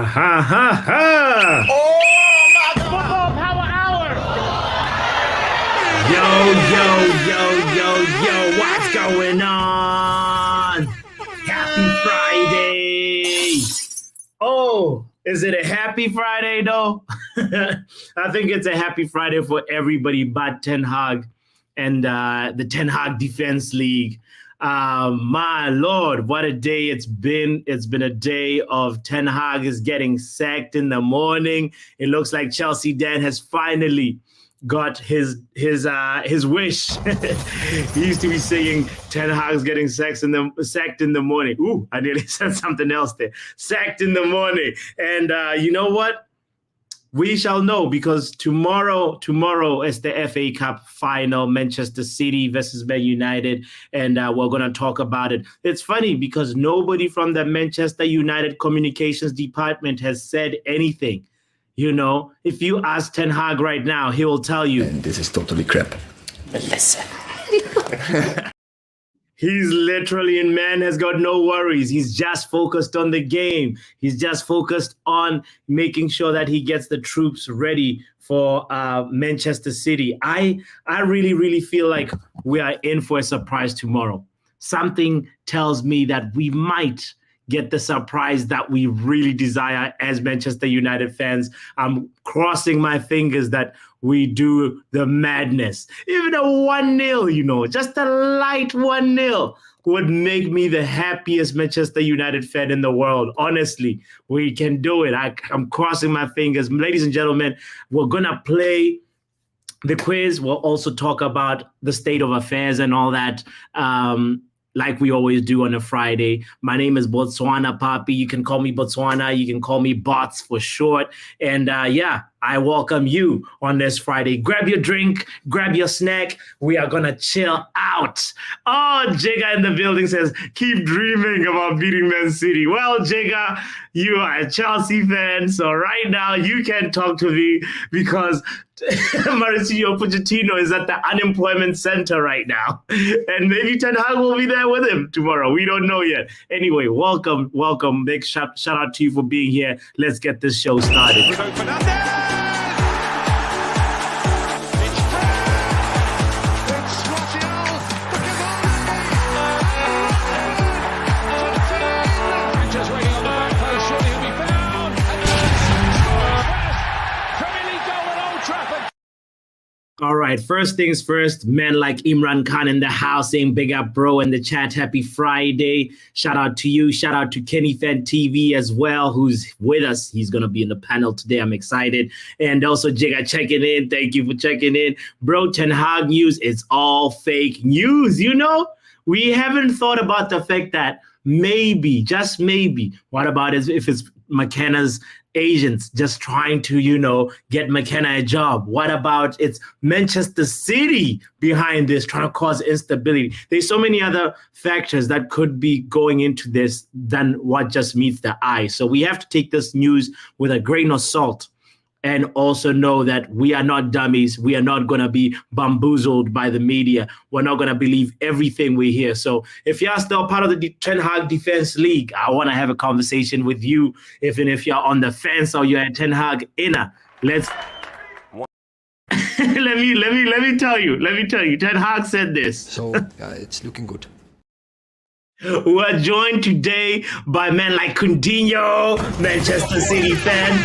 ha ha ha! Oh my God! Football Power Hour! Yo, what's going on? Happy Friday! Oh, is it a happy Friday though? I think it's a happy Friday for everybody but Ten Hag and the Ten Hag Defense League. My Lord, what a day it's been. It's been a day of Ten Hag is getting sacked in the morning. It looks like Chelsea Dan has finally got his wish. He used to be saying Ten Hag's getting sacked in the morning. Ooh, I nearly said something else there. Sacked in the morning. And you know what? We shall know, because tomorrow is the FA Cup final, Manchester City versus Man United, and we're going to talk about it. It's funny because nobody from the Manchester United communications department has said anything. You know, if you ask Ten Hag right now, he will tell you. And this is totally crap. Listen. He's literally in man has got no worries. He's just focused on the game. He's just focused on making sure that he gets the troops ready for Manchester City. I really, really feel like we are in for a surprise tomorrow. Something tells me that we might get the surprise that we really desire as Manchester United fans. I'm crossing my fingers that we do the madness. Even a 1-0, you know, just a light 1-0 would make me the happiest Manchester United fan in the world. Honestly, we can do it. I'm crossing my fingers. Ladies and gentlemen, we're going to play the quiz. We'll also talk about the state of affairs and all that. Like we always do on a Friday. My name is Botswana Papi. You can call me Botswana. You can call me Bots for short. And yeah, I welcome you on this Friday. Grab your drink, grab your snack. We are going to chill out. Oh, Jega in the building says, keep dreaming about beating Man City. Well, Jega, you are a Chelsea fan. So right now you can talk to me because Mauricio Pochettino is at the unemployment center right now. And maybe Ten Hag will be there with him tomorrow. We don't know yet. Anyway, welcome. Big shout out to you for being here. Let's get this show started. All right, first things first, men like Imran Khan in the house saying big up, bro, in the chat. Happy Friday. Shout out to you. Shout out to Kenny Fan TV as well, who's with us. He's going to be in the panel today. I'm excited. And also Jigga checking in. Thank you for checking in. Bro, Ten Hag news, it's all fake news. You know, we haven't thought about the fact that maybe, just maybe, what about if it's McKenna's agents just trying to, you know, get McKenna a job? What about it's Manchester City behind this, trying to cause instability? There's so many other factors that could be going into this than what just meets the eye. So we have to take this news with a grain of salt and also know that we are not dummies. We are not going to be bamboozled by the media. We're not going to believe everything we hear. So if you're still part of the Ten Hag Defense League, I want to have a conversation with you. Even if you're on the fence or you're a Ten Hag inner, let's let me tell you. Ten Hag said this. So it's looking good. We're joined today by men like Coutinho, Manchester City fan.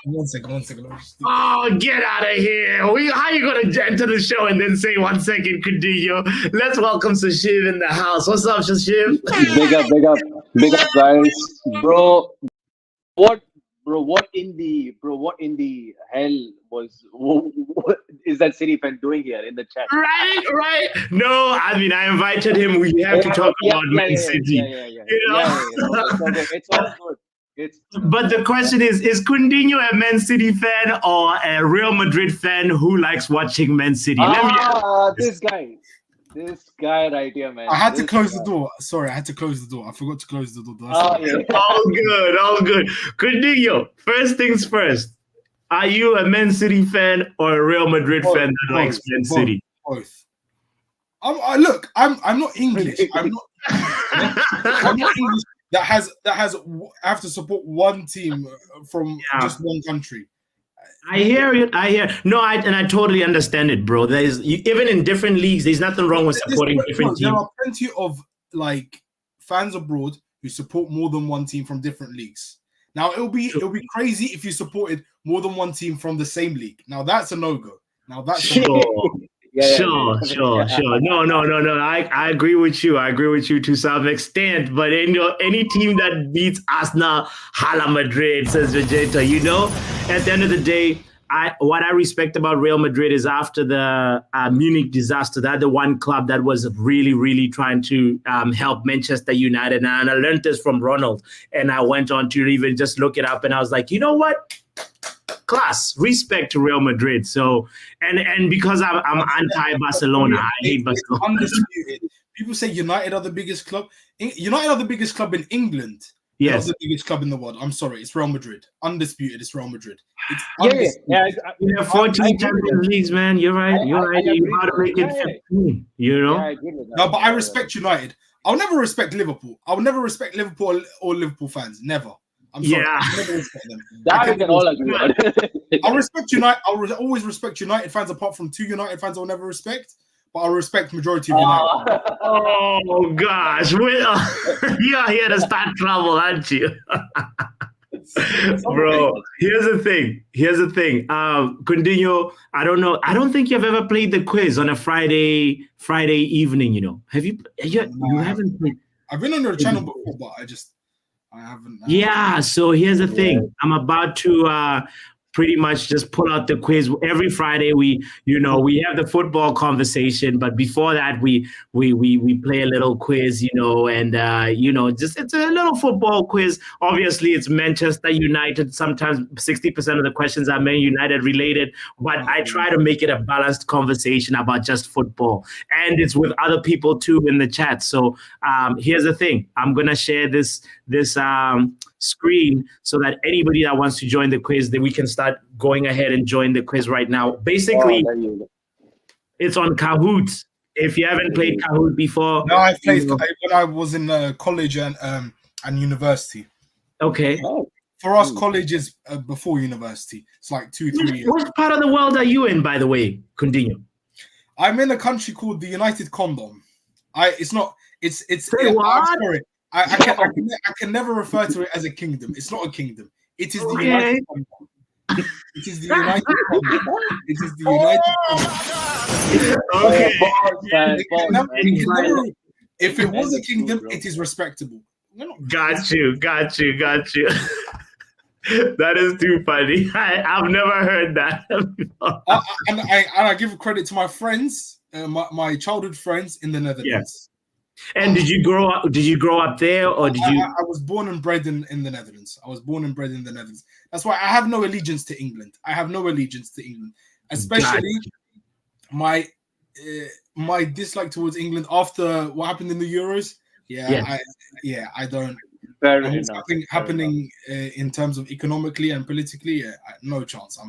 One second. Oh, get out of here. How are you going to enter the show and then say 1 second, Coutinho? Let's welcome Sashiv in the house. What's up, Sashiv? Big up, guys. Bro, what in the hell what is that City fan doing here in the chat? Right. No, I mean, I invited him. We have to talk about Man City. Yeah. You know? It's all good. But the question is Coutinho a Man City fan or a Real Madrid fan who likes watching Man City? This guy right here, man. I had to close the door. Sorry, I had to close the door. I forgot to close the door. All good. Coutinho, first things first. Are you a Man City fan or a Real Madrid fan that likes Man City? Both. I'm not English. I'm not English. that has I have to support one team from just one country. I hear it. No, I totally understand it, bro. Even in different leagues, there's nothing wrong with supporting different teams. There are plenty of like fans abroad who support more than one team from different leagues. Now it'll be crazy if you supported more than one team from the same league. Now that's a no-go. Now that's sure. Sure. No. I agree with you. I agree with you to some extent. But any team that beats Arsenal, Hala Madrid, says Vegeta, at the end of the day, what I respect about Real Madrid is after the Munich disaster, they're the one club that was really, really trying to help Manchester United. And I learned this from Ronald. And I went on to even just look it up. And I was like, you know what? Class, respect to Real Madrid. So, and because I'm anti-Barcelona, I hate Barcelona. Undisputed. People say United are the biggest club. United are the biggest club in England. Yes, not the biggest club in the world. I'm sorry, it's Real Madrid. Undisputed, it's Real Madrid. It's You have 14 Champions Leagues, man. You're right. You're right. You got to make it 15. No, but I respect United. I'll never respect Liverpool. I'll never respect Liverpool or Liverpool fans. Never. I'm sorry. Yeah. I never respect them. That we can all agree on. I'll respect United. Always respect United fans, apart from 2 United fans I'll never respect. But I'll respect majority of United. Oh gosh, you're here to start trouble, aren't you? Bro, here's the thing. Coutinho, I don't know. I don't think you've ever played the quiz on a Friday evening. Have you? You haven't played. I've been on your channel before, but I haven't. Yeah. So here's the thing. I'm about to pretty much just pull out the quiz every Friday. We have the football conversation, but before that, we play a little quiz, and just it's a little football quiz. Obviously, it's Manchester United. Sometimes 60% of the questions are Man United related, but I try to make it a balanced conversation about just football, and it's with other people too in the chat. So here's the thing: I'm gonna share this screen so that anybody that wants to join the quiz, that we can start going ahead and join the quiz right now. Basically, it's on Kahoot. If you haven't played Kahoot before, no, I played when I was in college and university. Okay. For us, college is before university. It's like 2-3 years. What part of the country are you in, by the way? Continue. I'm in a country called the United Kingdom. It's not. It's. Say what? I'm sorry. I can never refer to it as a kingdom. It's not a kingdom. It is the United Kingdom. It is the United Kingdom. It is the United Kingdom. Okay. If it was a kingdom, it is respectable. Got you. That is too funny. I've never heard that. and I give credit to my friends, my childhood friends in the Netherlands. Yes. And did you grow up there, or did you? I was born and bred in the Netherlands. That's why I have no allegiance to England. Especially my dislike towards England after what happened in the Euros. I don't. Something happening in terms of economically and politically. No chance.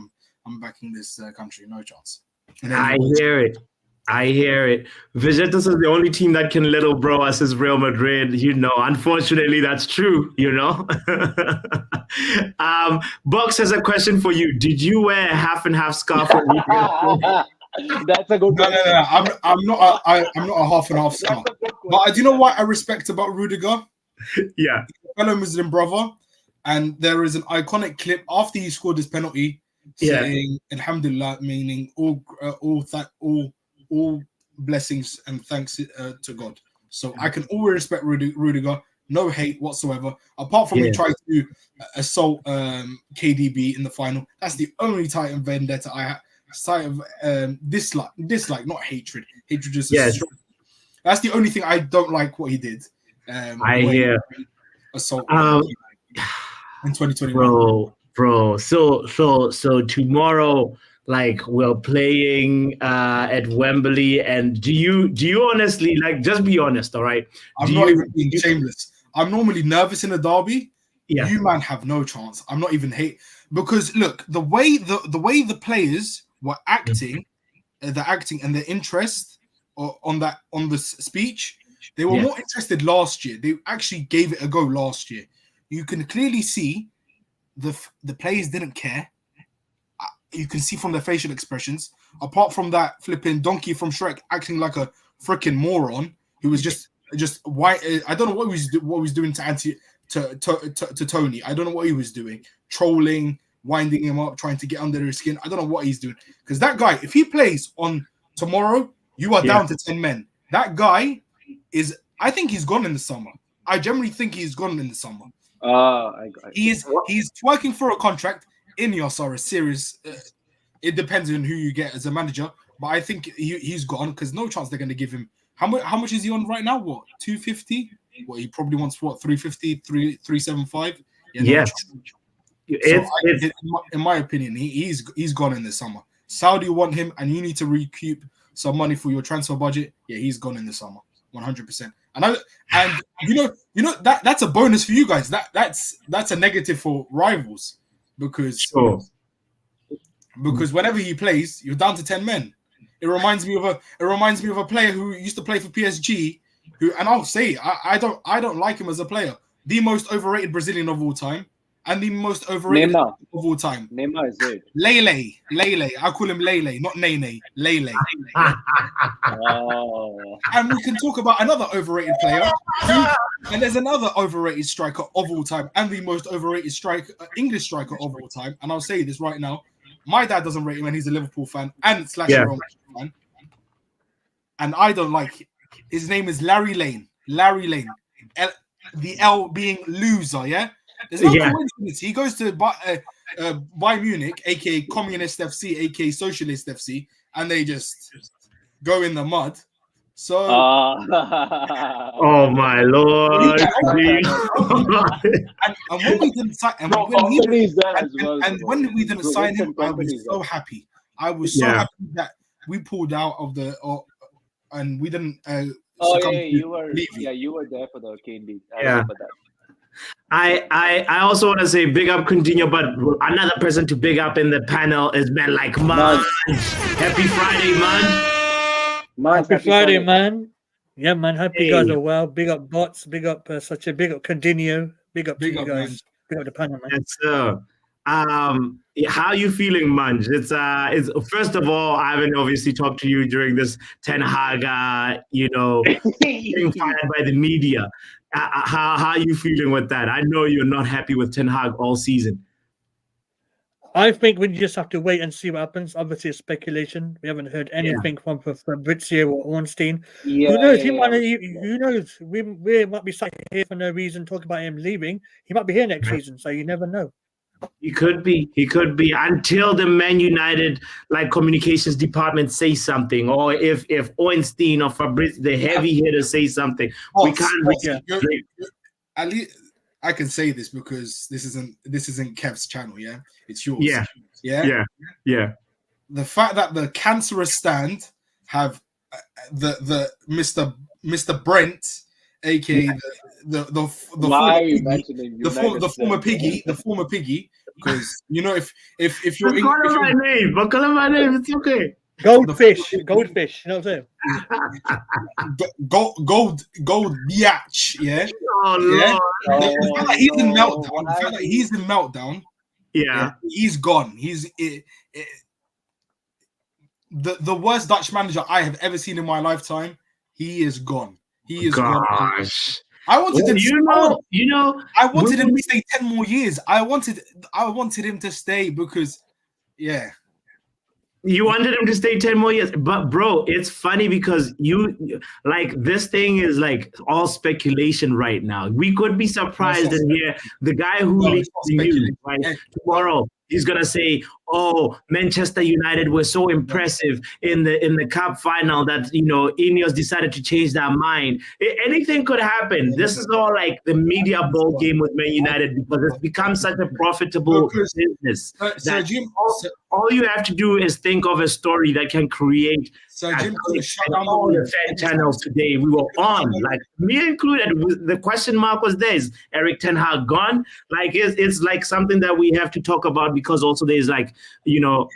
I'm backing this country. No chance. I hear it. Vegetus is the only team that can little bro us as Real Madrid. Unfortunately, that's true. Box has a question for you. Did you wear a half and half scarf? That's a good. No. I'm not a half and half scarf. But do you know what I respect about Rudiger? Yeah, He's a fellow Muslim brother, and there is an iconic clip after he scored his penalty saying "Alhamdulillah," meaning all blessings and thanks to God. So I can always respect Rudiger. No hate whatsoever. Apart from he tried to assault KDB in the final. That's the only Titan vendetta I have. Side of dislike, not hatred. Hatred is that's the only thing I don't like what he did. I hear assault in 2021. Bro. So tomorrow, we're playing at Wembley, and do you honestly just be honest, all right? I'm not even being shameless. I'm normally nervous in a derby. Yeah. You man have no chance. I'm not even because look, the way the players were acting, the acting and the interest on the speech They were Yeah. more interested last year. They actually gave it a go last year. You can clearly see the players didn't care. You can see from their facial expressions. Apart from that flipping donkey from Shrek acting like a freaking moron, who was just white. I don't know what he was doing to Tony. I don't know what he was doing, trolling, winding him up, trying to get under his skin. I don't know what he's doing, because that guy, if he plays on tomorrow, you are down to 10 men. That guy is. I think he's gone in the summer. I generally think he's gone in the summer. He's working for a contract. Ineos are a serious. It depends on who you get as a manager, but I think he's gone, because no chance they're going to give him. How much is he on right now? What, 250? What, he probably wants, what, 350, 375? Yes. In my opinion, he's gone in the summer. Saudi want him, and you need to recoup some money for your transfer budget. Yeah, he's gone in the summer, 100%. And you know that's a bonus for you guys. That's a negative for rivals, because whenever he plays, you're down to 10 men. It reminds me of a player who used to play for PSG, and I'll say I don't like him as a player. The most overrated Brazilian of all time, and the most overrated Neymar. of all time. Neymar is it. Lele. I call him Lele, not Nene. Lele. Oh. And we can talk about another overrated player. And there's another overrated striker of all time, and the most overrated English striker of all time. And I'll say this right now. My dad doesn't rate him, and he's a Liverpool fan and / Real Madrid fan. And I don't like it. His name is Larry Lane. The L being loser, yeah? There's no coincidence. He goes to Bayern Munich, aka Communist FC, aka Socialist FC, and they just go in the mud. So, oh my lord! and when we didn't sign, when we didn't sign him, I was so happy. I was so happy that we pulled out of and we didn't. You were there for the KD. I remember that. I also want to say big up Coutinho, but another person to big up in the panel is man like Munch. Happy Friday, Munch. Happy Friday, man. Yeah, man. Hope you guys are well. Big up Bots. Big up big up Coutinho. Big up to you guys. Man. Big up the panel, man. Yes, sir. How are you feeling, Munch? It's first of all, I haven't obviously talked to you during this Ten Hag, being fired by the media. How are you feeling with that? I know you're not happy with Ten Hag all season. I think we just have to wait and see what happens. Obviously, it's speculation. We haven't heard anything from Fabrizio or Ornstein. Yeah, who knows? Who knows? We might be sat here for no reason talking about him leaving. He might be here next season, so you never know. He could be until the Man United communications department say something, or if Ornstein or Fabrizio, the heavy hitters, say something. We can't. At least I can say this because this isn't Kev's channel. Yeah, it's yours. Yeah. The fact that the cancerous stand have the Mr. Brent, aka the former piggy, because if you're call him my name, it's okay. Goldfish, you know what I'm saying? Gold biatch, yeah. Oh yeah? Lord. The fact that he's in meltdown. Yeah, he's gone. He's the worst Dutch manager I have ever seen in my lifetime. He is gone. He is gone. I wanted him. I wanted him to stay 10 more years. I wanted him to stay because, yeah. You wanted him to stay 10 more years, but bro, it's funny because this thing is all speculation right now. We could be surprised and hear the guy who leads the news tomorrow. He's gonna say, "Oh, Manchester United were so impressive in the cup final that Ineos decided to change their mind." Anything could happen. This is all the media ball game with Man United because it's become such a profitable business. all you have to do is think of a story that can create. So Jim could have shut down all the fan channels today. We were on, like me included. The question mark was there: is Eric Ten Hag gone? Like it's like something that we have to talk about, because also there's like a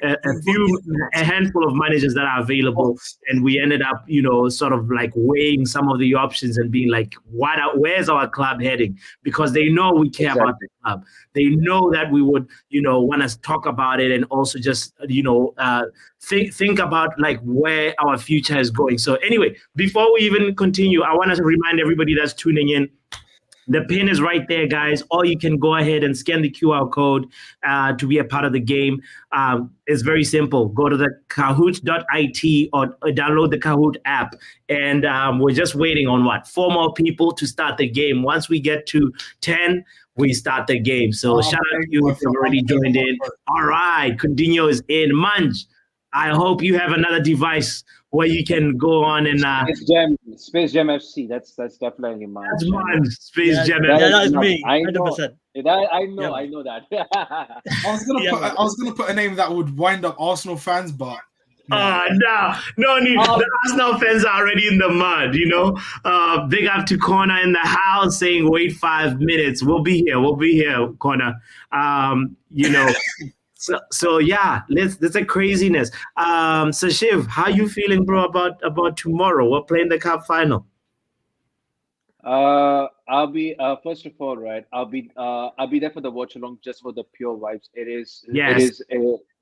handful of managers that are available, and we ended up sort of like weighing some of the options and being like, where's our club heading? Because they know we care about the club. They know that we would want to talk about it, and also just think about like where our future is going. So anyway, before we even continue, I want to remind everybody that's tuning in, the pin is right there, guys. Or you can go ahead and scan the QR code to be a part of the game. It's very simple. Go to the Kahoot.it or download the Kahoot app. And we're just waiting on 4 more people to start the game. Once we get to 10, we start the game. So shout out to you if you've already joined in. All right, Coutinho is in. Manj, I hope you have another device where you can go on and Space Jam FC. That's definitely mine. That's mine. Space Jam FC. Yeah, that's me. I know. 100%. I know that. I was gonna put a name that would wind up Arsenal fans, but no need. The Arsenal fans are already in the mud, Big up to Corner in the house saying, wait 5 minutes. We'll be here, Corner. So yeah, that's a craziness. So Shiv, how you feeling, bro, about tomorrow? We're playing the cup final. I'll be first of all, right. I'll be there for the watch along, just for the pure vibes. It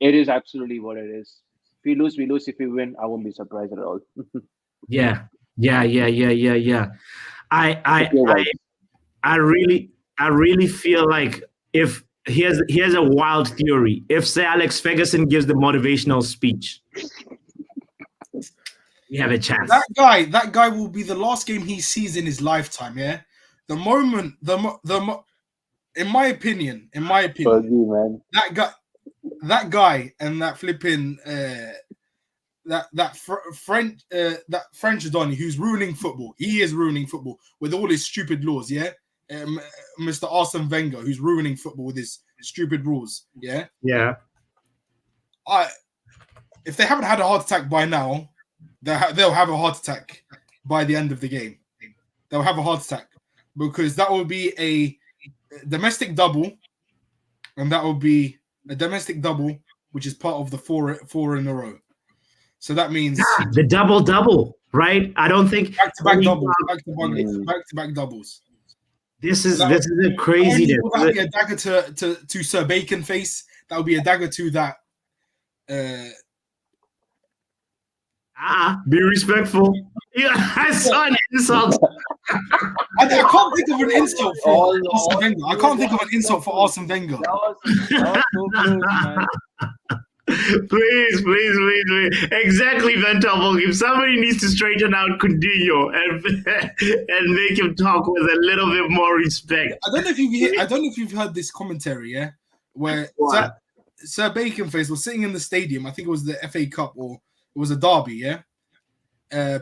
is absolutely what it is. If we lose, we lose. If we win, I won't be surprised at all. Yeah. I really feel like if here's a wild theory. If Sir Alex Ferguson gives the motivational speech, we have a chance. That guy will be the last game he sees in his lifetime. Yeah, the moment, in my opinion, man. that guy and that flipping French Donny who's ruining football. He is ruining football with all his stupid laws. Yeah. Mr. Arsene Wenger, who's ruining football with his stupid rules. Yeah. If they haven't had a heart attack by now, they'll have a heart attack by the end of the game. They'll have a heart attack, because that will be a domestic double, and that will be a domestic double, which is part of the four in a row. So that means the double, right? I don't think back-to-back doubles. This is a craziness. That would be a dagger to Sir Bacon face. That would be a dagger to that. Be respectful. Yeah, I saw an insult. I can't think of an insult for Arsene Wenger. I can't think of an insult for Arsene Wenger. That was so close, man. Please. Exactly, Ventable. If somebody needs to straighten out Coutinho and make him talk with a little bit more respect. I don't know if you've heard this commentary, yeah, where Sir Baconface was sitting in the stadium. I think it was the FA Cup or it was a derby, yeah.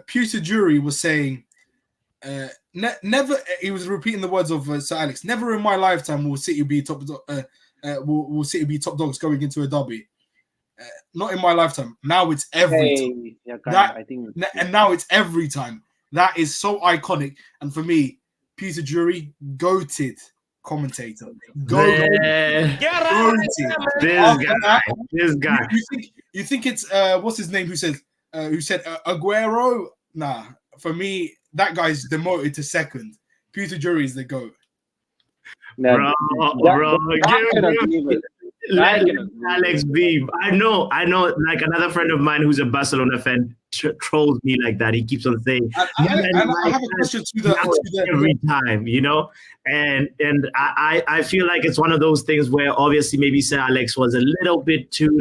Peter Jury was saying, never. He was repeating the words of Sir Alex. Never in my lifetime will City be top. Will City be top dogs going into a derby. Not in my lifetime. Now it's every time. And now it's every time. That is so iconic. And for me, Peter Jury, goated commentator. Goated. This guy. You think it's what's his name? Who said Aguero? Nah. For me, that guy's demoted to second. Peter Jury is the GOAT. Bro, let Alex be. I know. Like another friend of mine who's a Barcelona fan trolls me like that. He keeps on saying, I have a question to every time, and I feel like it's one of those things where obviously maybe Sir Alex was a little bit too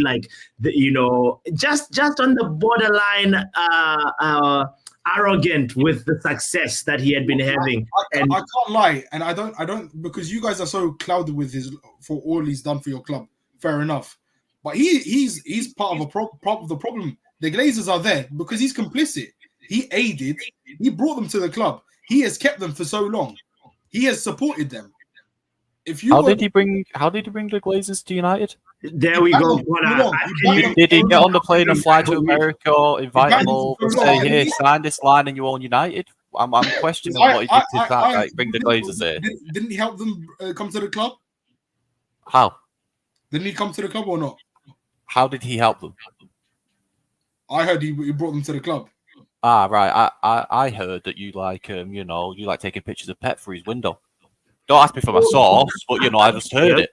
just on the borderline arrogant with the success that he had been having. I can't lie, and I don't because you guys are so clouded with for all he's done for your club. Fair enough, but he's part of the problem. The Glazers are there because he's complicit. He aided. He brought them to the club. He has kept them for so long. He has supported them. if you How were, did he bring the Glazers to United? There we go. Did he get on the plane and fly to America or invite banned them him over, for so say, long. "Here, sign this line and you own United"? I'm questioning what he did to that, like bring the Glazers here. Didn't he help them come to the club? How? Didn't he come to the club or not? How did he help them? I heard he brought them to the club. Ah, right. I heard that you like you like taking pictures of Pep through his window. Don't ask me for my source, but I just heard it.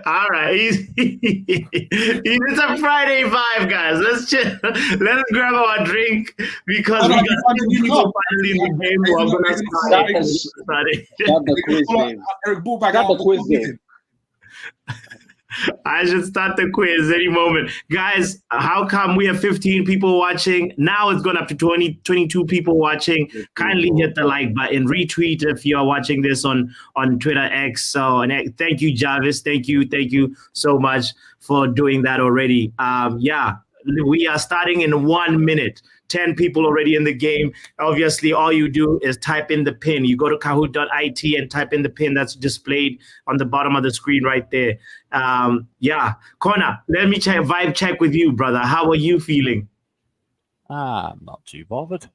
All right, it's a Friday vibe, guys. Let's grab our drink because we got two people finally in the game. So I'm gonna start it. Not the quiz game. Eric Bullback Not out the quiz game. I should start the quiz any moment. Guys, how come we have 15 people watching? Now it's gone up to 22 people watching. Kindly hit the like button, retweet if you are watching this on Twitter X. So, and thank you, Jarvis. Thank you so much for doing that already. We are starting in 1 minute. 10 people already in the game. Obviously, all you do is type in the pin. You go to kahoot.it and type in the pin that's displayed on the bottom of the screen right there. Connor, let me vibe check with you, brother. How are you feeling? I'm not too bothered.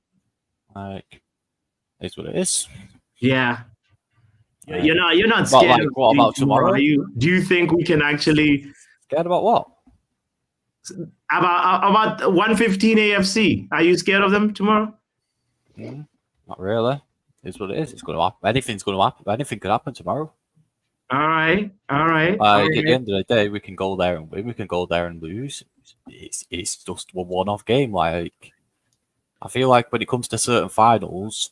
Like, it's what it is. Yeah. You're not scared. What about tomorrow? Do you think we can actually Scared about what? About 115 AFC? Are you scared of them tomorrow? Not really. It's what it is. It's going to happen. Anything's going to happen. Anything could happen tomorrow. All right. At the end of the day, we can go there and win. We can go there and lose. It's just a one-off game. Like, I feel like when it comes to certain finals,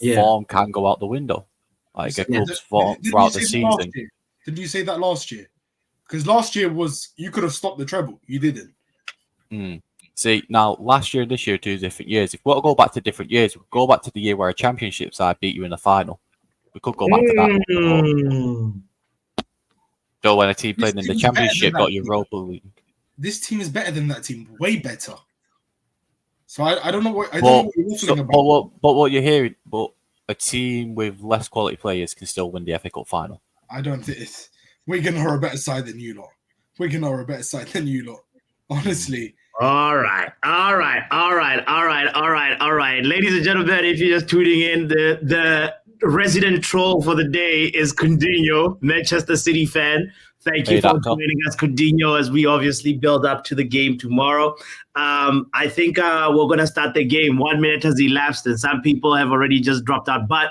form can go out the window. Like a club's form throughout the season. Did you say that last year? Because last year you could have stopped the treble. You didn't. See, now last year and this year, 2 different years. If we want to go back to different years, we'll go back to the year where a championship side beat you in the final. We could go back to that. So when a team playing in the championship got Europa League. This team is better than that team. Way better. So I don't know what you're talking about. But what you're hearing, but a team with less quality players can still win the FA Cup final. I don't think it's Wigan are a better side than you lot. Wigan are a better side than you lot. Honestly. All right. Ladies and gentlemen, if you're just tuning in, the resident troll for the day is Coutinho, Manchester City fan. Thank you for joining us, Coutinho, as we obviously build up to the game tomorrow. I think we're going to start the game. 1 minute has elapsed, and some people have already just dropped out. But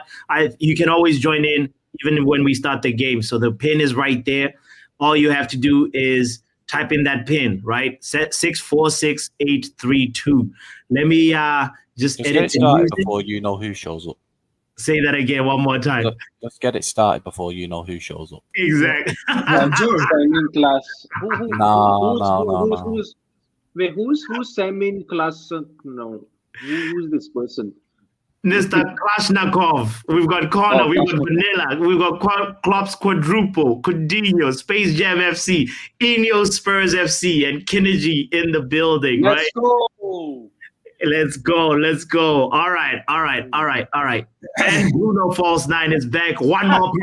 you can always join in even when we start the game. So the pin is right there. All you have to do is type in that pin, right? Set 646832. Let me just edit get it started before you know who shows up. Say that again one more time. Let's get it started before you know who shows up. Exactly. Simon class. No. Who's Simon class? No. Who's this person? Mr. Kalashnikov, we've got Connor, we've got Vanilla, we've got Klopp's Quadruple, Coutinho, Space Jam FC, Ineos Spurs FC, and Kinergy in the building, right? Let's go. All right. And Bruno False 9 is back. One more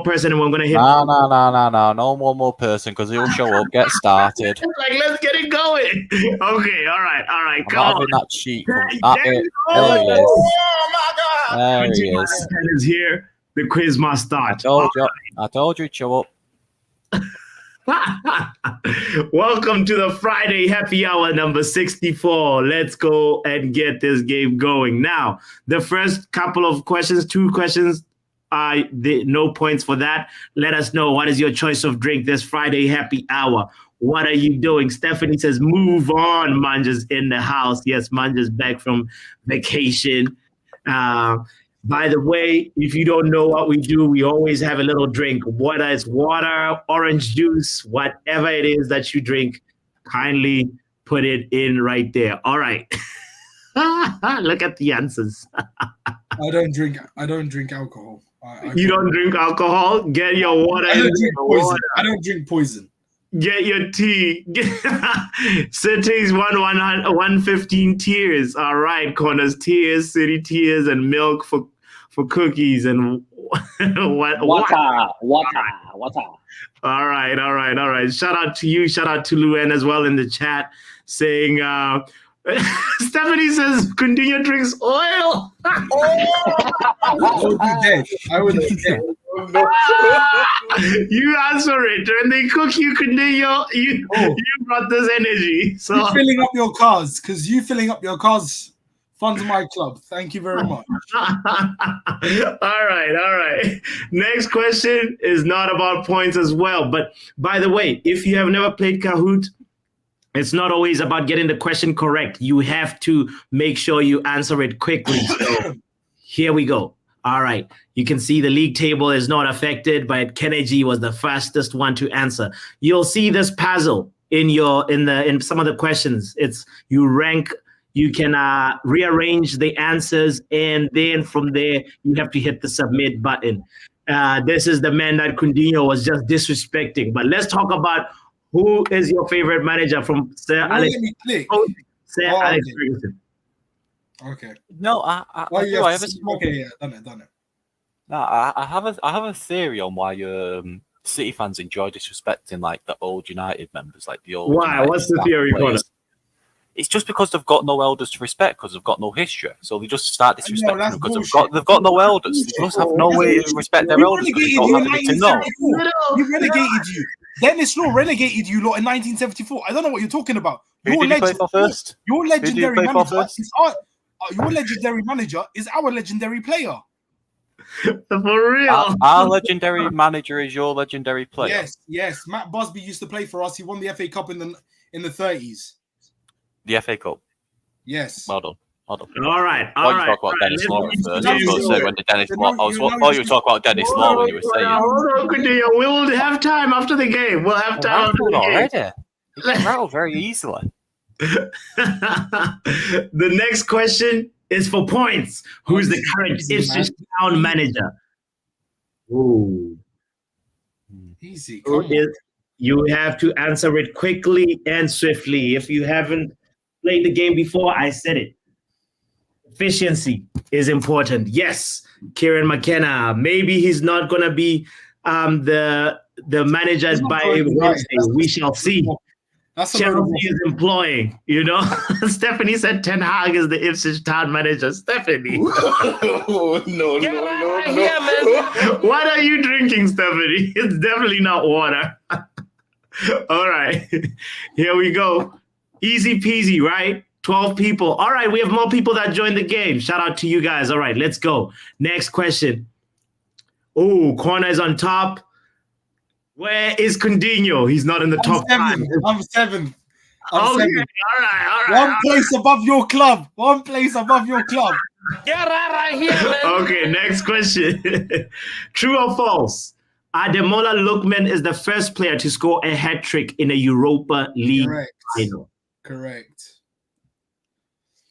person, and we're gonna hit. No, one more person because he'll show up. Get started. Let's get it going. Okay, all right. I'm Come not on. having that sheet. There he is. Oh my God! There he is. Is here. The quiz must start. I told you, show up. Welcome to the Friday happy hour number 64. Let's go and get this game going. Now, the first couple of questions, 2 questions, no points for that. Let us know, what is your choice of drink this Friday happy hour? What are you doing? Stephanie says, move on. Manja's in the house. Yes, Manja's back from vacation. By the way, if you don't know what we do, we always have a little drink. Whether it's water, orange juice, whatever it is that you drink, kindly put it in right there. All right. Look at the answers. I don't drink alcohol. You don't drink alcohol? Get your water. I don't drink poison. Get your tea. City's 115 tiers. All right, Corners tiers, City tiers, and milk for cookies and What? Wata. All right. Shout out to you. Shout out to Luen as well in the chat saying, Stephanie says, Coutinho drinks oil. I would be dead. I would be dead. You answer it. When they cook you, Coutinho, you brought this energy. So you filling up your cars, because you filling up your cars funds my club. Thank you very much. All right. Next question is not about points as well. But by the way, if you have never played Kahoot, it's not always about getting the question correct. You have to make sure you answer it quickly. So here we go. All right. You can see the league table is not affected, but Kennedy was the fastest one to answer. You'll see this puzzle in some of the questions. It's you rank. You can rearrange the answers, and then from there, you have to hit the submit button. This is the man that Coutinho was just disrespecting. But let's talk about who is your favorite manager from Sir Alex. Let me click. Alex Ferguson. Okay. No, I done it. No, I have a theory on why City fans enjoy disrespecting like the old United members, like the old. Why? United What's the theory, Connor? It's just because they've got no elders to respect, because they've got no history. So they just start disrespecting them because they've got no elders. They just have no way to respect their elders. They don't have anything to know. You relegated you. Dennis Law relegated you lot in 1974. I don't know what you're talking about. Who did you play for first? Your legendary manager your legendary manager is our legendary player. For real. Our legendary manager is your legendary player. Yes. Matt Busby used to play for us. He won the FA Cup in the 30s. The FA Cup. Yes. Well done. All right. Talk about Dennis Law first. I was going to say when did Dennis Law. You were talking about Dennis Law when you were saying. We will have time after the game. We'll have time after the already. game. You get rattled very easily. The next question is for points. Who's the current Ipswich Town manager? Ooh. Easy. You have to answer it quickly and swiftly. If you haven't played the game before, I said it. Efficiency is important. Yes, Kieran McKenna. Maybe he's not going to be the manager by Wednesday. We shall see. Chelsea is employing, Stephanie said Ten Hag is the Ipswich Town manager. Stephanie. No. What are you drinking, Stephanie? It's definitely not water. All right. Here we go. Easy peasy, right? 12 people. All right, we have more people that joined the game. Shout out to you guys. All right, let's go. Next question. Oh, corner is on top. Where is Coutinho? He's not in the top 5. I'm seventh. All right. One place above your club. Get right here, man. Okay, next question. True or false? Ademola Lookman is the first player to score a hat-trick in a Europa League final. Correct.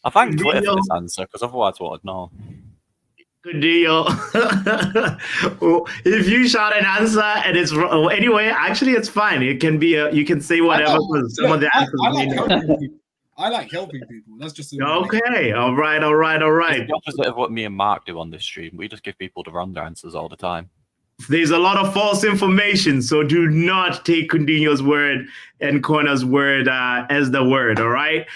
I thank Twitter for this answer, because otherwise what I'd know. Good deal. If you shout an answer and it's wrong, anyway, actually it's fine. It can be you can say whatever. Some of the answers I like helping people. That's just okay. All right. It's the opposite of what me and Mark do on this stream. We just give people the wrong answers all the time. There's a lot of false information, so do not take Coutinho's word and Corner's word as the word. All right.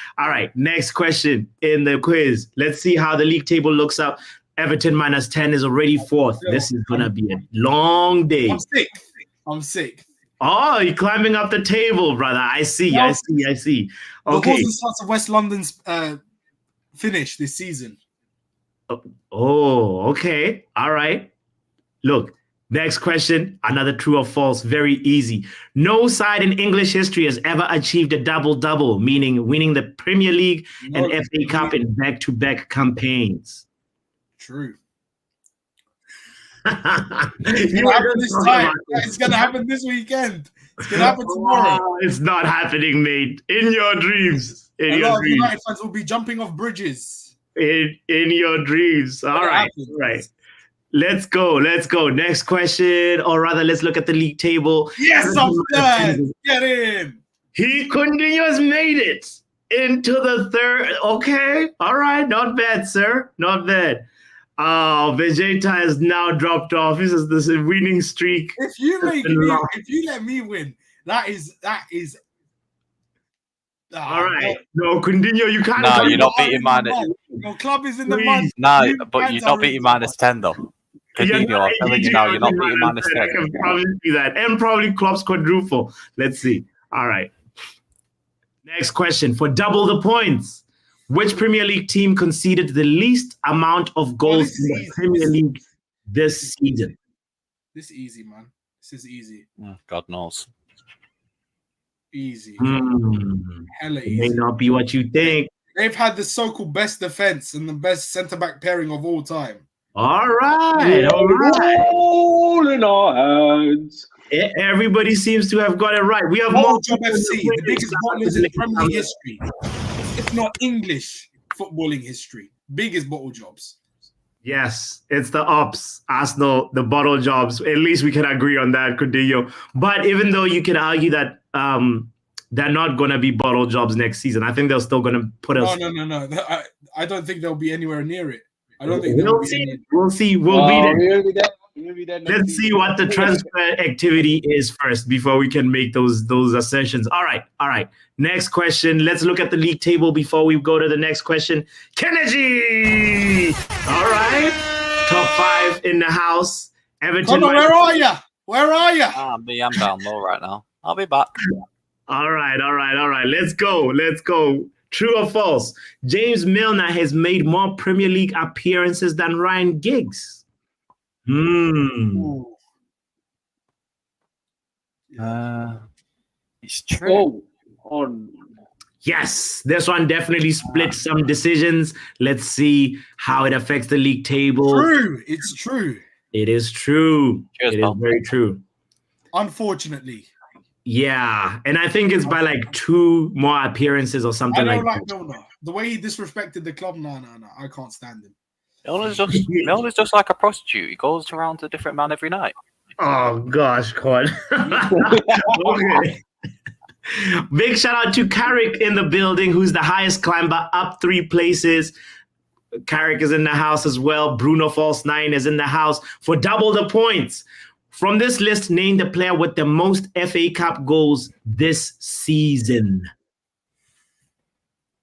Next question in the quiz. Let's see how the league table looks up. Everton -10 is already 4th. This is gonna be a long day. I'm sick. Oh, you're climbing up the table, brother. I see. No. I see. The Okay. Horse and Starts of West London's finish this season. Oh, okay. All right. Look, next question. Another true or false. Very easy. No side in English history has ever achieved a double-double, meaning winning the Premier League and FA Cup in back-to-back campaigns. True. It's gonna happen this weekend. It's gonna happen tomorrow. It's not happening, mate. In your dreams. A lot of United fans will be jumping off bridges. In your dreams. All right. Let's go. Next question, or rather, let's look at the league table. Yes, I'm third. Get in. Coutinho has made it into the third. Okay. All right. Not bad, sir. Not bad. Oh, Vegeta has now dropped off. This is this winning streak. If you let me win, that is. All right. No, Coutinho, you can't. No, you're not beating minus. Your club is in the mud. No, but you're not beating -10 though. Coutinho, I'm telling you now, you're not beating -10. I can probably see that, and probably Klopp's quadruple. Let's see. All right. Next question for double the points. Which Premier League team conceded the least amount of goals in the Premier League this season? This is easy, man. This is easy. God knows. Easy. It Hella easy. may not be what you think. They've had the so-called best defense and the best centre-back pairing of all time. All right. All in our hands. Everybody seems to have got it right. We have Bottle Job FC, the biggest bottlers in Premier League history, if not English footballing history. Biggest bottle jobs. Yes, it's the Ops, Arsenal, the bottle jobs. At least we can agree on that, Coutinho. But even though you can argue that they're not going to be bottle jobs next season, I think they're still going to put us. No. I don't think they'll be anywhere near it. I don't think we'll see. We'll see. We'll be there. Let's see what the transfer activity is first before we can make those assertions. All right. Next question. Let's look at the league table before we go to the next question. Kennedy. All right. Top 5 in the house. Everton. Connor, where are you? Where are you? I'm down low right now. I'll be back. All right. Let's go. True or false? James Milner has made more Premier League appearances than Ryan Giggs. It's true. Yes, this one definitely split some decisions. Let's see how it affects the league table. True. It's true. It is true. Cheers, it is very true. Unfortunately. Yeah, and I think it's by like 2 more appearances or something I like don't that. Milner. The way he disrespected the club, no, I can't stand him. Milner's just like a prostitute. He goes around to a different man every night. Oh gosh, God. Okay. Big shout out to Carrick in the building, who's the highest climber, up 3 places. Carrick is in the house as well. Bruno False 9 is in the house for double the points. From this list, name the player with the most FA Cup goals this season.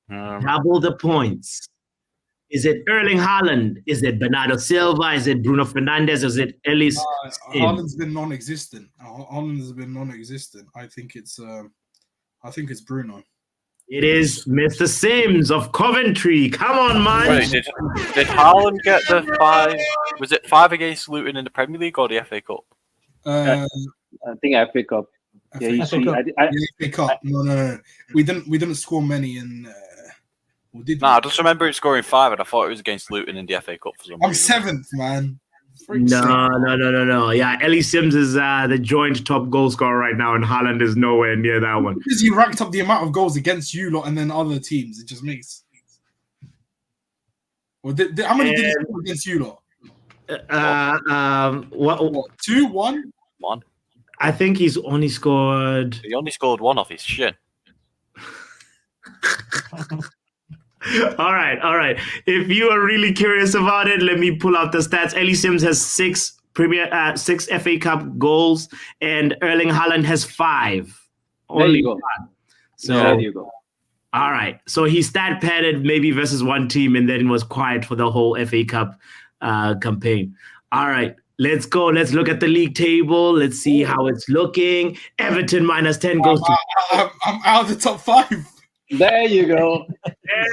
Double the points. Is it Erling Haaland? Is it Bernardo Silva? Is it Bruno Fernandes? Is it Ellis? Haaland's been non-existent. I think it's Bruno. It is Mr. Sims of Coventry. Come on, man. Wait, did Haaland get the 5? Was it 5 against Luton in the Premier League or the FA Cup? I think FA Cup. FA Cup. No. We didn't score many in. I just remember him scoring 5, and I thought it was against Luton in the FA Cup for some reason. I'm 7th, man. No. Yeah, Ellie Sims is the joint top goal scorer right now, and Haaland is nowhere near that one. Because he racked up the amount of goals against you lot and then other teams. It just makes. Well, how many did he score against you lot? What? 2, 1? 1. I think he's only scored. He only scored 1 off his shin. All right. If you are really curious about it, let me pull out the stats. Ellie Sims has 6 FA Cup goals, and Erling Haaland has 5. There you go. So there you go. All right. So he stat padded maybe versus one team, and then was quiet for the whole FA Cup campaign. All right. Let's go. Let's look at the league table. Let's see how it's looking. Everton -10 goes to. I'm out of the top 5. There you go.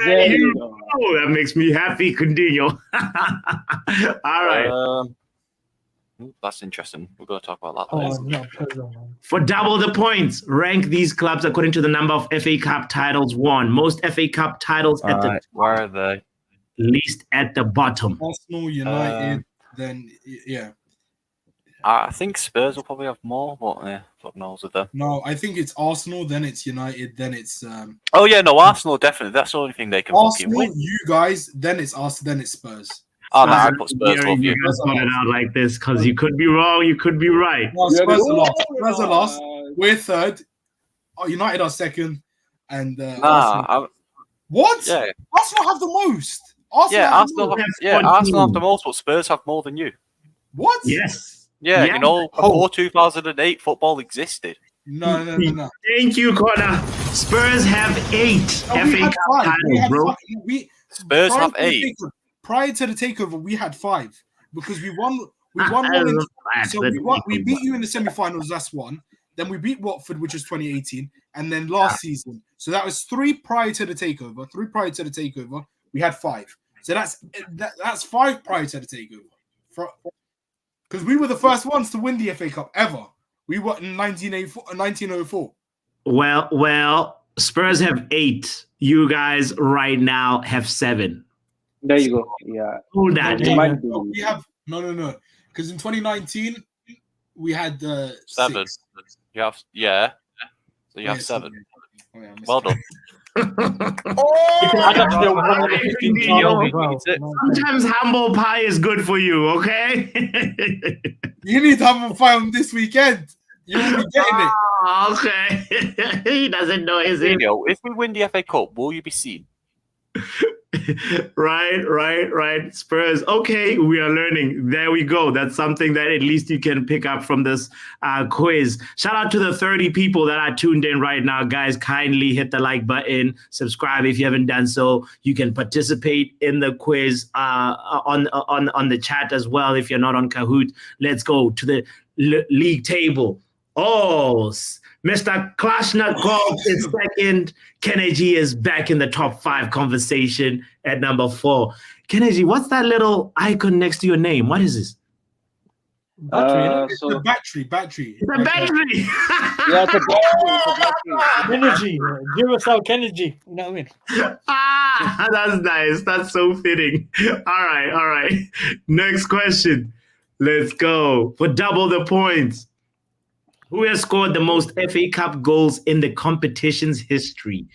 There you go. That makes me happy. Continue. All right. That's interesting. We're going to talk about that later. For double the points, rank these clubs according to the number of FA Cup titles won. Most FA Cup titles at the top, where are they? Least at the bottom. Arsenal, United, then yeah. I think Spurs will probably have more, but yeah, fuck knows with them. No, I think it's Arsenal, then it's United, then it's. Oh yeah, no, Arsenal definitely. That's the only thing they can fucking Arsenal, win. you guys, then it's us, then it's Spurs. Oh no, I put Spurs above you. You guys got it out like this because you could be wrong, you could be right. No, Spurs are last. Spurs are last. We're 3rd. United are 2nd, and Arsenal. What? Yeah. Arsenal have the most. Arsenal have the most, but Spurs have more than you. What? Yes. Yeah, you know, before 2008, football existed. No. Thank you, Connor. Spurs have 8 FA Cup titles, bro. Spurs have 8. Prior to the takeover, we had 5 because we won. We won. We beat you in the semi-finals. That's one. Then we beat Watford, which was 2018, and then last season. So that was 3 prior to the takeover. 3 prior to the takeover. We had 5. So that's 5 prior to the takeover. Because we were the first ones to win the FA Cup ever. We were in 1904. Well, Spurs have 8. You guys right now have 7. There you go. Yeah. Hold that. We have no. Because in 2019 we had 7. 6. You have So you have 7. Oh, yeah, well done. Sometimes humble pie is good for you, okay? You need humble pie on this weekend. You will be getting it. Okay. He doesn't know his If we win the FA Cup, will you be seen? Right. Spurs. Okay, we are learning. There we go. That's something that at least you can pick up from this quiz. Shout out to the 30 people that are tuned in right now. Guys, kindly hit the like button. Subscribe if you haven't done so. You can participate in the quiz on the chat as well if you're not on Kahoot. Let's go to the league table. Oh, Mr. Kalashnikov is second. Kennedy is back in the top 5 conversation at number 4. Kennedy, what's that little icon next to your name? What is this? It's a battery. It's a battery. Yeah, it's a battery. Energy. Duracell Kennedy. You know what I mean? That's nice. That's so fitting. All right. Next question. Let's go for double the points. Who has scored the most FA Cup goals in the competition's history?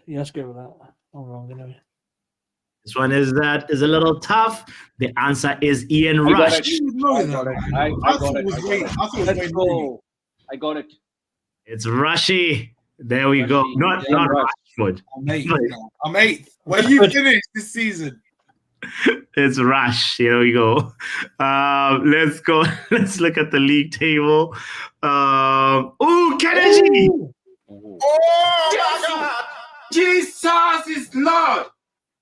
Let's go with that. I'm wrong, anyway. This one is a little tough. The answer is Ian Rush. I got it. I got it. It's Rushy. There we go. Not Rashford. I'm 8th. Where you finished this season? It's Rush. Here we go. Let's go. Let's look at the league table. Kennedy. Oh my God! Jesus is Lord.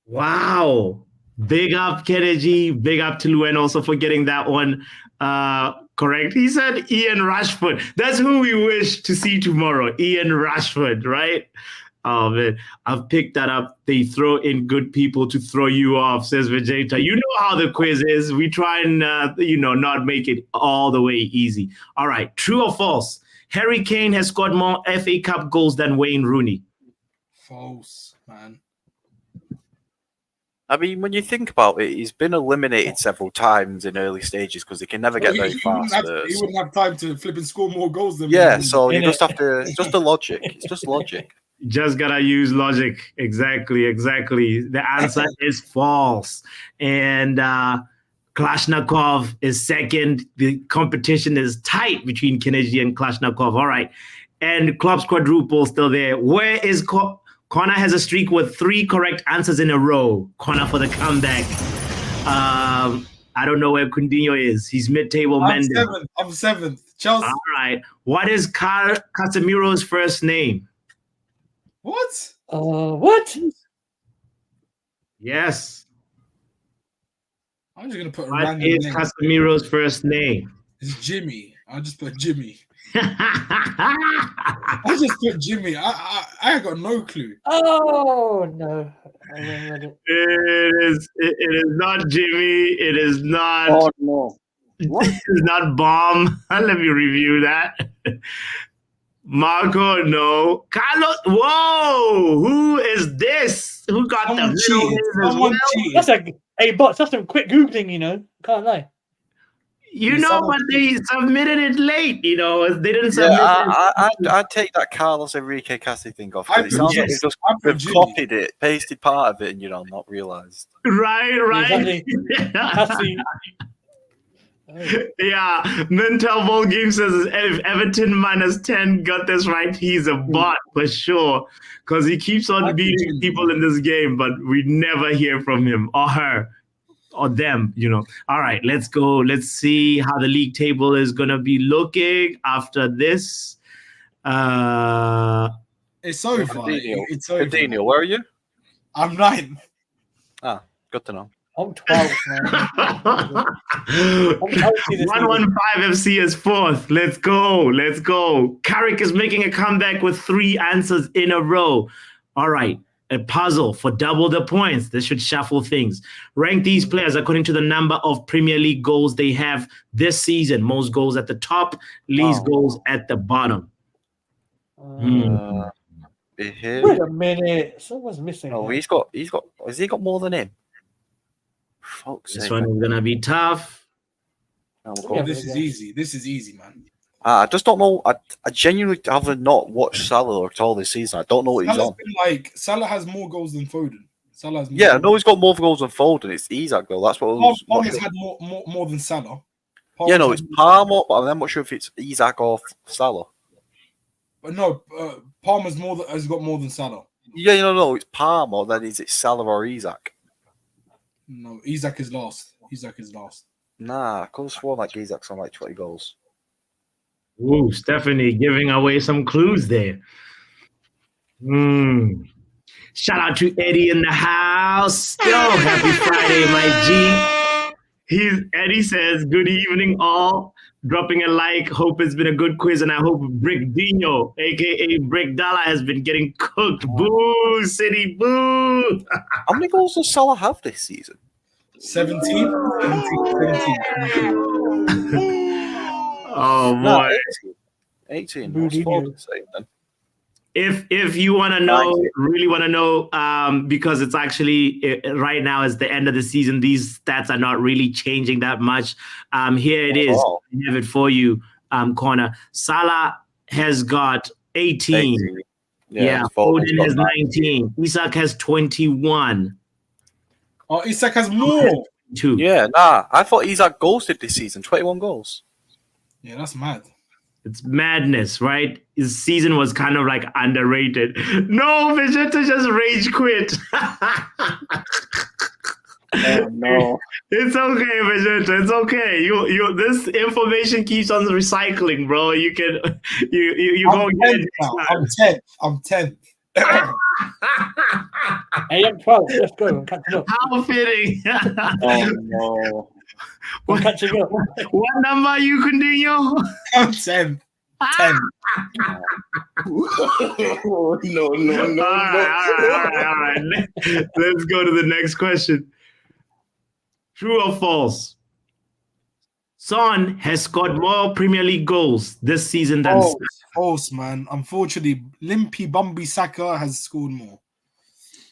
Wow. Big up, Kennedy. Big up to Luen also for getting that one correct. He said Ian Rashford. That's who we wish to see tomorrow. Ian Rashford, right? Oh, man. I've picked that up. They throw in good people to throw you off, says Vegeta. You know how the quiz is. We try and, not make it all the way easy. All right. True or false? Harry Kane has scored more FA Cup goals than Wayne Rooney. False, man. I mean, when you think about it, he's been eliminated several times in early stages because he can never get very far. He wouldn't have time to flip and score more goals than so you just have to. It's just the logic. It's just logic. Just gotta use logic. Exactly. The answer is false. And Kalashnikov is second. The competition is tight between Kennedy and Kalashnikov. All right. And Klopp's quadruple still there. Where is Connor has a streak with 3 correct answers in a row. Connor for the comeback. I don't know where Coutinho is. He's mid-table. I'm 7th. Chelsea. All right. What is Casemiro's first name? What? What? Yes. I'm just gonna put a What random is name. Casemiro's first name? It's Jimmy. I'll just put Jimmy. I just put Jimmy. I got no clue. Oh no! It is not Jimmy. It is not. Oh no! What? It is not Bomb. Let me review that. Marco, no. Carlos, whoa! Who is this? Who got Someone the cheated. middle name as Someone well? cheated. That's bots. That's some quick googling. Can't lie. You know, but they submitted it late. They didn't submit it. I'd take that Carlos Enrique Cassi thing off. It sounds like they've copied it, pasted part of it, and not realized. Right. Exactly. Cassie. Yeah, Mental Ball Game says if Everton -10 got this right, he's a bot for sure. Because he keeps on beating people in this game, but we never hear from him or her or them, All right, let's go. Let's see how the league table is going to be looking after this. It's over. It's over. Daniel, where are you? I'm 9th. Ah, good to know. I'm 12th, man. 115 FC is 4th. Let's go. Carrick is making a comeback with 3 answers in a row. All right. A puzzle for double the points. This should shuffle things. Rank these players according to the number of Premier League goals they have this season. Most goals at the top, least goals at the bottom. Wait a minute. Someone's missing. Oh, has he got more than him? This one is gonna be tough. This is easy, man. I just don't know. I genuinely have not watched Salah at all this season. I don't know what he's on. Salah has more goals than Foden. I know he's got more goals than Foden. It's Isak though. That's what. Palmer's had more than Salah. It's Palmer, but I'm not sure if it's Isak or Salah. But no, Palmer's has got more than Salah. Yeah, no, it's Palmer. Then is it Salah or Isak? No, Isak is last. Nah, I could have sworn like Isak's on like 20 goals. Ooh, Stephanie giving away some clues there. Shout out to Eddie in the house. Yo, happy Friday, my G. Eddie says, good evening, all. Dropping a like. Hope it's been a good quiz, and I hope Brick Dino, a.k.a. Brick Dollar, has been getting cooked. Boo, City, boo. How many goals does Salah have this season? 17. Oh, boy. 18. If you want to know, really want to know, because it's actually right now is the end of the season. These stats are not really changing that much. Here it is. I have it for you, Corner. Salah has got 18. Yeah, Foden has 19. Isak has 21. Oh, Isak has more. 2. Yeah, nah. I thought Isak ghosted this season. 21 goals. Yeah, that's mad. It's madness, right? His season was kind of like underrated. No, Vegeta just rage quit. Oh, no. It's okay, Vegeta. It's okay. You this information keeps on recycling, bro. You can you go get it. I'm 10th. Hey, I'm 12. Let's go. I'm catching up. How fitting. Oh, no. I'm catching up. What number are you, Coutinho? I'm 10. 10. Oh, no. All right. Let's go to the next question. True or false? Son has scored more Premier League goals this season than false, man. Unfortunately, Limpy Bumby Saka has scored more.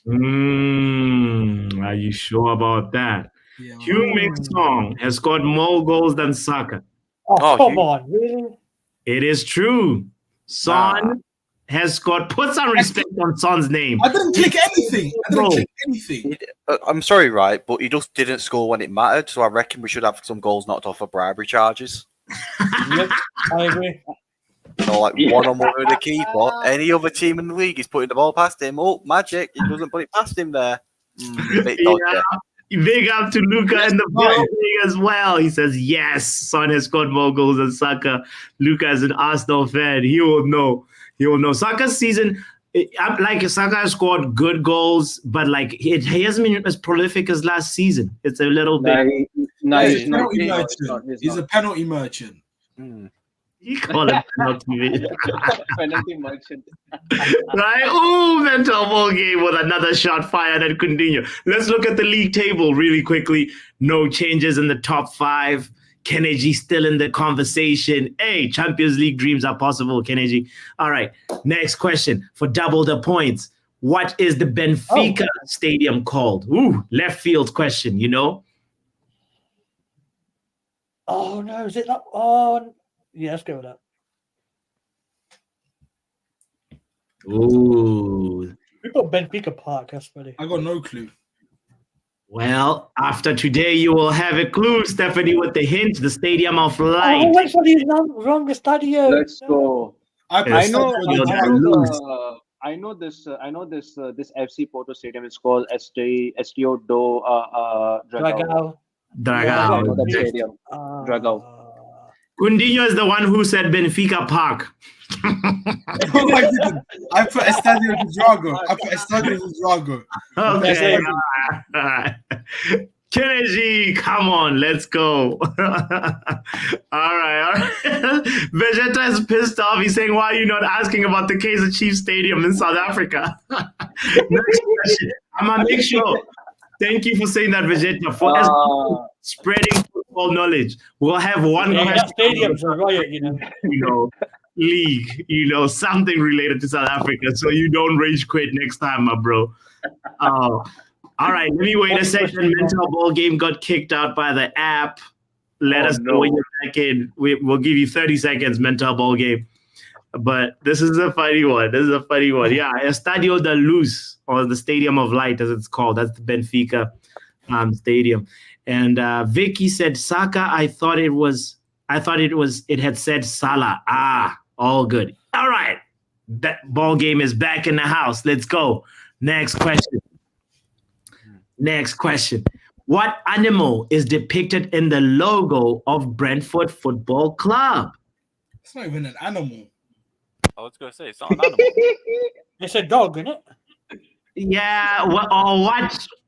Are you sure about that? Yeah, Heung-min Son has scored more goals than Saka. Oh, come on, really? It is true. Son has scored. Put some respect on Son's name. I didn't click anything. I'm sorry, right? But he just didn't score when it mattered. So I reckon we should have some goals knocked off for bribery charges. Yep, I agree. So like one-on-one with the keeper. Any other team in the league is putting the ball past him. Oh, magic! He doesn't put it past him there. Big up to Luca in the building as well. He says, yes, Son has scored more goals than Saka. Luca is an Arsenal fan. He will know. Saka's season, Saka has scored good goals, but he hasn't been as prolific as last season. It's a little bit. He's a penalty merchant. You call it penalty merchant. Right? Oh, mental ball game with another shot fired at Coutinho. Let's look at the league table really quickly. No changes in the top 5. Kennedy still in the conversation. Hey, Champions League dreams are possible, Kennedy. All right, next question for double the points. What is the Benfica stadium called? Ooh, left field question, Oh, no, is it not? Oh, yeah, let's go with that. Ooh. We got Benfica Park, that's funny. I got no clue. Well, after today, you will have a clue, Stephanie, with the hint. The Stadium of Light. Oh, wait for the wrong stadium. Let's go. I know this FC Porto Stadium is called Estádio do Dragão. Dragão. I know that stadium. Dragão. Cundinho is the one who said Benfica Park. No, I didn't. I put Estádio do Dragão. Okay. Kennedy, come on, let's go. All right. Vegeta is pissed off. He's saying, why are you not asking about the Kaizer Chiefs Stadium in South Africa? Next question. I'm going to make sure. Thank you for saying that, Vegeta. For spreading football knowledge. We'll have one question. That stadium's a riot, League, something related to South Africa. So you don't rage quit next time, my bro. All right, let me wait a second. Mental Ball Game got kicked out by the app. Let us know when you're back in. We'll give you 30 seconds, Mental Ball Game. But this is a funny one. Yeah, Estádio da Luz, or the Stadium of Light, as it's called. That's the Benfica stadium. And Vicky said Saka. I thought it had said Salah. All good. All right, that ball game is back in the house. Let's go. Next question. What animal is depicted in the logo of Brentford Football Club? It's not even an animal. I was going to say, it's not an animal. It's a dog, isn't it? Yeah, what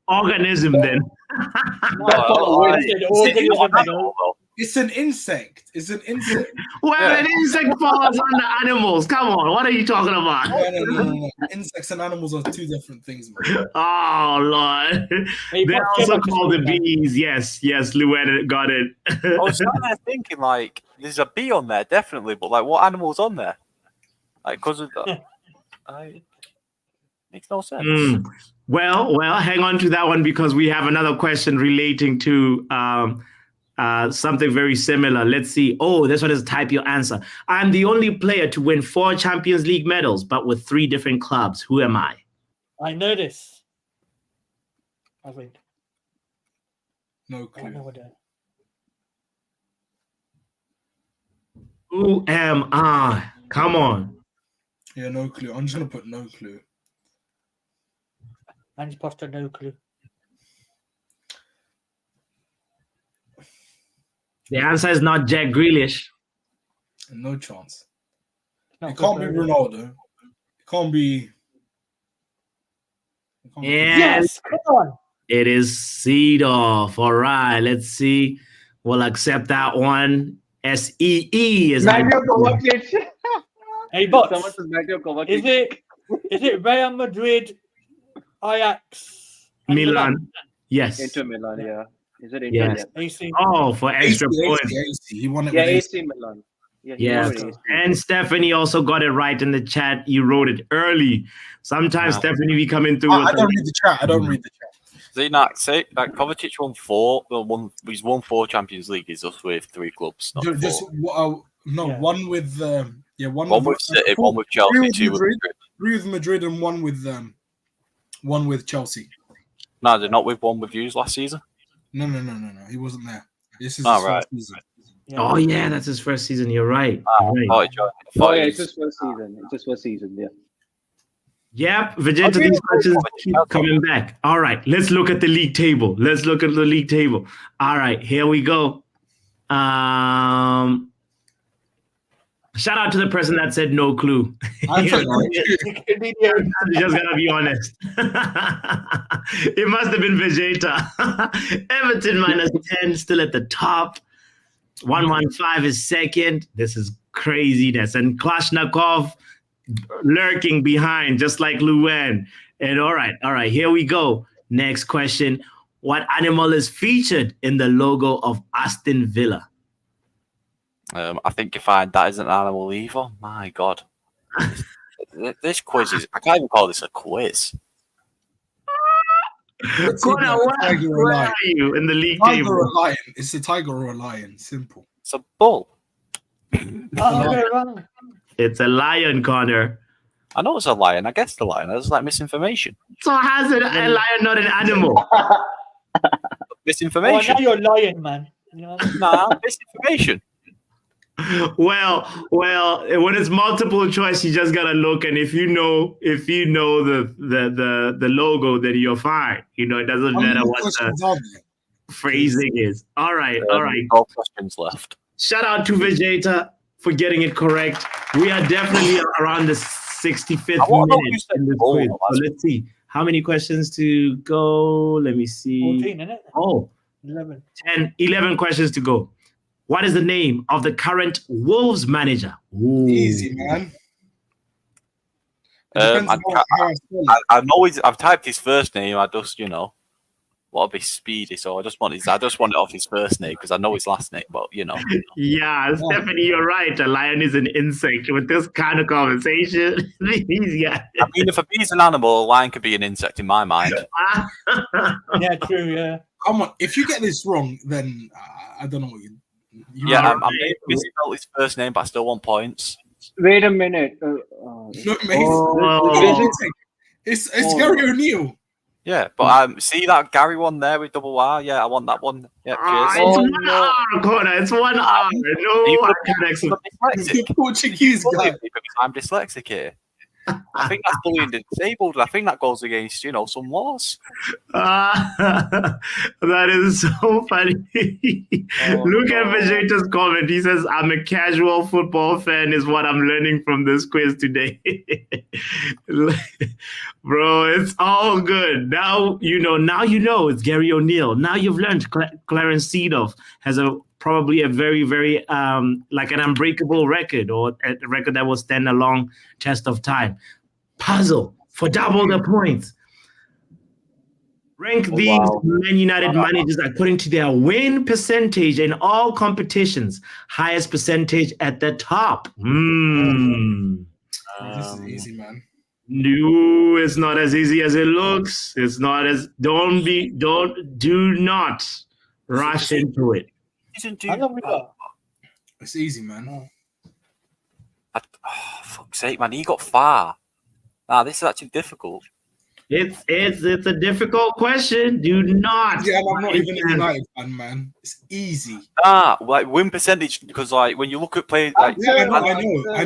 organism then? It's an insect. Well, an insect falls under animals. Come on, what are you talking about? No. Insects and animals are two different things, man. Oh, Lord. They're also called the bees. Yes, Luetta got it. I was kind of thinking, there's a bee on there, definitely, but, what animal's on there? Because of that. Makes no sense. Well, hang on to that one because we have another question relating to something very similar. Let's see. Oh, this one is type your answer. I'm the only player to win 4 Champions League medals, but with 3 different clubs. Who am I? I know this. I think. No clue. I know what that. Who am I? Come on. Yeah, no clue. I'm just going to put no clue. Ange Poster, no clue. The answer is not Jack Grealish. No chance. No, It can't be Ronaldo. It can't be. Yes, come on. It is Seedorf. All right, let's see. We'll accept that one. SEE is Mario Kovacic. Hey, bots. Someone says Mario Kovacic. Is it Real Madrid, Ajax, and Milan. Yes. Inter Milan, yeah. Is it Inter? Yes. Yeah. AC. Oh, for extra points. AC. He won it Yeah, with AC Milan. Yeah, he Yes. won with AC. And Stephanie also got it right in the chat. You wrote it early. Sometimes Stephanie be coming through. I don't read the chat. See, Kovacic won 4. Well, he's won 4 Champions League. He's just with 3 clubs. Not 4. One with One with City, one with Chelsea, 2 with Madrid. 3 with Madrid and one with Chelsea. No, they're not with one with you last season. No. He wasn't there. This is Oh, his right. first season. Oh, yeah, that's his first season. You're right. You're right. It's his first season. Yeah. Yep, Vegeta, these questions keep coming back. All right, let's look at the league table. All right, here we go. Shout out to the person that said no clue. I'm sorry. You just gotta be honest. It must have been Vegeta. Everton -10, still at the top. 115 is second. This is craziness. And Kalashnikov lurking behind, just like Luan. And all right, here we go. Next question. What animal is featured in the logo of Aston Villa? I think you find that isn't an animal either. My God. This quiz is... I can't even call this a quiz. Connor, where are you in the league Tiger table? or a lion? It's a tiger or a lion. Simple. It's a bull. It's a lion, Connor. I know it's a lion. I guessed the lion. I was like misinformation. So how's a lion not an animal? Misinformation. now you're lying, man. You know what I mean? Nah, misinformation. Well, when it's multiple choice, you just gotta look, and if you know the logo, then you're fine. You know, it doesn't matter what the phrasing is. All right. No questions left. Shout out to Vegeta for getting it correct. We are definitely around the 65th minute in this quiz. So let's see how many questions to go. Let me see. 14, isn't it? Oh, 11 questions to go. What is the name of the current Wolves manager? Ooh. Easy, man. I know I've typed his first name. I just, want to be speedy, so I just want it off his first name because I know his last name. But Yeah, Stephanie, you're right. A lion is an insect. With this kind of conversation, yeah. I mean, if a bee's an animal, a lion could be an insect in my mind. Yeah, true. Yeah. Come on, if you get this wrong, then I don't know what you. I'm missing out his first name, but I still want points. Wait a minute. It's Gary O'Neill. Yeah, but see that Gary one there with double R? Yeah, I want that one. Yeah, cheers. It's one R, Connor. It's one R. No, I can't Portuguese guy. Because I'm dyslexic here. I think that's bullying and disabled. I think that goes against, some laws. That is so funny. Look at Vegeta's comment. He says, I'm a casual football fan is what I'm learning from this quiz today. Bro, it's all good. Now you know it's Gary O'Neill. Now you've learned Clarence Seedorf has probably a very, very like an unbreakable record, or a record that will stand a long test of time. Puzzle for double the points. Rank these Man United managers according to their win percentage in all competitions. Highest percentage at the top. This is easy, man. No, it's not as easy as it looks. It's not as do not rush into it. It's easy, man. Fuck's sake, man, he got far. This is actually difficult. It's a difficult question. Do not. Yeah, I'm not even a United fan, man. It's easy. Like win percentage, because like when you look at players, like I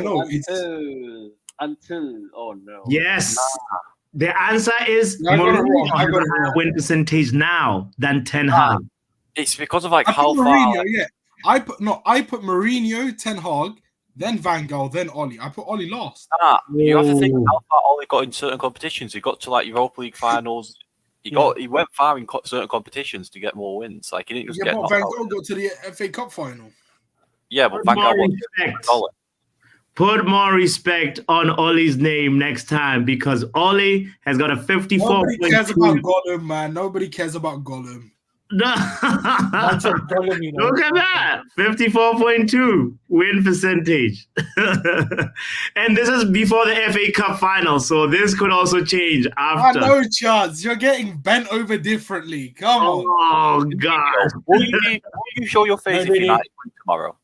know. Until oh no. Yes. The answer is Mourinho has a higher win percentage now than Ten Hag. It's because of how Mourinho, far. Yeah, I put Mourinho, Ten Hag, then Van Gaal, then Oli. I put Oli last. You have to think how far Oli got in certain competitions. He got to Europa League finals. He went far in certain competitions to get more wins. Like he didn't just get. But Van Gaal got to the FA Cup final. Yeah, but Van Gaal won. Put more respect on Oli's name next time, because Oli has got a 54. Nobody cares about Gollum, man. Nobody cares about Gollum. No. Look at that. 54.2 win percentage. And this is before the FA Cup final, so this could also change after. No chance. You're getting bent over differently. Come on. Oh, God. Will you show your face if United win tomorrow?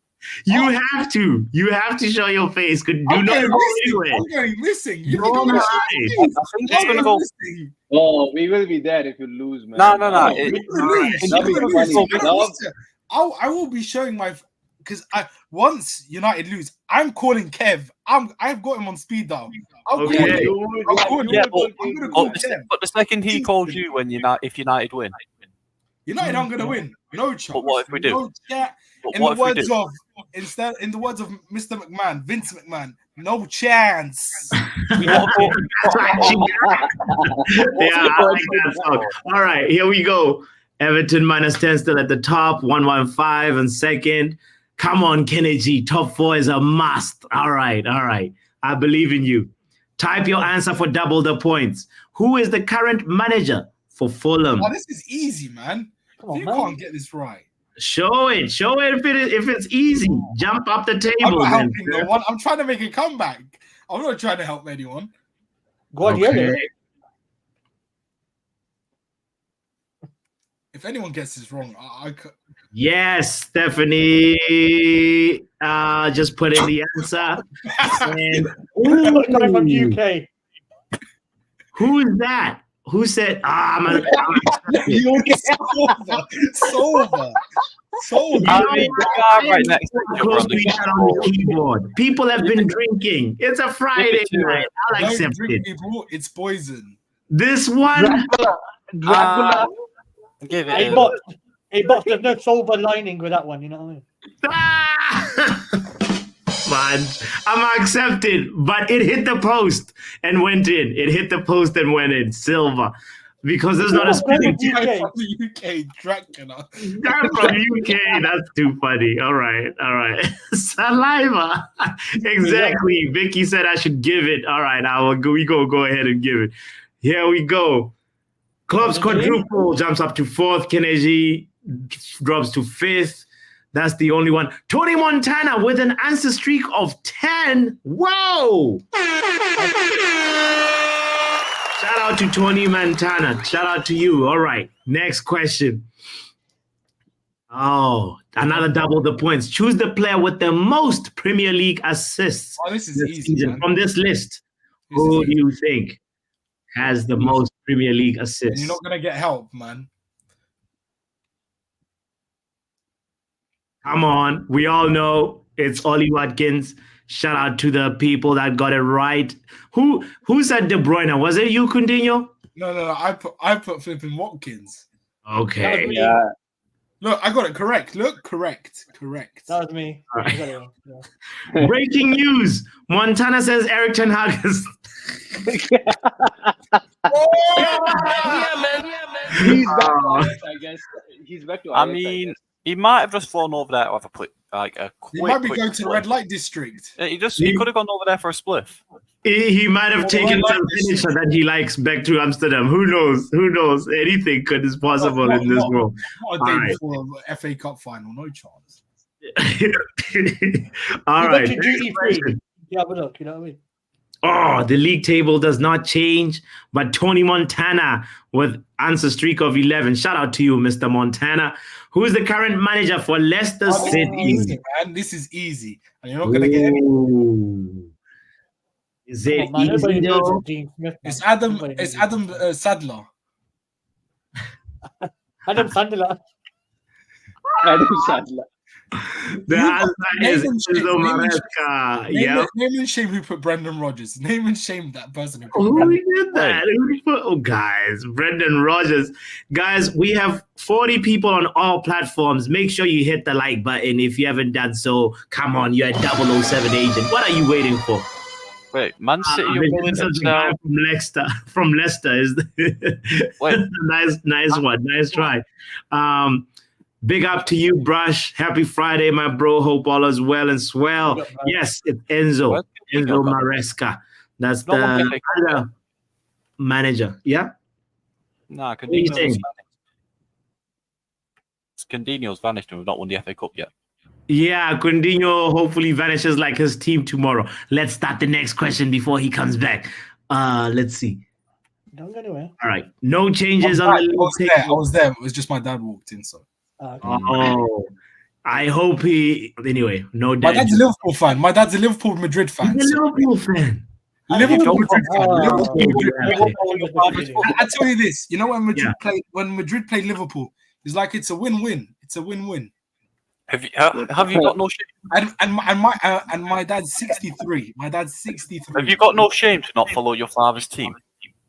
You have to. You have to show your face. I'm going missing. You think I'm gonna go. Oh, we will be there if you lose, man. No. I will be showing my, because once United lose, I'm calling Kev. I've got him on speed dial. I'm gonna call Kev. But the second he calls you if United win, United aren't gonna win. No chance. But what if we do? No chance. In the words of Mr. McMahon, Vince McMahon, no chance. Yeah, I like that song. All right, here we go. Everton -10 still at the top, 115 and second. Come on, Kennedy. Top 4 is a must. All right. I believe in you. Type your answer for double the points. Who is the current manager for Fulham? Oh, this is easy, man. You can't get this right. Show it if it's easy. Jump up the table. I'm not helping no one. I'm trying to make a comeback. I'm not trying to help anyone. Okay. If anyone gets this wrong, I could. Yes, Stephanie. Just put in the answer. And I'm from UK. Who is that? Who said? Sober. I mean, we are right next to each other Close on to each other on the keyboard. People have been drinking. It's a Friday night. I'll Don't accept drink, it. people. It's poison. This one. Dracula. Give Hey, it. box. Hey, box. There's no silver lining with that one. You know what I mean? Man, I'm accepted, but it hit the post and went in. It hit the post and went in. Silver. Because there's not a spelling check. Guy from the UK, Dracula. Guy from UK, that's too funny. All right. Saliva. Exactly. Vicky said I should give it. All right, we go ahead and give it. Here we go. Clubs quadruple jumps up to 4th. Kennedy drops to 5th. That's the only one. Tony Montana with an answer streak of 10. Whoa! Shout out to Tony Montana. Shout out to you. All right. Next question. Oh, another double the points. Choose the player with the most Premier League assists. Oh, this is easy, man. From this list. Who do you think has the most Premier League assists? And you're not going to get help, man. Come on. We all know it's Ollie Watkins. Shout out to the people that got it right. Who said De Bruyne? Was it you, Coutinho? No. I put flipping Watkins. Okay. Yeah. Look, I got it correct. Look, correct. That was me. All right. I got it wrong. Yeah. Breaking news. Montana says Eric Ten Hag is... He's back to Ajax, I guess. He's back to Ajax, I mean, he might have just flown over there to have a quick. He might be going to the red light district. He could have gone over there for a spliff. He might have taken some finisher that he likes back to Amsterdam. Who knows? Anything is possible in this world. Not a day before a FA Cup final. No chance. All right. You duty free. Yeah, but look, you know what I mean? Oh, the league table does not change, but Tony Montana with answer streak of 11. Shout out to you, Mr. Montana. Who is the current manager for Leicester City? Easy, man. This is easy. And you're not going to get any. Is it Nobody easy? knows Dean Smith. It's Adam Sadler. Adam Sandler. Adam Sadler. The answer is Enzo Maresca. Yeah. Name and shame who put Brendan Rodgers. Name and shame that person who put Who Brendan. did that? Who did put, oh, guys, Brendan Rodgers. Guys, we have 40 people on all platforms. Make sure you hit the like button if you haven't done so. Come on, you're a 007 agent. What are you waiting for? Wait, Man City are willing to now. From Leicester is Wait. nice one. Nice try. Big up to you, Brush. Happy Friday, my bro. Hope all is well and swell. Yes, it's Enzo Maresca. That's the other manager. Yeah? Nah, you saying? Coutinho's vanished and we've not won the FA Cup yet. Yeah, Coutinho hopefully vanishes like his team tomorrow. Let's start the next question before he comes back. Let's see. Don't go anywhere. All right. No changes on the league I was there. It was just my dad walked in, so. Okay. Oh, I hope he. Anyway, no doubt. My dad's a Liverpool fan. My dad's a Liverpool Madrid fan. He's a Liverpool fan. Liverpool Madrid fan. Oh, I tell you this. You know when Madrid played Liverpool, it's like it's a win-win. It's a win-win. Have you got no shame? And my dad's 63. My dad's 63. Have you got no shame to not follow your father's team?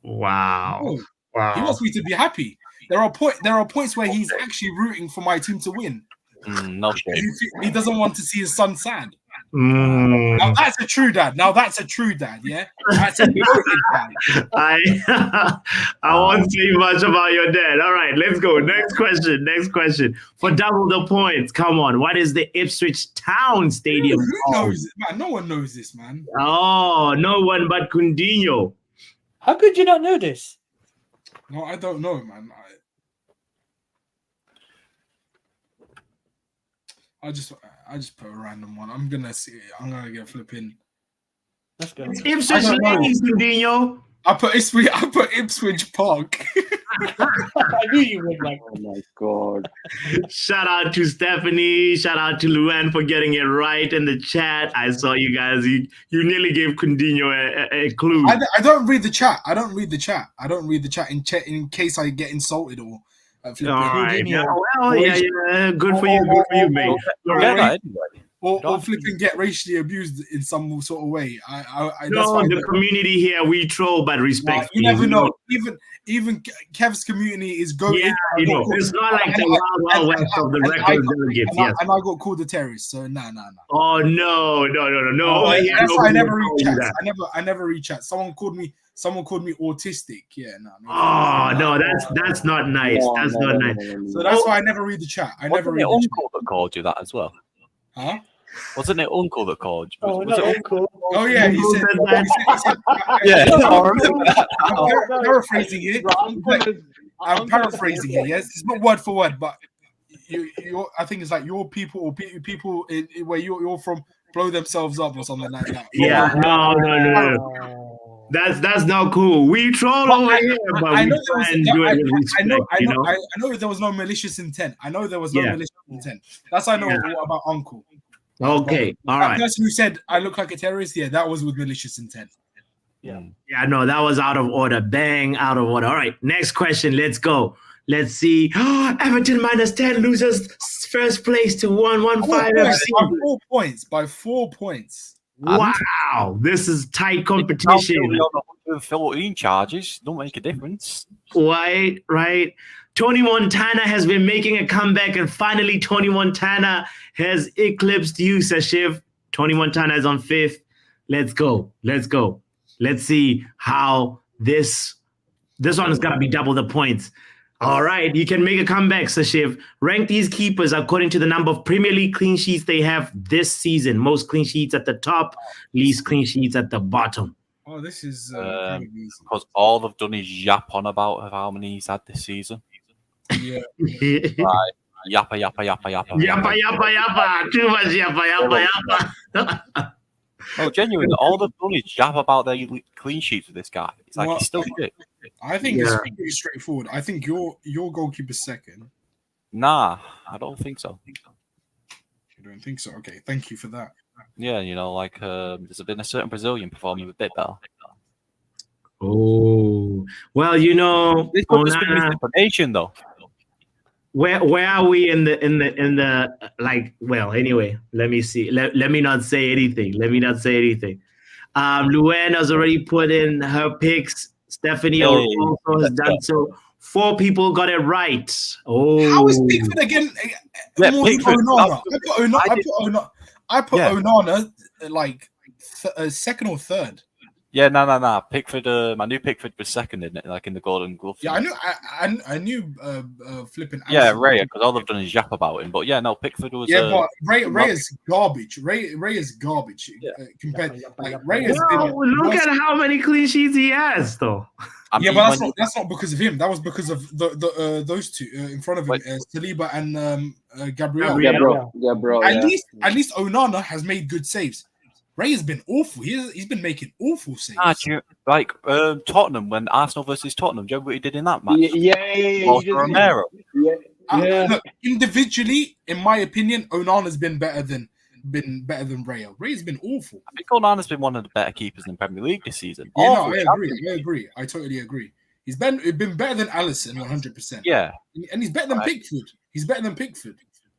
Wow. Oh, Wow. he wants me to be happy. There are points where he's actually rooting for my team to win. No shame. He doesn't want to see his son sad. Mm. Now that's a true dad. Yeah, that's a devoted dad. I won't say much about your dad. All right, let's go. Next question. For double the points, come on. What is the Ipswich Town Stadium Who called? knows it, man? No one knows this, man. Oh, no one but Coutinho. How could you not know this? No, I don't know, man. I just put a random one. I'm gonna get flipping. Let's go. Ipswich Lane, Coutinho. I put Ipswich Park. I knew you would, man. Oh my god. Shout out to Stephanie. Shout out to Luan for getting it right in the chat. I saw you guys. You nearly gave Coutinho a clue. I don't read the chat. I don't read the chat in case I get insulted or. All right. Yeah, well, yeah. Good for you. Good for you, mate. Or flipping get racially abused in some sort of way. No, the community here, we troll but respect. You never know. Even Kev's community is going. Yeah, it's not like the wild west of the record delegates. Yes, and I got called a terrorist. So nah. Oh no. That's why I never read chats. I never read chats. Someone called me autistic. Yeah, no, that's not nice. That's not nice. So that's why I never read the chat. I never read the chat. Uncle that called you that as well. Huh? Wasn't it Uncle that called you? Was it Uncle? Oh yeah, he said yeah. I'm paraphrasing it. I'm paraphrasing it. Yes, it's not word for word, but I think it's like your people or people where you're from blow themselves up or something like that. Yeah, no. That's not cool. We troll over here, but I know there was no malicious intent. That's I know about Uncle. Okay, all right. The person who said I look like a terrorist, that was with malicious intent. Yeah, no, that was out of order. Bang, out of order. All right, next question. Let's go. Let's see. Everton -10 loses first place to 115 FC. By 4 points. Wow, this is tight competition. 14 charges don't make a difference. Right. Tony Montana has been making a comeback, and finally Tony Montana has eclipsed you, Sashiv. Tony Montana is on 5th. Let's go. Let's see how this one is gonna be double the points. All right, you can make a comeback, Sashiv. Rank these keepers according to the number of Premier League clean sheets they have this season. Most clean sheets at the top, least clean sheets at the bottom. Oh, this is because all they've done is yap on about how many he's had this season. Yeah. Right. Yappa. Too much yappa. No, genuinely, all they've done is yap about their clean sheets with this guy. It's like he's still shit. I think it's pretty straightforward. I think your goalkeeper's second. Nah, I don't think so. You don't think so? Okay, thank you for that. Yeah, there's been a certain Brazilian performing a bit better. Oh, well, this was just misinformation though. Where are we in the well, anyway, let me see. Let me not say anything. Luann has already put in her picks. Stephanie also has done so. 4 people got it right. Oh, how is Pickford again? I put Onana like second or third. Yeah, no. Pickford, I knew Pickford was second in it, like in the Golden Glove. Yeah, I knew flipping. Yeah, Raya, because all they've done is yap about him. But yeah, no, Pickford was. Yeah, but Ray is garbage. Ray is garbage compared. Like Ray is. Look at how many clean sheets he has, though. But that's not because of him. That was because of those two in front of him, Saliba and Gabriel. Yeah, bro. At least Onana has made good saves. Ray has been awful. He's been making awful saves. Tottenham, when Arsenal versus Tottenham, do you remember what he did in that match? Yeah. Romero. Look, individually, in my opinion, Onana's been better than Ray. Ray's been awful. I think Onana's been one of the better keepers in the Premier League this season. Yeah, I agree. I totally agree. He's been better than Alisson, 100%. Yeah, and he's better than Pickford.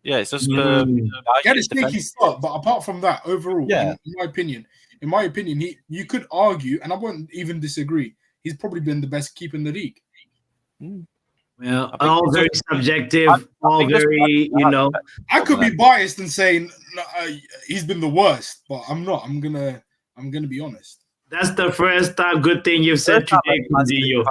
Yeah, it's just get a sneaky start, but apart from that, overall, in my opinion, you could argue, and I wouldn't even disagree. He's probably been the best keeper in the league. Well, all very subjective, all very, I could be biased and saying he's been the worst, but I'm not. I'm gonna be honest. That's the first good thing you've said today, Coutinho.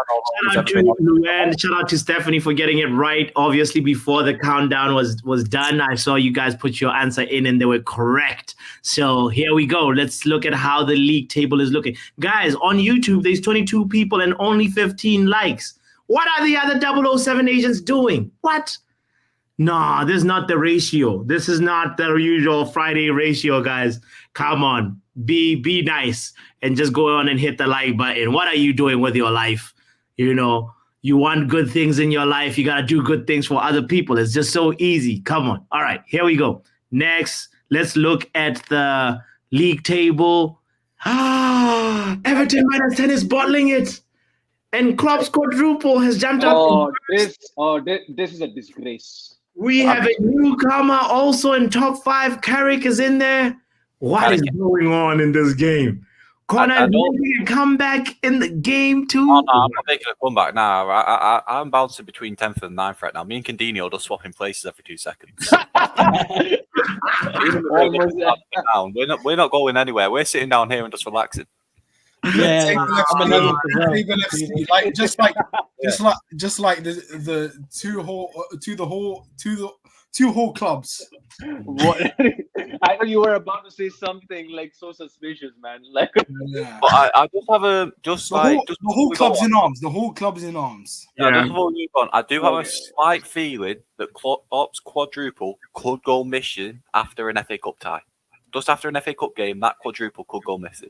Shout out to Luann. Shout out to Stephanie for getting it right. Obviously, before the countdown was done, I saw you guys put your answer in and they were correct. So here we go. Let's look at how the league table is looking. Guys, on YouTube, there's 22 people and only 15 likes. What are the other 007 agents doing? What? No, this is not the ratio. This is not the usual Friday ratio, guys. Come on. Be nice and just go on and hit the like button. What are you doing with your life? You You want good things in your life. You got to do good things for other people. It's just so easy. Come on. All right, here we go. Next, let's look at the league table. Everton minus 10 is bottling it. And Klopp's quadruple has jumped up. This is a disgrace. We have a newcomer also in top 5. Carrick is in there. What is going on in this game? Connor making a comeback in the game too. Oh, no, I'm not making a comeback now. I'm bouncing between 10th and 9th right now. Me and Coutinho are just swapping places every 2 seconds. We're not going anywhere. We're sitting down here and just relaxing. Yeah, just like the two whole clubs. What? I thought you were about to say something like so suspicious, man. Like, yeah. But I just have a the whole club's in arms. The whole club's in arms. Yeah, just before we move on, I do have a slight feeling that Klopp's quadruple could go missing after an FA Cup tie. Just after an FA Cup game, that quadruple could go missing.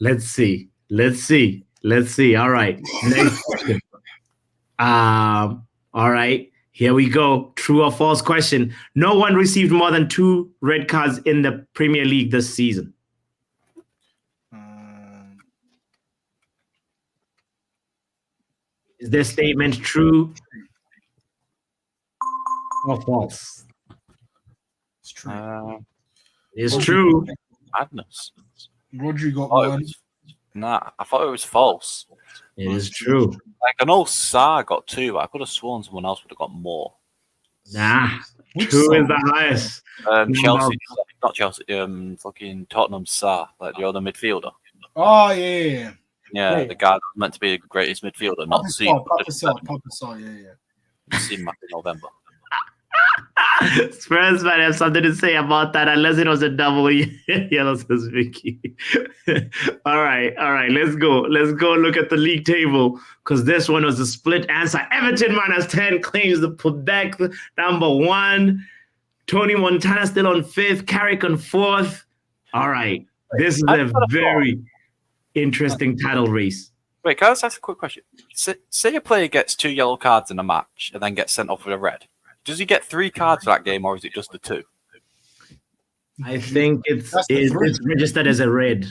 Let's see. All right. Next question. All right. Here we go. True or false question. No one received more than 2 red cards in the Premier League this season. Is this statement true or false? It's true. It's true. Madness. Rodri got one. Nah, I thought it was false. It is true. Like, I know Sarr got 2, but I could have sworn someone else would have got more. Nah, 2 is the highest. Chelsea, not Chelsea. Fucking Tottenham Sarr, like the other midfielder. Oh yeah. Yeah, the guy that's meant to be the greatest midfielder, not seen. Papa Sarr, yeah. Seen back in November. Spurs might have something to say about that, unless it was a double yellow, says Vicky. All right. Let's go look at the league table, because this one was a split answer. Everton minus 10 claims the Quebec number 1. Tony Montana still on 5th. Carrick on 4th. All right. This is a very interesting title race. Wait, can I just ask a quick question? Say a player gets 2 yellow cards in a match and then gets sent off with a red. Does he get 3 cards for that game, or is it just the 2? I think it's registered as a red.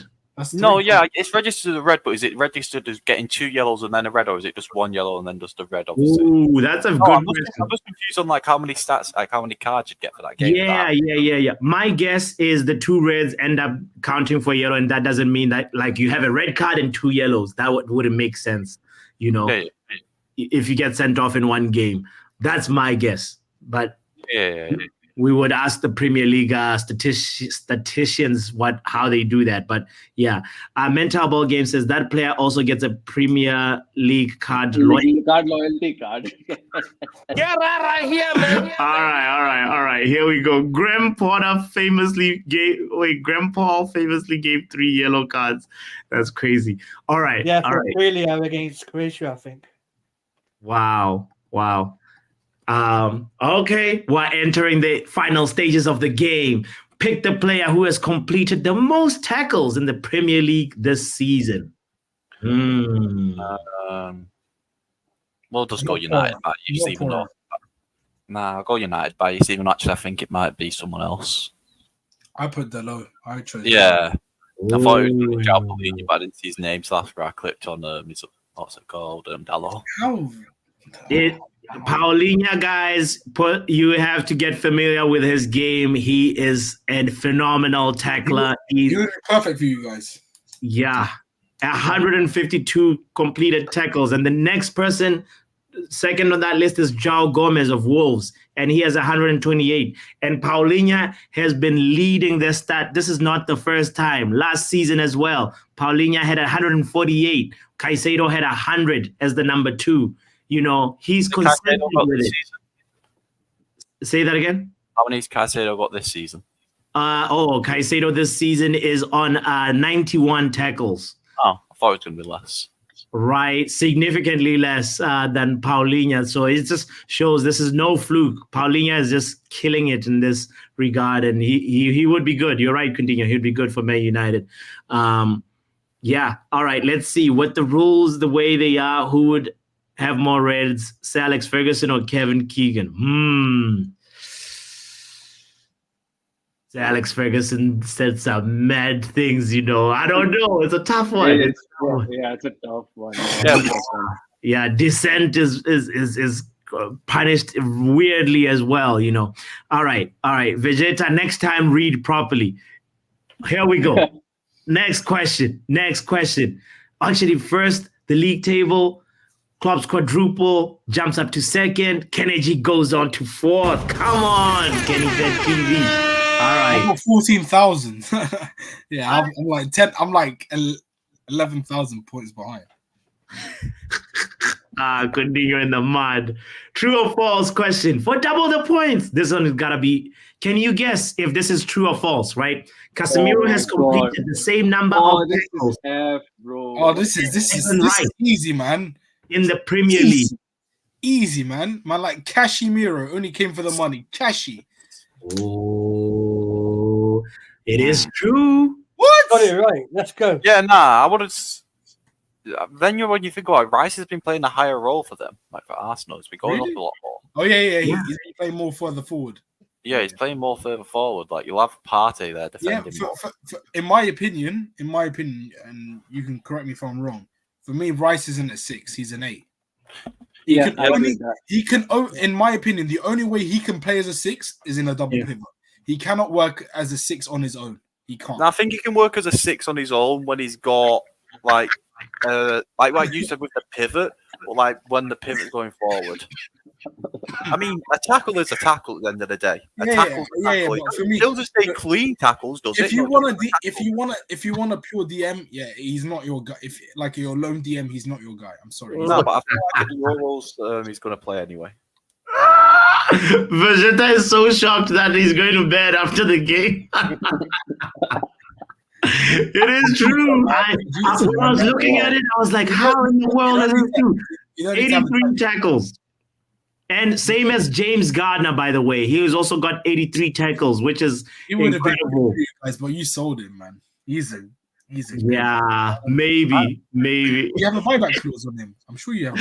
No, yeah, it's registered as a red, but is it registered as getting 2 yellows and then a red, or is it just 1 yellow and then just a red? Obviously. Ooh, that's a good question. I'm just confused on like how many stats, like how many cards you'd get for that game. Yeah. My guess is the 2 reds end up counting for yellow, and that doesn't mean that like you have a red card and 2 yellows. That wouldn't make sense, if you get sent off in one game. That's my guess. But we would ask the Premier League statisticians how they do that. But yeah, Mental Ball Game says that player also gets a Premier League card. Loyalty card. Get out of here, man. All right. Here we go. Graham Paul famously gave 3 yellow cards. That's crazy. All right. Yeah, for Australia against Croatia, I think. Wow. Okay, we're entering the final stages of the game. Pick the player who has completed the most tackles in the Premier League this season. We'll just go United by you, Stephen. I'll go United by you, Stephen. Actually, I think it might be someone else. I put Delo. I chose. Yeah. I thought it was Jalpolini, but I didn't see his name, so that's where I clicked on what's it called? Delo. Paulinho, guys, you have to get familiar with his game. He is a phenomenal tackler. He's perfect for you guys. Yeah, 152 completed tackles, and the next person, second on that list, is João Gomez of Wolves, and he has 128. And Paulinho has been leading this stat. This is not the first time. Last season as well, Paulinho had 148. Caicedo had 100 as the number 2. He's consistent with it. Say that again? How many has Caicedo got this season? Caicedo this season is on 91 tackles. Oh, I thought it was going to be less. Right, significantly less than Paulinho. So it just shows this is no fluke. Paulinho is just killing it in this regard, and he would be good. You're right, Coutinho. He'd be good for Man United. Yeah. All right. Let's see what the rules, the way they are. Who would have more reds, Sir Alex Ferguson or Kevin Keegan? Sir Alex Ferguson said some mad things, I don't know. It's a tough one. It's a tough one. Yeah, dissent is punished weirdly as well, All right. Vegeta, next time read properly. Here we go. Next question. Actually, first, the league table. Klopp's quadruple jumps up to second. Kennedy goes on to fourth. Come on, Kenny TV. All right. I've got 14,000. Yeah, I'm like 10. I'm like 11,000 points behind. Continue in the mud. True or false question for double the points. This one has gotta be. Can you guess if this is true or false? Right? Casemiro has completed the same number of tackles. This is right. Easy, man. In the Premier League. Easy, man. Man, like Casemiro only came for the money. Cashy. Oh, it is true. What? Got it right. Let's go. Yeah, I would have. Then when you think about it, Rice has been playing a higher role for them, like for Arsenal. He's been going up a lot more. Oh yeah. He's playing more further forward. Yeah, he's playing more further forward. Like you'll have Partey there defending. Yeah, in my opinion, and you can correct me if I'm wrong. For me, Rice isn't a 6; he's an 8. He can. In my opinion, the only way he can play as a 6 is in a double pivot. He cannot work as a 6 on his own. He can't. I think he can work as a 6 on his own when he's got like you said with the pivot, or like when the pivot's going forward. I mean, a tackle is a tackle at the end of the day. A tackle's a tackle. For me, he'll just stay clean tackles. If you want a pure DM, he's not your guy. If like your lone DM, he's not your guy. I'm sorry. No, but I feel like in Euros, he's going to play anyway. Vegeta is so shocked that he's going to bed after the game. It is true. I was looking at it. I was like, how in the world is this dude? 83 tackles. And same as James Gardner, by the way. He has also got 83 tackles, which is incredible. Guys, but you sold him, man. He's a yeah, maybe. You have a buyback clause on him. I'm sure you have.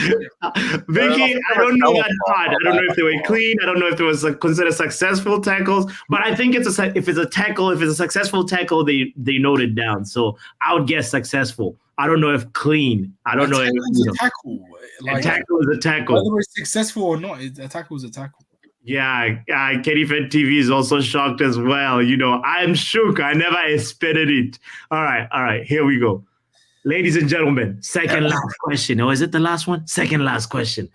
Vicky, I don't know that part. I don't know if they were clean. I don't know if it was considered successful tackles. But I think if it's a successful tackle, they note it down. So I would guess successful. I don't know if clean. I don't know if a tackle. A tackle is a tackle. Whether it's successful or not, a tackle is a tackle. Yeah, Kenny Fed TV is also shocked as well. I'm shook. I never expected it. All right. Here we go. Ladies and gentlemen, second last question. Or is it the last one? Second last question.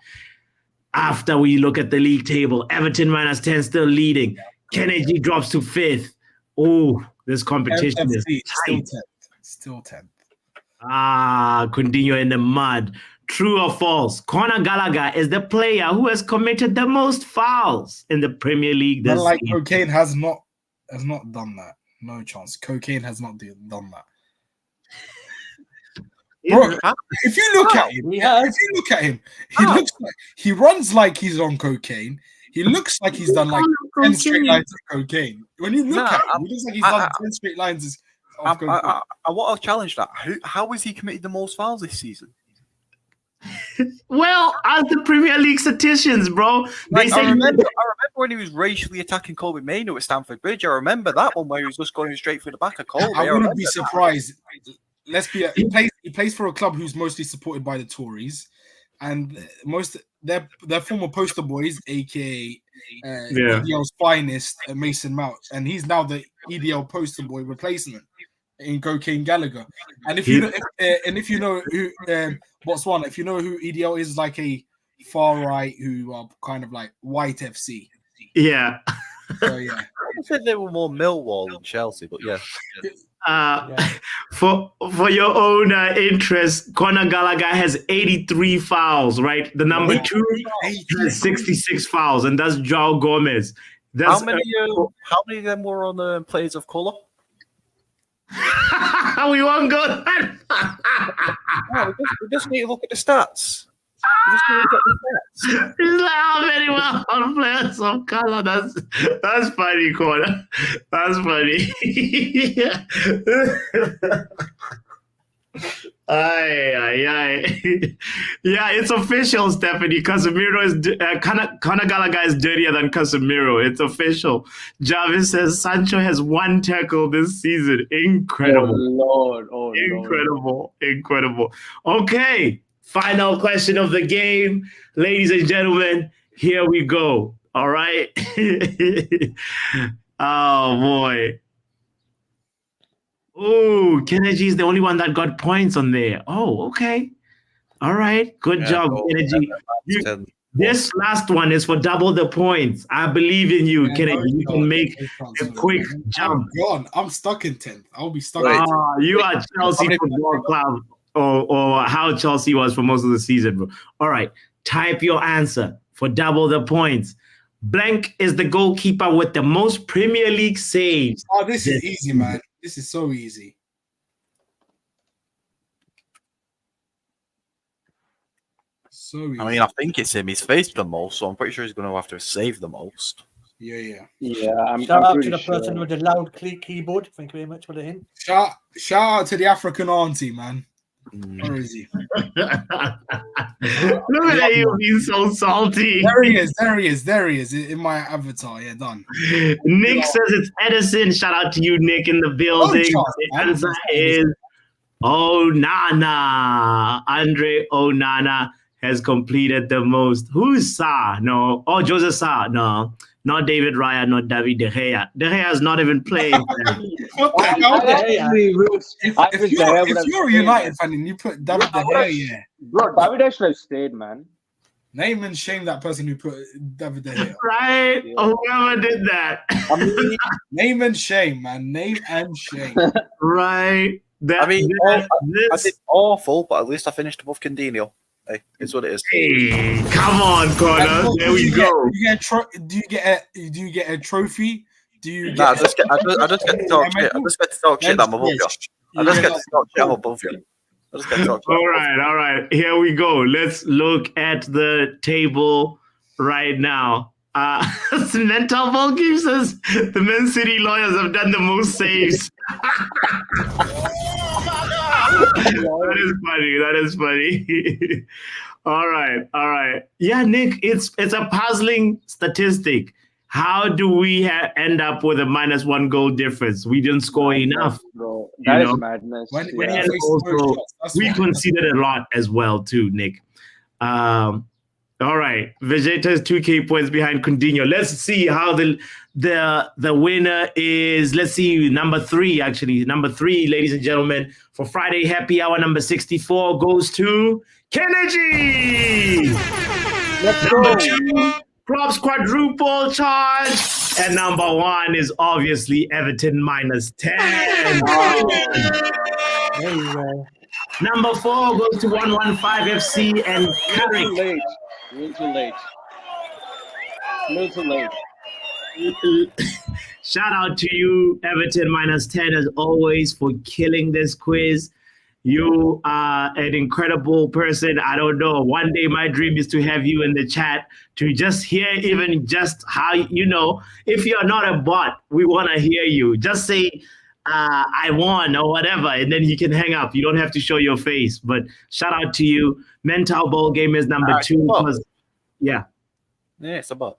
After we look at the league table, Everton -10 still leading. Kennedy drops to 5th. Oh, this competition is tight. Still 10th. Continue in the mud. True or false? Conor Gallagher is the player who has committed the most fouls in the Premier League this season. Cocaine has not done that. No chance. Cocaine has not done that. Bro, if you look at him, he runs like he's on cocaine. He looks like he's done like 10 straight lines of cocaine. When you look at him, he looks like he's done 10 straight lines of cocaine. I want to challenge that. How has he committed the most fouls this season? Well, as the Premier League statisticians, bro. I remember when he was racially attacking Colby Maynard at Stamford Bridge. I remember that one where he was just going straight through the back of Colby. I wouldn't be surprised. He plays for a club who's mostly supported by the Tories, and their former poster boys, aka EDL's finest, Mason Mount, and he's now the EDL poster boy replacement in Cocaine Gallagher. And if you know who Botswana, if you know who EDL is, like a far right who are kind of like white FC. Yeah. So yeah. I said they were more Millwall than Chelsea, but yeah. For your own interest, Conor Gallagher has 83 fouls, right? The number 2 has 66 fouls, and that's João Gomez. How many of them were on players of colour? We won't go there. We just need to look at the stats. He's like, how many were on players of color? That's funny, Connor. That's funny. Yeah, it's official, Stephanie. Casemiro is Conor Gallagher is dirtier than Casemiro. It's official. Jarvis says Sancho has 1 tackle this season. Incredible. Oh Lord. Incredible. Okay, final question of the game, ladies and gentlemen. Here we go. All right. Oh boy. Oh, Kennedy is the only one that got points on there. Oh, okay. All right. Good job, Kennedy. This last one is for double the points. I believe in you, Kennedy. You can make a quick jump. I'm stuck in 10th. I'll be stuck. You are Chelsea Football Club, or how Chelsea was for most of the season, bro. All right. Type your answer for double the points. Blank is the goalkeeper with the most Premier League saves. Oh, this is easy, man. This is so easy. So easy. I mean, I think it's him. He's faced the most, so I'm pretty sure he's going to have to save the most. Yeah. Shout out to the person with the loud keyboard. Thank you very much for the hint. Shout out to the African auntie, man. Where is he? Look at you being so salty. There he is in my avatar. Yeah, done. Nick says it's Edison. Shout out to you, Nick, in the building. The answer is Onana. Andre Onana has completed the most. Who's Sa? No. Oh, Joseph Sa. No. Not David Raya, not David De Gea. De Gea has not even played. What the hell? If you're a United fan and you put David De Gea, bro, David actually stayed, man. Name and shame that person who put David De Gea. Right? Yeah. Whoever did that. Name and shame, man. Name and shame. Right. I did awful, but at least I finished above Coutinho. Hey, it's what it is. Hey, come on, Connor. There we go. Do you get a trophy? Do you? I just get to talk shit. I just get to talk shit. I'm above you. I just get to talk shit. I'm above you. All right. Here we go. Let's look at the table right now. Mental Volkim says the Man City lawyers have done the most saves. That is funny. All right. Yeah, Nick, it's a puzzling statistic. How do we end up with a -1 goal difference? We didn't score enough. Bro, that is madness. We conceded a lot as well, too, Nick. All right, Vegeta is 2K points behind Coutinho. Let's see how the winner is. Let's see, number 3, actually. Number 3, ladies and gentlemen, for Friday Happy Hour, number 64 goes to Kennedy. Number 2, Props quadruple charge. And number 1 is obviously Everton -10. There you go. Number 4 goes to 115 FC and Carrick. Little late. Shout out to you, Everton -10, as always, for killing this quiz. You are an incredible person. I don't know. One day my dream is to have you in the chat to just hear even just how, if you're not a bot, we want to hear you. Just say, I won or whatever, and then you can hang up. You don't have to show your face. But shout out to you. Mental Ball Game is number 2. Yeah, it's a bot.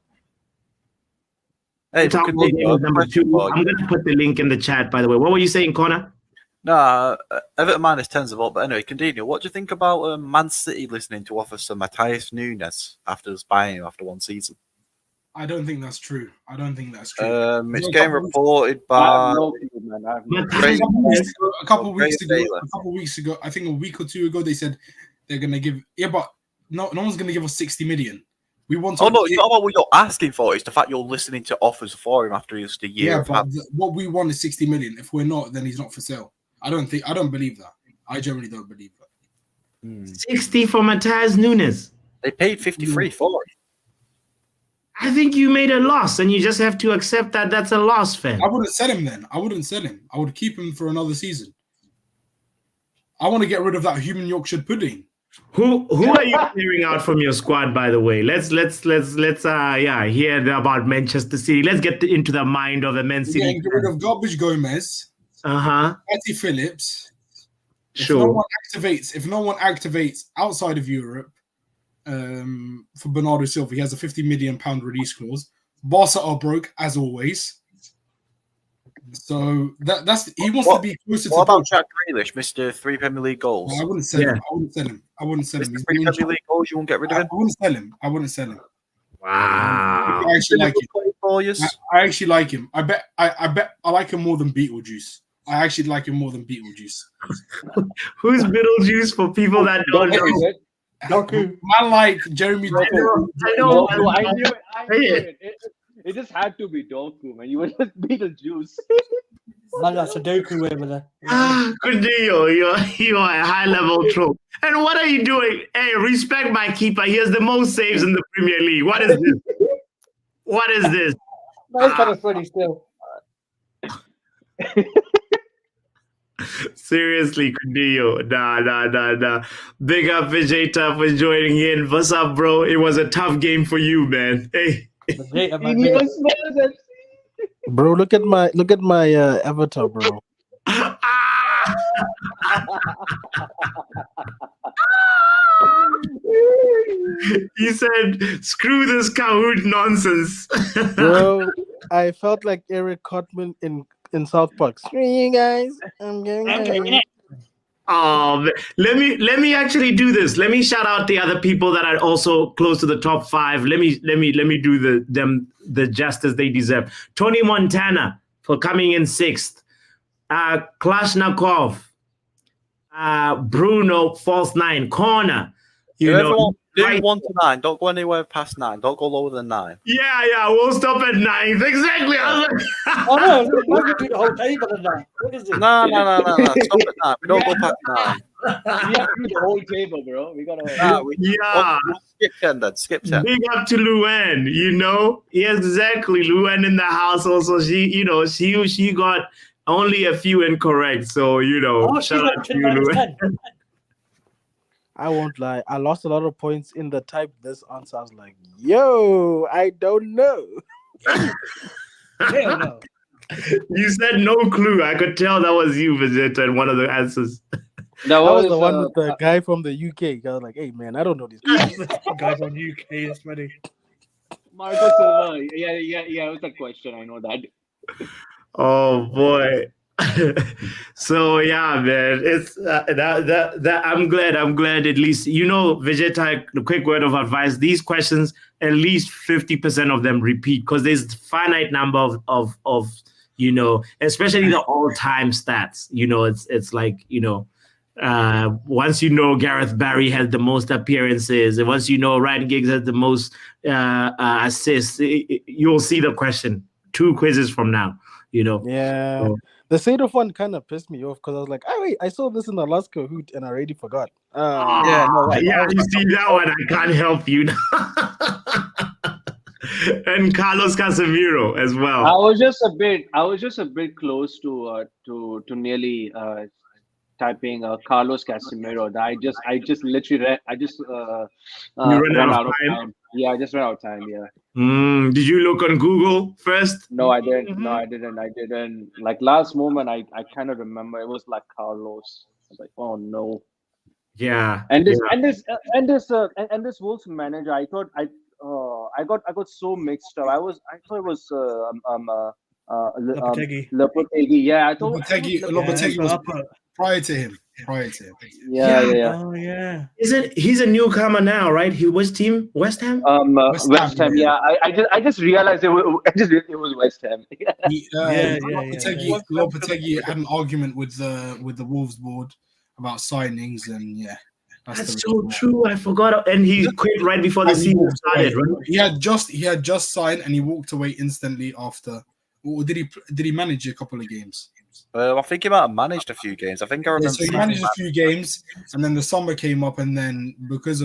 Hey, Mental Ball Game is number 2. I'm going to put the link in the chat, by the way. What were you saying, Connor? No, Everton -10's a vote. But anyway, continue. What do you think about Man City listening to offers to Matheus Nunes after buying him after 1 season? I don't think that's true. It's getting reported by a couple weeks ago. I think a week or 2 ago, they said they're gonna give. Yeah, but no one's gonna give us 60 million. We want. No, it's not about what you're asking for. It's the fact you're listening to offers for him after just a year. Yeah, but what we want is 60 million. If we're not, then he's not for sale. I don't believe that. I generally don't believe that. 60 for Matheus Nunes. They paid 53 for it. I think you made a loss, and you just have to accept that that's a loss, fam. I wouldn't sell him then. I would keep him for another season. I want to get rid of that human Yorkshire pudding. Who are you clearing out from your squad, by the way? Let's hear about Manchester City. Let's get into the mind of the Man City. Getting rid of Garbage Gomez. Matty Phillips. If no one activates outside of Europe, for Bernardo Silva, he has a £50 million release clause. Barca are broke as always. So that's he wants to be closer to. What about Jack Grealish, Mr. 3 Premier League goals? No, I wouldn't sell him. I wouldn't sell him. Mr. 3 Premier League goals, you won't get rid of him? I wouldn't sell him. Wow. I actually like him. I actually like him. I bet I like him more than Beetlejuice. I actually like him more than Beetlejuice. Who's Beetlejuice for people that don't know? Doku. Man like Jeremy Doku. I know. I knew it. It just had to be Doku, man. You were just Beetlejuice. Man, that's a Doku over there. Coutinho, you're a high level troll. And what are you doing? Hey, respect my keeper. He has the most saves in the Premier League. What is this? What is this? That's kind of funny still. Seriously, Coutinho. Nah. Big up Vegeta for joining in. What's up, bro? It was a tough game for you, man. Hey. Bro, look at my avatar, bro. He said, "Screw this Kahoot nonsense." Bro, I felt like Eric Cartman in South Park. Screw you guys. I'm getting it. Oh, let me actually do this. Let me shout out the other people that are also close to the top 5. Let me do the justice they deserve. Tony Montana for coming in 6th. Kalashnikov, Bruno, false 9, corner. Do 1 to 9. Don't go anywhere past 9. Don't go lower than 9. Yeah. We'll stop at 9. Exactly. Oh no, we're going to do the whole table at 9. What is it? No. Stop at 9. We don't go past 9. We have to do the whole table, bro. We gotta. Skip 10 then. Skip 10. Big up to Luan. Yeah, exactly. Luan in the house. Also, she got only a few incorrect. So shout out to you, Luan. I won't lie. I lost a lot of points in the type this answer. I was like, yo, I don't know. Hell no. You said no clue. I could tell that was you, Vegeta, in one of the answers. That was the one with the guy from the UK. I was like, hey, man, I don't know this guy from UK. It's funny. Marco Silva. Yeah, it was a question. I know that. Oh, boy. So yeah, man, it's that I'm glad at least Vegeta. A quick word of advice: these questions, at least 50% of them repeat because there's a finite number of especially the all-time stats. It's like once Gareth Barry had the most appearances, and once Ryan Giggs had the most assists, you'll see the question 2 quizzes from now. Yeah. So, the Sadov one kind of pissed me off because I was like, wait, I saw this in the last Kahoot and I already forgot. You see that one, I can't help you. And Carlos Casemiro as well. I was just a bit close to nearly typing Carlos Casemiro. I just literally ran out of time. Yeah, I just ran out of time. Yeah. Did you look on Google first? No, I didn't. No, I didn't. Like last moment, I kind of remember it was like Carlos. I was like, oh no. Yeah. And this Wolves manager, I thought I got so mixed up. I thought it was Lopetegui. Yeah, I thought Lopetegui was prior to him. Yeah. Oh yeah. He's a newcomer now, right? Which team? West Ham. West Ham. Yeah, I just realized it was West Ham. Lopetegui had an argument with the Wolves board about signings, and yeah. That's so true. I forgot, and he quit right before the season started. Right? He had just signed, and he walked away instantly after. Or did he manage a couple of games? I think he might have managed a few games. I think I remember. So he managed a few games, and then the summer came up, and then because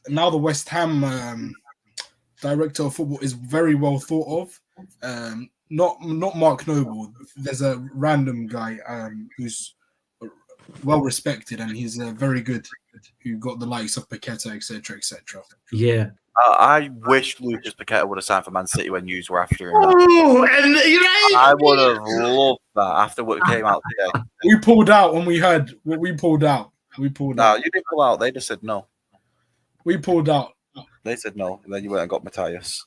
now the West Ham director of football is very well thought of. Not Mark Noble. There's a random guy who's well respected, and he's very good. Who got the likes of Paqueta, etc., etc. Yeah. I wish Lucas Paqueta would have signed for Man City when news were after him. Oh, and I would have loved that after what came out today. We pulled out when we heard what we pulled out. We pulled No, out. you didn't pull out. They just said no. We pulled out. They said no. And then you went and got Matthias.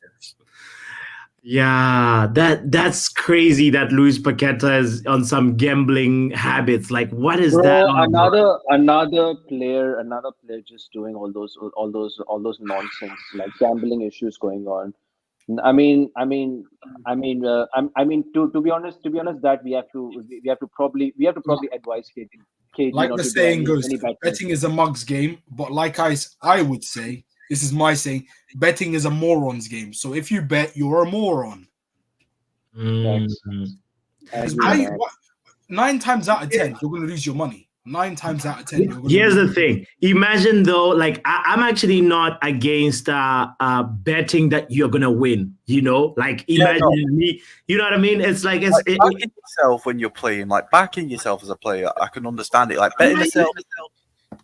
Yeah, that's crazy that Luis Paqueta is on some gambling habits. Like, what is that? Another player just doing all those nonsense, like gambling issues going on. To be honest, that we have to probably advise KD Like not the to do saying any goes, betting. betting is a mug's game. But like I would say, this is my saying, betting is a moron's game. So if you bet, you're a moron. Mhm. Because 9 times out of 10, you're going to lose your money. 9 times out of 10, you're going to Here's lose the thing. Imagine though, like I'm actually not against betting that you're gonna win. You know, like imagine me. You know what I mean? It's like backing yourself when you're playing, like backing yourself as a player. I can understand it. Like betting yourself,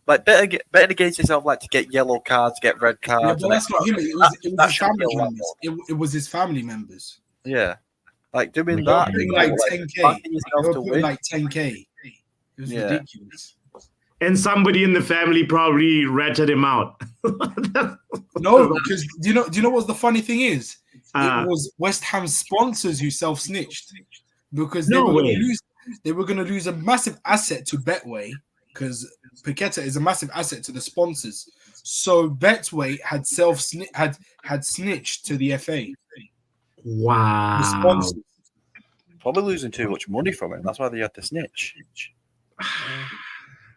like betting against yourself, like to get yellow cards, get red cards. Yeah, but that's not him. It was his family members. It was his family members. Yeah, like doing You're that. putting like 10K. Backing yourself You're to putting win. like 10K. It was ridiculous. and somebody in the family probably ratted him out. No, because do you know what the funny thing is? Uh, It was West Ham sponsors who self-snitched because No way. they were going to lose a massive asset to Betway because Paqueta is a massive asset to the sponsors. So Betway had had snitched to the FA. The Wow. sponsors. Probably losing too much money from it. That's why they had to snitch.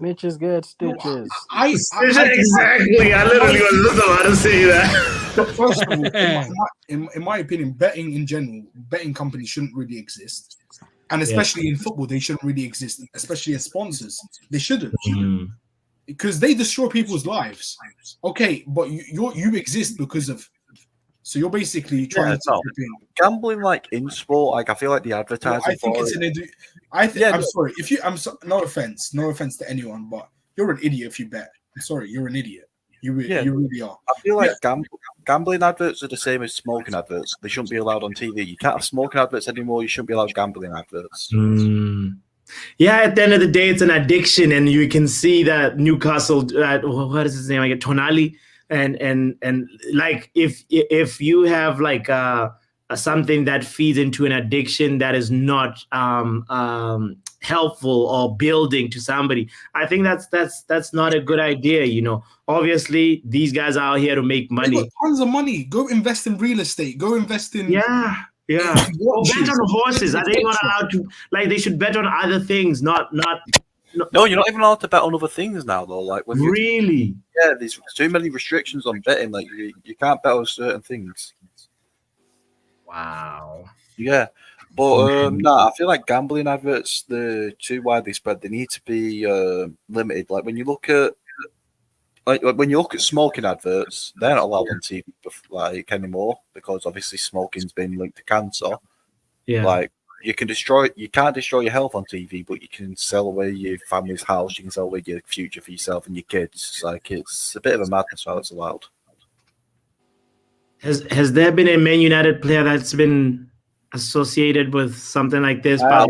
Snitches get stitches. Exactly. I literally was just about to say that. First of all, in my opinion, betting in general, betting companies shouldn't really exist. And especially in football, they shouldn't really exist, especially as sponsors. They shouldn't. Because they destroy people's lives. Okay, but you exist because of. So you're basically trying to. Gambling, like in sport, like I feel like the advertising. I think it's an. I'm sorry. No offense to anyone, but you're an idiot if you bet. I'm sorry, you're an idiot. You really are. I feel like gambling adverts are the same as smoking adverts. They shouldn't be allowed on TV. You can't have smoking adverts anymore. You shouldn't be allowed gambling adverts. Yeah, at the end of the day, it's an addiction, and you can see that Newcastle. What is his name? I get Tonali, and like if you have like something that feeds into an addiction that is not helpful or building to somebody, I think that's not a good idea. You know, obviously these guys are out here to make money. They got tons of money. Go invest in real estate. Go invest in Yeah. Bet on horses. Are they not allowed to? Like, they should bet on other things, not. No, you're not even allowed to bet on other things now, though. Like, when Really? Yeah, there's too many restrictions on betting. Like, you can't bet on certain things. Wow. Yeah, but I feel like gambling adverts, they're too widely spread. They need to be limited. Like when you look at smoking adverts, they're not allowed on TV like anymore because obviously smoking's been linked to cancer. Yeah. Like you can't destroy your health on TV, but you can sell away your family's house. You can sell away your future for yourself and your kids. Like it's a bit of a madness how it's allowed. Has there been a Man United player that's been associated with something like this? I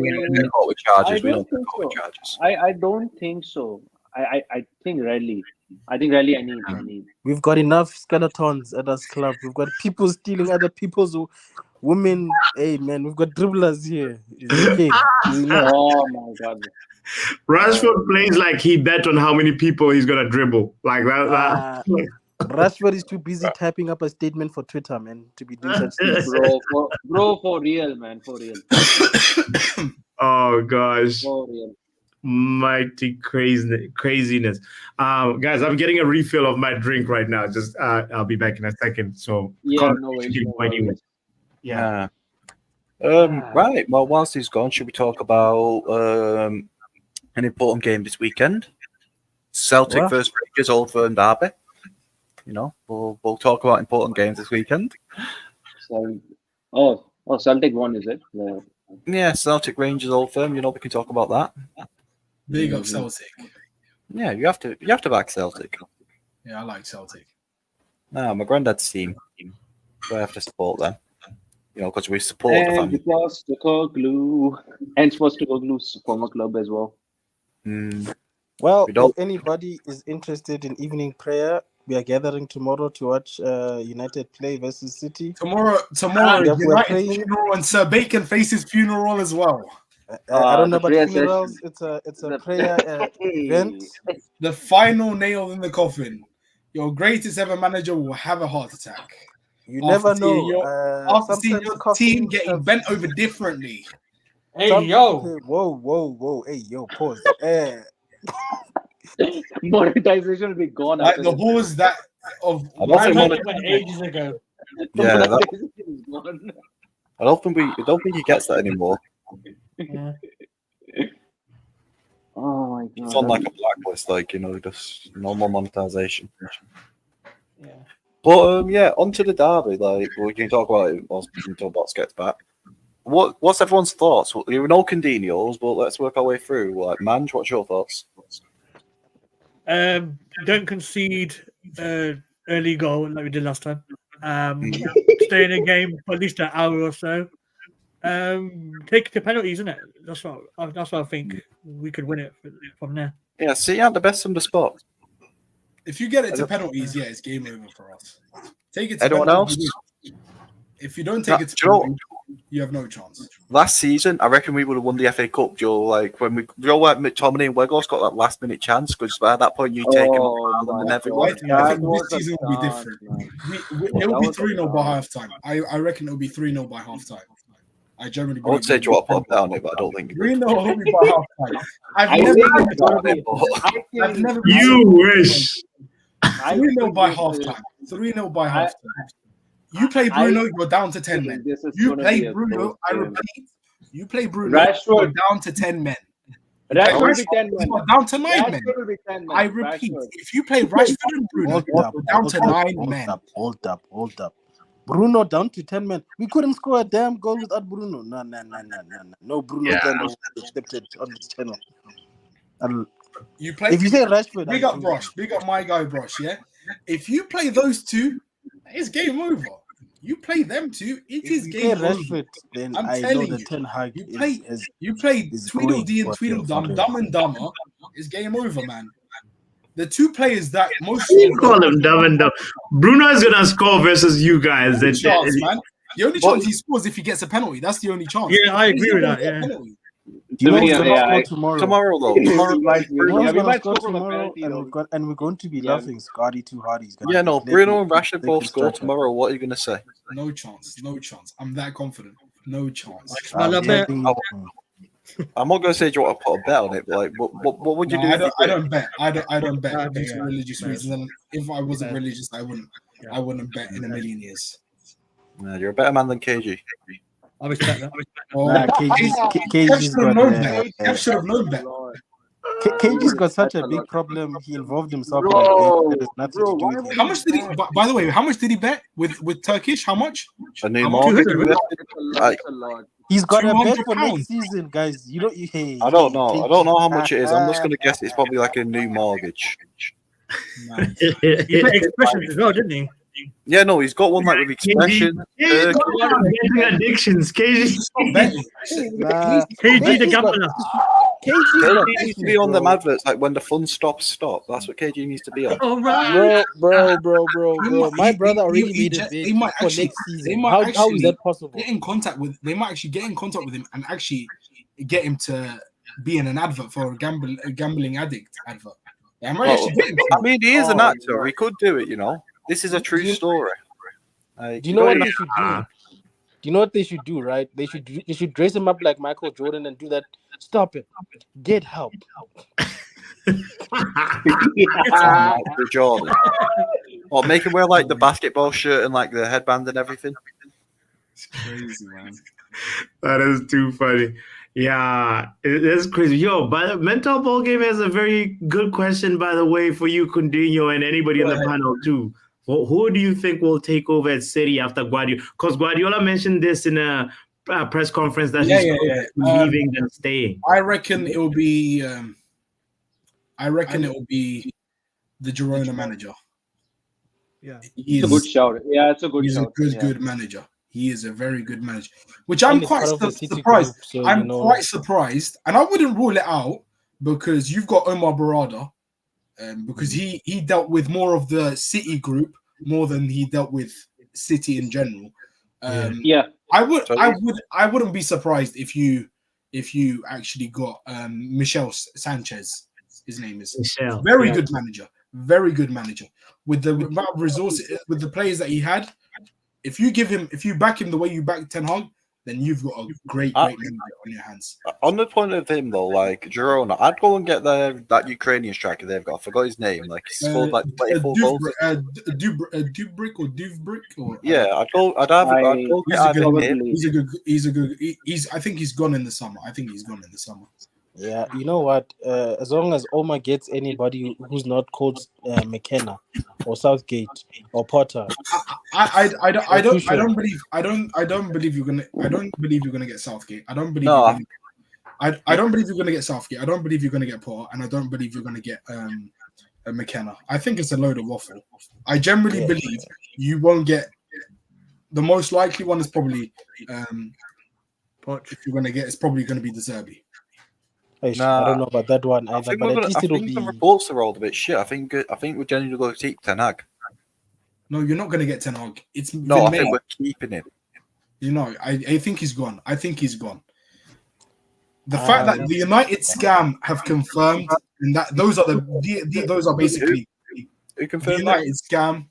don't think so. I think rarely. I need. We've got enough skeletons at us club. We've got people stealing other people's women. Hey man, we've got dribblers here. It's okay. Oh my god. Rashford plays like he bet on how many people he's gonna dribble. Like that. Rashford is too busy typing up a statement for Twitter, man, to be doing such things. Bro, for real, man, for real. Oh gosh. For real. Mighty craziness. Guys, I'm getting a refill of my drink right now. Just I'll be back in a second. So yeah. Right. Well, whilst he's gone, should we talk about an important game this weekend? Celtic versus Rangers, Old Firm derby. You know, we'll talk about important games this weekend. Celtic won, is it? Yeah, Celtic Rangers, Old Firm. You know, we can talk about that. Big up Celtic. Yeah, you have to back Celtic. Yeah, I like Celtic. No, my granddad's team. So I have to support them. You know, because we support the And family. because Stockholm, hence was Stockholm's former club as well. Well, We don't- if anybody is interested in evening prayer, we are gathering tomorrow to watch United play versus City. Tomorrow, Yeah, we're United praying. funeral and Sir Bacon faces funeral as well. I don't know The about prayer funerals. session. It's a prayer event. The final nail in the coffin. Your greatest ever manager will have a heart attack. You After never seeing know. After seeing Sometimes your team coffins getting have- bent over differently. Hey, some- yo. okay, whoa. Hey, yo, pause. Monetization will be gone. Like after the this. horse that of I don't think That went ages ago. Yeah, that, Monetization is gone. I don't think he gets that anymore. Yeah. Oh my god. It's on like a blacklist, like, you know, just normal monetization. Yeah. But yeah, onto the derby. Like, we can talk about it once we can talk about Skets back. What's everyone's thoughts? Well, you know Condino's, but let's work our way through. Like, Manj, what's your thoughts? Don't concede early goal like we did last time. Stay in a game for at least an hour or so. Take the penalties, isn't it? That's what I think we could win it from there. Yeah, City aren't the best on the spot. If you get it to penalties, yeah, it's game over for us. Take it to Anyone penalties. else? If you don't take it to do you know- penalties, you have no chance. Last season, I reckon we would have won the FA Cup, Joe. Like when like McTominay and Weghorst got that last minute chance, because at that point you take him than everyone. I think this season will be different. It will be 3-0 by half time. I reckon it will be 3-0 by half time. I generally I would say draw a pop down it, but I don't think. 3-0 will be by half time. I've never You wish. 3-0 by half time. 3-0 by half time. You play Bruno, you're down to 10 men. You play Bruno, I repeat, you play Bruno, you're down to 10 men. Rashford will be 10 men. You're down to 9 men. Rashford will be 10 men. I repeat, Rashford. if you play Rashford and Bruno, you're down to 9 men. Hold up. Bruno down to 10 men. We couldn't score a damn goal without Bruno. No Bruno accepted on this channel. You play. If you say Rashford, big up Brosh, big up my guy Brosh. Yeah, if you play those two, it's game over. You play them two, it is game over. Rashford, then I'm I telling know the you, Ten Hag you play is Tweedledee and going for Tweedledum, the Dumb and Dumber. It's game over, man. The two players that most You call him dumb and dumb. Bruno is gonna score versus you guys. chance, man. The only chance he scores if he gets a penalty. That's the only chance. Yeah, I agree with that. Yeah. You know who's Yeah, gonna yeah, score tomorrow? Tomorrow though. Tomorrow, You know who's we gonna might score score from a tomorrow, penalty, and we're going to be laughing. Scotty too hard. He's gonna yeah, no. be Bruno and Rashford taking both score striker. tomorrow. What are you gonna say? No chance. No chance. I'm that confident. No chance. I love that. I'm not gonna say do you want to put a bet on it, but like, what would you do? I don't bet. I don't bet Yeah, due to yeah. religious Yeah. reasons. And if I wasn't Yeah. religious, I wouldn't bet in a million years. Nah, you're a better man than KG. I respect that. Oh, Nah, Kev KG's should have got known that. Kev should have known that. KG's got such a big problem. He involved himself in Bro, a game that has nothing bro, to do why with would it. How much did he? By the way, how much did he bet with Turkish? How much? A new I'm mortgage. 200. Like, That's a lot. He's got a bet £200. for next season, guys. You don't. Hey, I don't know. I don't know how much it is. I'm just gonna guess it's probably like a new mortgage. Man. He put expressions as well, didn't he? Yeah, no, he's got one like with expression. Getting addictions. KG. Nah, KG the KG's got- gambler. KG needs to be on them adverts, like when the fun stops, stop. That's what KG needs to be on. All right. bro. My He- brother already he made a just- bid they might for actually- next they season. might How actually is that possible? Get in contact with. They might actually get in contact with him and actually get him to be in an advert for a gambling addict advert. Yeah, I might actually get him to. I mean, he is an Oh, actor. God. He could do it, you know. This is a true story. Like, Do you know what don't they should do? Do you know what they should do? Right? They should dress him up like Michael Jordan and do that. Stop it. Get help. Michael Jordan. Or make him wear like the basketball shirt and like the headband and everything. It's crazy, man. That is too funny. Yeah, it's crazy. Yo, but the mental ball game has a very good question, by the way, for you, Coutinho, and anybody on the panel too. Well, who do you think will take over at City after Guardiola? Because Guardiola mentioned this in a press conference that he's leaving and staying. I reckon it will be. I reckon it will be the Girona manager. Yeah. He It's a is- good shout. Yeah, it's a good He's shout. a good, yeah. good manager. he is a very good manager. Which I'm And it's quite part of the City surprised. group, so, I'm you know- quite surprised, and I wouldn't rule it out because you've got Omar Barada, because he dealt with more of the City group more than he dealt with City in general. Yeah. I wouldn't be surprised if you actually got Michel Sanchez. His name is Michel, very yeah. good manager, very good manager with the amount of resources, with the players that he had. If you back him the way you back Ten Hag, then you've got a great manager on your hands. On the point of him though, like Girona, I'd go and get that Ukrainian striker they've got. I forgot his name. Like he scored like 24 goals. Dubrik or Yeah, I'd go get either him. I think he's gone in the summer. Yeah, you know what? As long as Omar gets anybody who's not called McKenna or Southgate or Potter, I don't believe you're gonna get Southgate. I don't believe you're gonna get Southgate. I don't believe you're gonna get Potter, and I don't believe you're gonna get McKenna. I think it's a load of waffle. I generally believe you won't get. The most likely one is probably if you're gonna get, it's probably gonna be De Zerbi. I don't know about that one either. I think, But at least it'll the be. reports are all a bit shit. I think we're genuinely going to keep Ten Hag. No, you're not gonna get Ten Hag. It's No, I think we're keeping him. You know, I think he's gone. The fact that the United scam have confirmed, and that those are basically Who the confirmed United scam.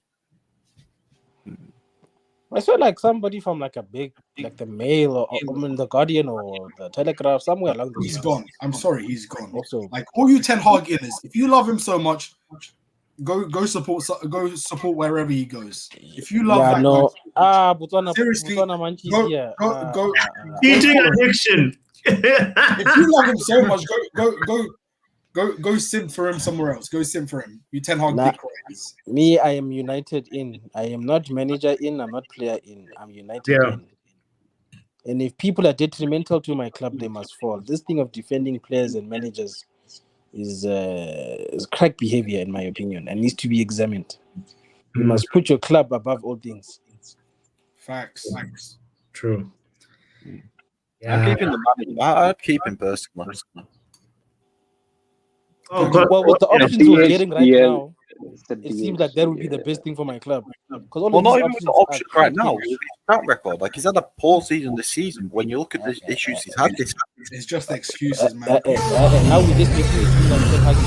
I feel like somebody from like a big, like the Mail or the Guardian or the Telegraph, somewhere along those He's lines. gone. I'm sorry, he's gone. Also, Like all you Ten Hag inners, if you love him so much, go support wherever he goes. If you love that guy, Botswana, seriously, Botswana Manchis here. go. Eating addiction. If you love him so much, go sim for him somewhere else. Go sim for him. You Ten Hag dick riders. Me, I am United in. I am not manager in. I'm not player in. I'm United in. And if people are detrimental to my club, they must fall. This thing of defending players and managers is crack behavior, in my opinion, and needs to be examined. You must put your club above all things. Facts. True. I'm keeping the manager. I'd keep him personally. Well, with the options we're getting right now, The it seems like that would be the best thing for my club. Because Well, not even with the options right now. With his track record, like he's had a poor season this season. When you look at the issues he's had this, It's just excuses, man. Now we just make it seem like Ten Hag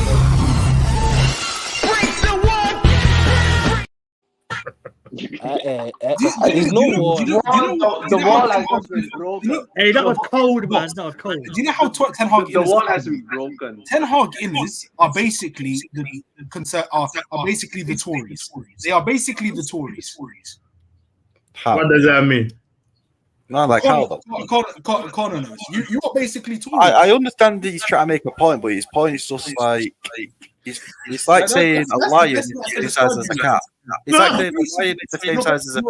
is there's no war. The wall has been broken. Hey, that was cold, man. That was cold. Do you know how Ten Hag The wall has been broken. Ten Hag inners are basically basically the Tories. They are basically the Tories. What does that mean? no, like how though? Connor knows. You are basically Tories. I understand that he's trying to make a point, but his point is just like it's like saying a lion is the same size as a cat. It's like saying a lion is the same size as a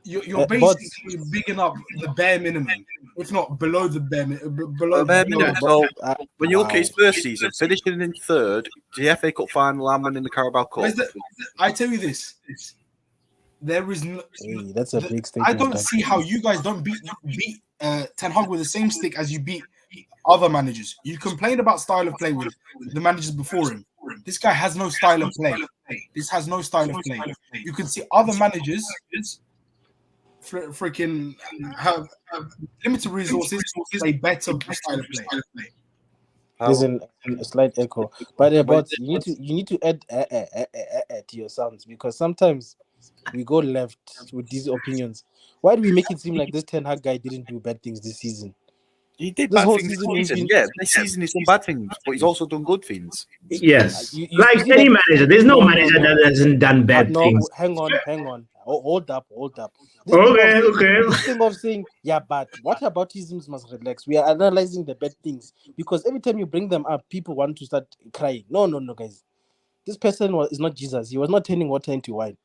You're basically bigging up the bare minimum, if not below the bare minimum. So when you look at his first season, finishing in third, the FA Cup final and winning the Carabao Cup. I tell you this. There is no. That's a big statement. I don't see how you guys don't beat Ten Hag with the same stick as you beat other managers. You complained about style of play with the managers before him. This guy has no style of play. This has no style of play. You can see other managers freaking have limited resources, play better style of play. There's a slight echo, but you need to add to your sounds, because sometimes we go left with these opinions. Why do we make it seem like this Ten Hag guy didn't do bad things this season? He did This bad whole things this season season. we've Yeah, this season he's done bad things, but he's also done good things. Yes. You Like see any that- manager. There's no manager that hasn't done bad No, things. hang on. Hold up. This Thing of saying, yeah, but what aboutisms must relax? We are analyzing the bad things, because every time you bring them up, people want to start crying. No, guys. This person is not Jesus. He was not turning water into wine.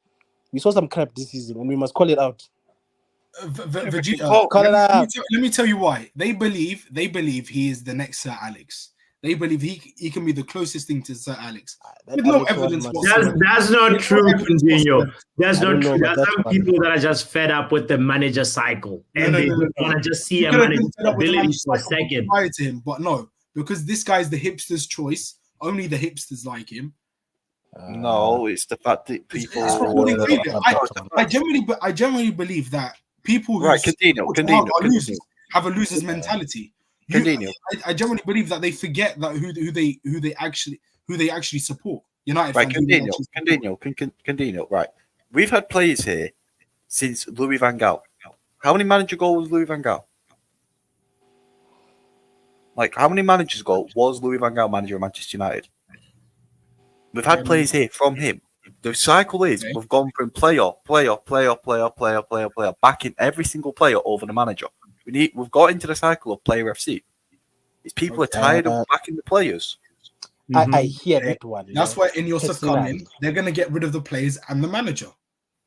We saw some crap this season, and we must call it out. Vegeta, let me tell you why. They believe he is the next Sir Alex. they believe he can be the closest thing to Sir Alex. That With no Alex one evidence must- whatsoever. That's not With true, no evidence Coutinho. whatsoever. That's I not don't know true. about There's that some one. people that are just fed up with the manager cycle, and No, they no, no, no. want to just see You a could have been manager's fed up with the ability Manchester for a cycle second. prior to him, but no, because this guy's the hipster's choice. Only the hipsters like him. No, it's the fact that people. It's rewarding failure. I I genuinely believe that people who Right, support Ten Hag are losers, have a loser's mentality. I genuinely believe that they forget that who they actually support. United Right, fans who they actually support. Coutinho. Right, we've had players here since Louis van Gaal. How many manager goals was Louis van Gaal? Like, how many managers ago was Louis van Gaal manager of Manchester United? We've had players here from him. The cycle is we've gone from player, backing every single player over the manager. We've got into the cycle of player FC. These people are tired of backing the players. I hear that one. That's why in your stuff come in, Personally. they're gonna get rid of the players and the manager.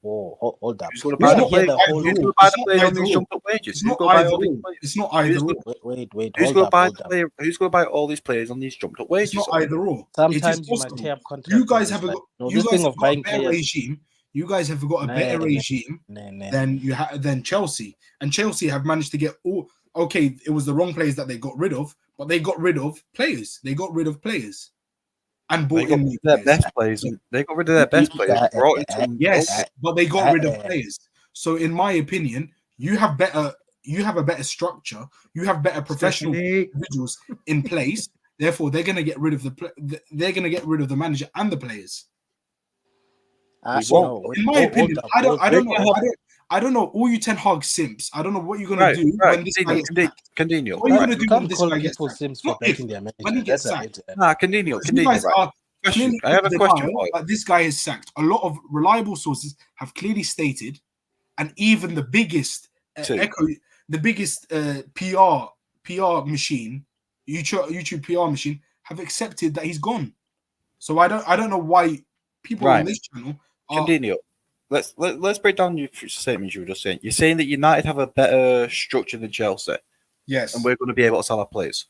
Oh, hold up. Who's going to You buy the hear players? the whole Who's going to rule. buy It's the not players on either these or. jumped up wages? It's Who's not going to buy either all these or. players? It's not either or. Wait, Who's hold going to up, buy hold the up. player? Who's going to buy all these players on these jumped up It's wages? not either or. It Sometimes is you must possible. tear up contracts. You guys on have this, got man. No, you this guys thing have of got a buying better players. regime. You guys have got a better regime than Chelsea, and Chelsea have managed to get all. Okay, it was the wrong players that they got rid of, but they got rid of players. They got rid of players, and They bought got in rid new of their players. best players. They got rid of their best players. Brought in some. Yes, but they got rid of players. So, in my opinion, you have a better structure. You have better professional individuals in place. Therefore, they're going to get rid of they're going to get rid of the manager and the players. So, in my opinion, I don't know. All you Ten Hag simps. I don't know what you're going to do when this guy gets sacked. Continue. What are you going to do when Can't this call guy gets people sacked? Sims for Not if, backing their manager. when he gets sacked. Continue. You guys are Question. clearly I have a in question denial for you. that this guy is sacked. A lot of reliable sources have clearly stated, and even the biggest PR machine, YouTube PR machine, have accepted that he's gone. So I don't know why people on this channel are. Continue. Let's break down your statement you were just saying. You're saying that United have a better structure than Chelsea. Yes. And we're going to be able to sell our players.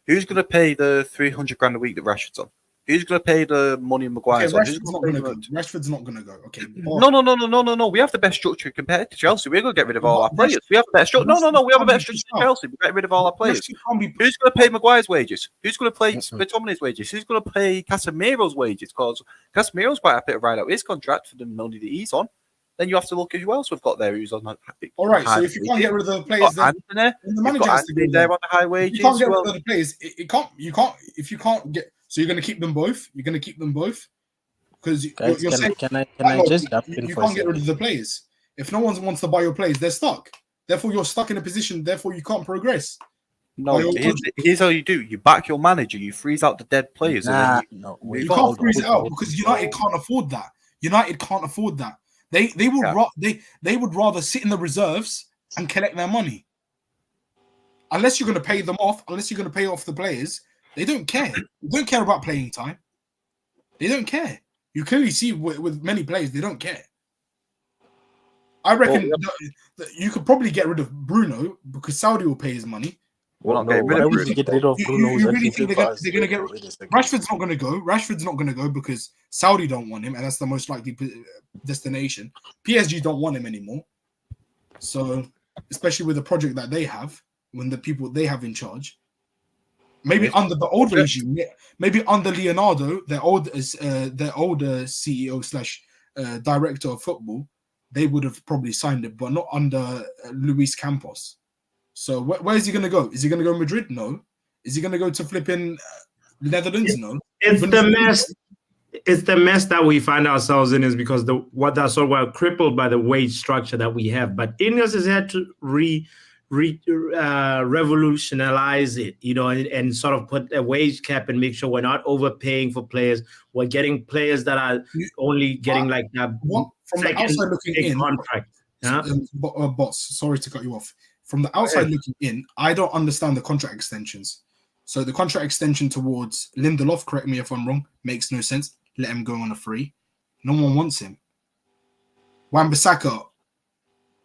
Who's going to pay the 300 grand a week that Rashford's on? Who's going to pay the money Maguire's on? Rashford's not going to go. Rashford's not going to go. Okay. No. We have the best structure compared to Chelsea. We're going to get rid of all our players. We have the best structure. No. We have a better structure than Chelsea. We're getting rid of all our players. Who's going to pay Maguire's wages? Who's going to pay McTominay's wages? Who's going to pay Casemiro's wages? Because Casemiro's quite happy to ride out his contract for the money that he's on. Then you have to look at who else we've got there who's on that. All right, so if you can't get rid of the players, then the manager has to be there on the high wages. You can't get rid of the players. You can't. If you can't get, so you're going to keep them both. You're going to keep them both because you're saying can I just jump in you for a can't get rid of the players. If no one wants to buy your players, they're stuck. Therefore, you're stuck in a position. Therefore, you can't progress. No, here's how you do. You back your manager. You freeze out the dead players. You can't freeze it out because United can't afford that. United can't afford that. They would rather sit in the reserves and collect their money. Unless you're going to pay them off, unless you're going to pay off the players, they don't care. They don't care about playing time. They don't care. You clearly see with many players, they don't care. I reckon that you could probably get rid of Bruno because Saudi will pay his money. Well, no, why would you get rid of Bruno? You really think they're going to get Rashford's not going to go. Rashford's not going to go because Saudi don't want him, and that's the most likely destination. PSG don't want him anymore. So, especially with the project that they have, when the people they have in charge, maybe under the old regime, maybe under Leonardo, their older CEO / director of football, they would have probably signed it, but not under Luis Campos. So where is he going to go? Is he going to go Madrid? No. Is he going to go to flipping Netherlands? No. It's the mess. It's the mess that we find ourselves in is because we're crippled by the wage structure that we have. But Ineos has had to revolutionize it, and sort of put a wage cap and make sure we're not overpaying for players. We're getting players that are only getting like that from the outside looking in contract. Boss, sorry to cut you off. From the outside looking in, I don't understand the contract extensions. So the contract extension towards Lindelof, correct me if I'm wrong, makes no sense. Let him go on a free. No one wants him. Wan-Bissaka,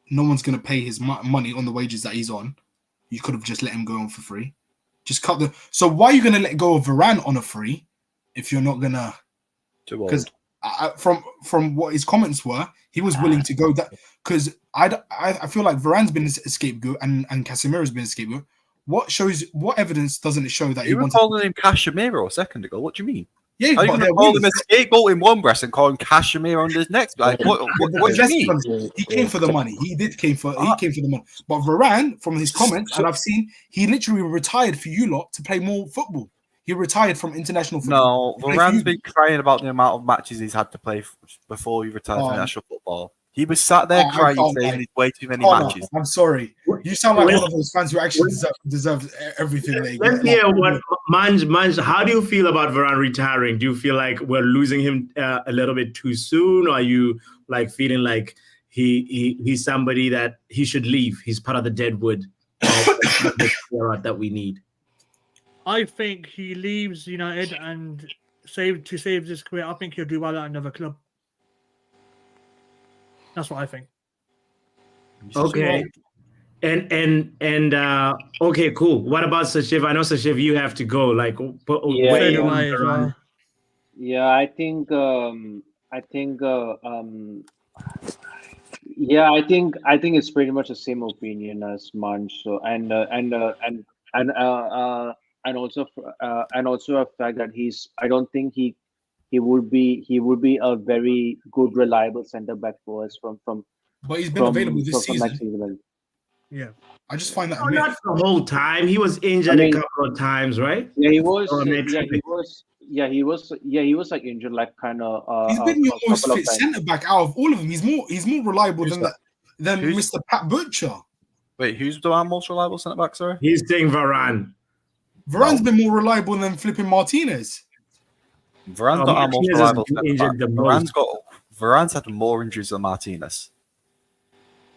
no one's going to pay his money on the wages that he's on. You could have just let him go on for free. Just cut the. So why are you gonna let go of Varane on a free if you're not gonna? Because from what his comments were, he was willing to go that. Because I feel like Varane's been a scapegoat and Casemiro's been a scapegoat. What evidence doesn't it show that you were calling him Casemiro a second ago? What do you mean? Yeah, are you going to call him a scapegoat in one breast and call him Casemiro on his next? Like, what do you mean? He came for the money. He came for the money. But Varane, from his comments, and I've seen, he literally retired for you lot to play more football. He retired from international football. No, Varane's been crying about the amount of matches he's had to play before he retired from international football. He was sat there crying, saying he's way too many matches. I'm sorry. You sound like one of those fans who actually deserve everything they get. Let's hear what Manj. How do you feel about Varane retiring? Do you feel like we're losing him a little bit too soon? Or are you like feeling like he's somebody that he should leave? He's part of the deadwood that we need. I think he leaves United and save his career. I think he'll do well at another club. That's what I think. Okay. And okay, cool. What about Sashiv? I know Sashiv, you have to go. Like, yeah, I think it's pretty much the same opinion as Manj. So and also a fact that I don't think he would be a very good, reliable centre back for us from. But he's been available this season. Yeah, I just find that not the whole time. He was injured a couple of times, right? Yeah, he was. He was like injured, like kind of. He's been your most fit centre back out of all of them. He's more reliable than Mr. Pat Butcher. Wait, who's the most reliable centre back? Sorry, he's saying Varane. Varane's been more reliable than flipping Martinez. Varane's not our most reliable centre back. Varane's had more injuries than Martinez.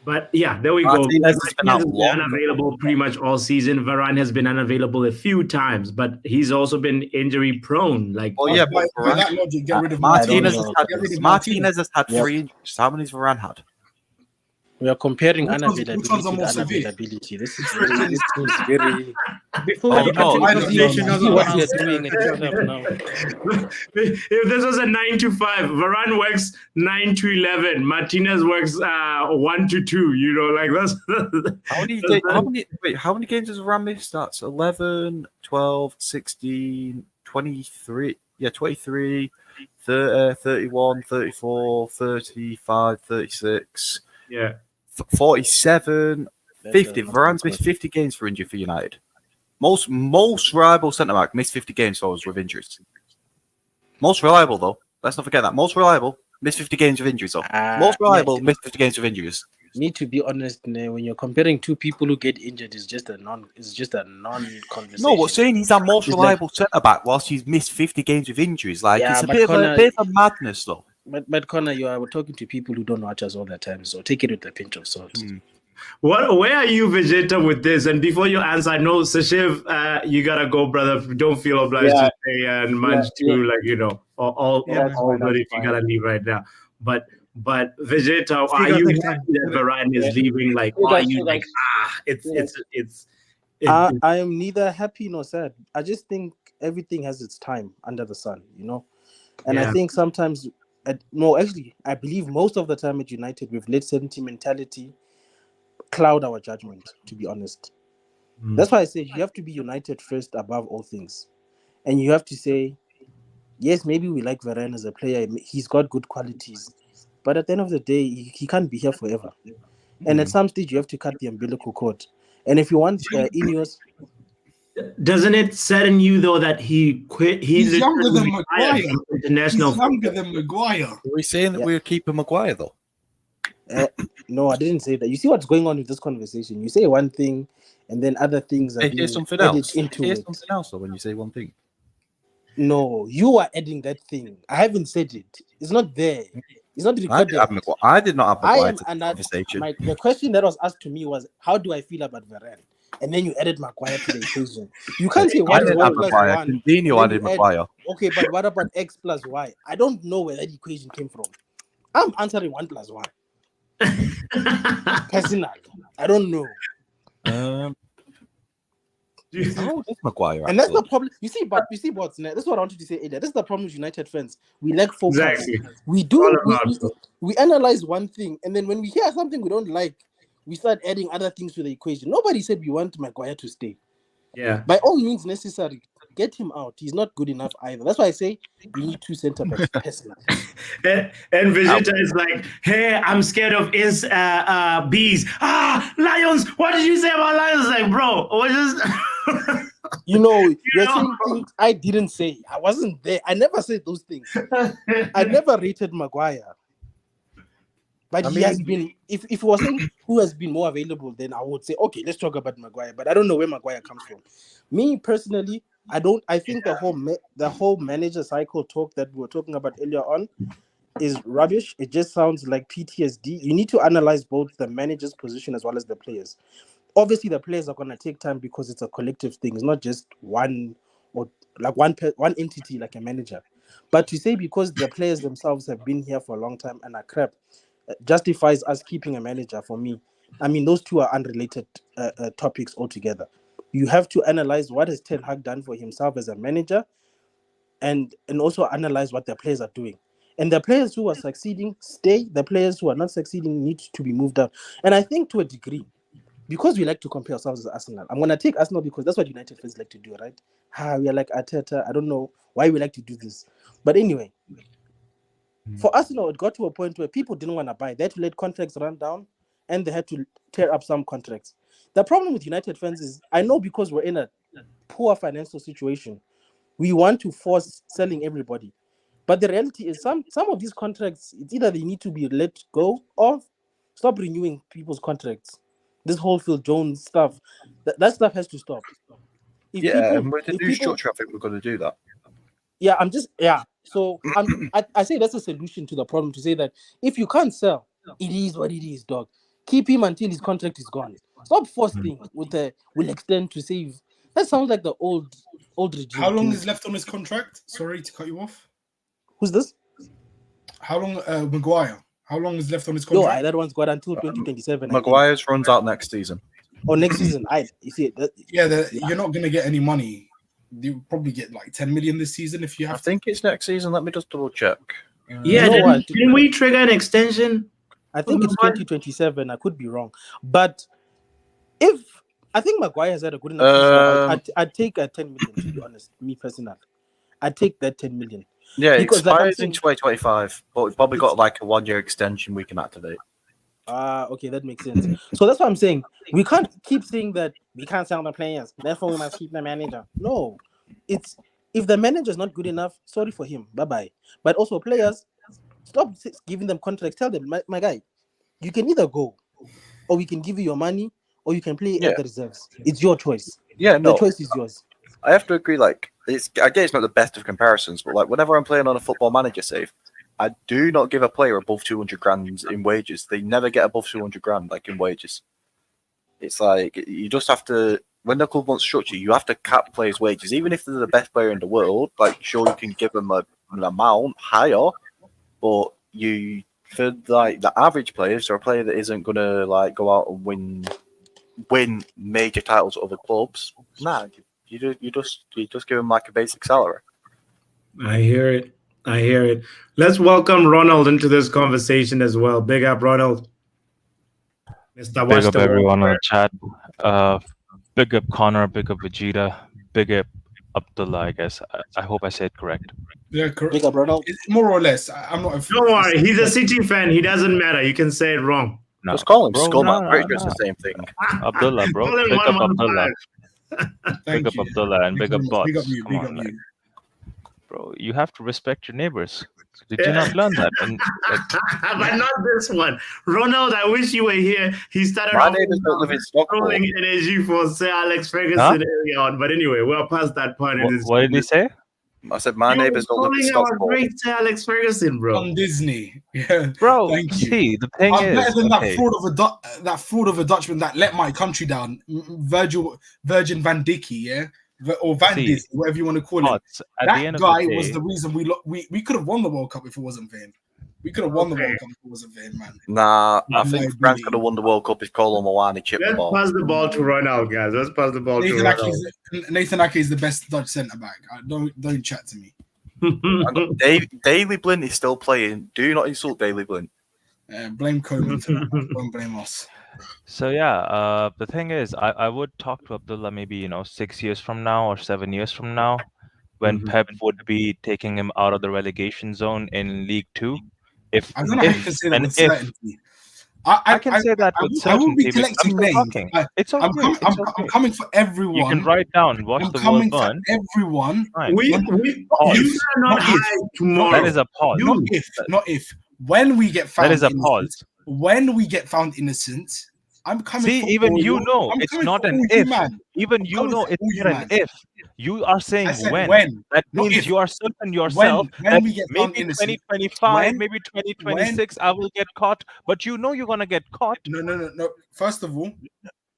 But yeah, there we Martinez go. Has been unavailable pretty much all season. Varane has been unavailable a few times, but he's also been injury prone. Like, yeah, but by that logic, get rid of Martinez. Martinez has had 3 injuries. How many's Varane had? We are comparing unavailability with unavailability. This is very. Before we conversation, what you're doing now. If this was a 9 to 5, Varane works 9 to 11. Martinez works 1 to 2. You know, like that's. How many games has Varane missed? That's 11, 12, 16, 23. Yeah, 23, 30, 31, 34, 35, 36. Yeah. 47, 50. Varane's missed 50 games for injury for United. Most reliable centre back missed 50 games for us with injuries. Most reliable though. Let's not forget that. Most reliable missed 50 games with injuries though. Most reliable missed 50 games with injuries. Need to be honest, when you're comparing two people who get injured, it's just a non-conversation. No, we're saying he's our most reliable centre back whilst he's missed 50 games with injuries. Like it's a bit of a madness though. But Connor, you are talking to people who don't watch us all the time, so take it with a pinch of salt. Where are you, Vegeta, with this? And before you answer, I know Sashiv, you gotta go, brother. Don't feel obliged to stay and Manj too, like all good if you gotta leave right now. But Vegeta, are you happy that Varane is leaving? Like, are you like it's? I am neither happy nor sad. I just think everything has its time under the sun, and I think sometimes. I believe most of the time at United, we've let sentimentality cloud our judgment, to be honest. That's why I say you have to be United first above all things. And you have to say, yes, maybe we like Varane as a player. He's got good qualities. But at the end of the day, he can't be here forever. And at some stage, you have to cut the umbilical cord. And if you want Ineos... Doesn't it sadden you though that he quit? He's younger than Maguire. International. He's younger than Maguire. Are we saying that we're keeping Maguire though? No, I didn't say that. You see what's going on with this conversation? You say one thing, and then other things are here's something else. Here's something else though when you say one thing. No, you are adding that thing. I haven't said it. It's not there. It's not recorded. I did not have Maguire to the conversation. The question that was asked to me was, how do I feel about Varane? And then you added Maguire to the equation. You can't say what is 1 plus 1. Coutinho added Maguire. Okay, but what about X plus Y? I don't know where that equation came from. I'm answering 1 plus 1. Personally, I don't know. Oh, that's Maguire. And that's the actually. problem. You see, what's next. That's what I wanted to say earlier. That's the problem with United fans. We lack focus. Exactly. We do. All about We analyze one thing, and then when we hear something we don't like, we start adding other things to the equation. Nobody said we want Maguire to stay. Yeah. By all means necessary, get him out. He's not good enough either. That's why I say we need 2 centre backs. Personally. And Vegeta is like, hey, I'm scared of bees. Lions. What did you say about lions? Like, bro, what just You're saying things I didn't say. I wasn't there. I never said those things. I never rated Maguire. But he has been, if it was saying who has been more available, then I would say, okay, let's talk about Maguire. But I don't know where Maguire comes from. Me personally, I think the whole manager cycle talk that we were talking about earlier on is rubbish. It just sounds like PTSD. You need to analyze both the manager's position as well as the players. Obviously, the players are going to take time because it's a collective thing. It's not just one entity like a manager. But to say because the players themselves have been here for a long time and are crap justifies us keeping a manager for me. I mean, those two are unrelated topics altogether. You have to analyze what has Ten Hag done for himself as a manager and also analyze what the players are doing. And the players who are succeeding stay. The players who are not succeeding need to be moved out. And I think to a degree, because we like to compare ourselves as Arsenal, I'm going to take Arsenal because that's what United fans like to do, right? We are like Arteta. I don't know why we like to do this. But anyway, for Arsenal, it got to a point where people didn't want to buy. They had to let contracts run down and they had to tear up some contracts. The problem with United fans is, I know because we're in a poor financial situation, we want to force selling everybody. But the reality is some of these contracts, it's either they need to be let go or stop renewing people's contracts. This whole Phil Jones stuff, that stuff has to stop. And with the new structure, I think we're going to do that. So I say that's a solution to the problem, to say that if you can't sell, it is what it is, dog. Keep him until his contract is gone. Stop forcing will extend to save. That sounds like the old regime. How long is left on his contract? Sorry to cut you off. Who's this? How long, Maguire? How long is left on his contract? That one's got until 2027. Maguire's runs out next season. Or next season. You're not going to get any money. You probably get like 10 million this season if you have. I think it's next season. Let me just double check. Didn't we trigger an extension? I think it's 2027. I could be wrong, but I think Maguire has had a good enough. I'd take a 10 million, to be honest. Me personally, I'd take that 10 million. Yeah, it expires in 2025, but we've probably got like a 1-year extension we can activate. Okay, that makes sense. So that's what I'm saying. We can't keep saying that we can't sell the players, therefore we must keep the manager. No, it's if the manager is not good enough, sorry for him, bye-bye. But also players, stop giving them contracts. Tell them, my guy, you can either go, or we can give you your money, or you can play at the reserves. It's your choice. Yeah, no. The choice is yours. I have to agree, like, I guess it's not the best of comparisons, but like whenever I'm playing on a Football Manager save, I do not give a player above 200 grand in wages. They never get above 200 grand, like, in wages. It's like, you just have to, when the club wants structure, you have to cap players' wages. Even if they're the best player in the world, like, sure, you can give them an amount higher, but for like the average players, or a player that isn't going to like go out and win major titles at other clubs, you just give them like a basic salary. I hear it. Let's welcome Ronald into this conversation as well. Big up, Ronald. Mr. Big up everyone on the chat. Big up Connor, big up Vegeta, big up Abdullah, I guess. I hope I said it correct. Yeah, correct. Big up, Ronald. More or less. I'm not. Don't worry, he's a City fan. He doesn't matter. You can say it wrong. No. Let's call him Bro, Scum. no, I'm pretty sure no. it's the same thing. Abdullah, bro. Call him Big up 115. Abdullah. Big up Abdullah and big up bots. Big up you. Come Big on, up like, you. bro, you have to respect your neighbors. Did you not learn that? And, But not this one. Ronald, I wish you were here. He started My off neighbors don't live in Stockport. throwing energy for Sir Alex Ferguson early on. But anyway, we're past that point. what did he say? I said my neighbors don't live in Calling our Stockport. great Sir Alex Ferguson, bro. On Disney. Yeah. Bro, Thank you. see, the thing I'm is, better than okay, that fraud of a Dutchman that let my country down, Virgin van Dickie, yeah, or Van See, Disney, whatever you want to call it. bots, at the That end of guy the day, was the reason we could have won the World Cup if it wasn't for him. We could have won the World Cup if it wasn't for him, man. Nah, I think Liability. France could have won the World Cup if Kolo Muani chipped the Let's ball. pass the ball to Ronald, guys. Let's pass the ball to Ronald. Nathan Ake is the best Dutch centre back. Don't chat to me. Daley Blind is still playing. Do not insult Daley Blind. Blame Coleman for that. Don't blame us. So yeah, the thing is, I would talk to Abdullah maybe 6 years from now or 7 years from now, when Pep would be taking him out of the relegation zone in League Two. If I don't know how you can say that with certainty. I can say that with certainty. I will be collecting names. It's okay. I'm coming for everyone. You can write down. Watch I'm the coming word for burn. everyone. Fine. You cannot hide tomorrow. That is a pause. Not if. When we get found That is a innocent, pause. when we get found innocent, I'm coming. See, for even all you you. know I'm it's coming not for an all if. man. Even I'm you coming know for it's all you, not an man. if. You are saying I said when. when. That Not means if. you are certain yourself When that we get found maybe innocent. 2025, When- maybe 2026, I will get caught. But you know you're gonna get caught. No. First of all,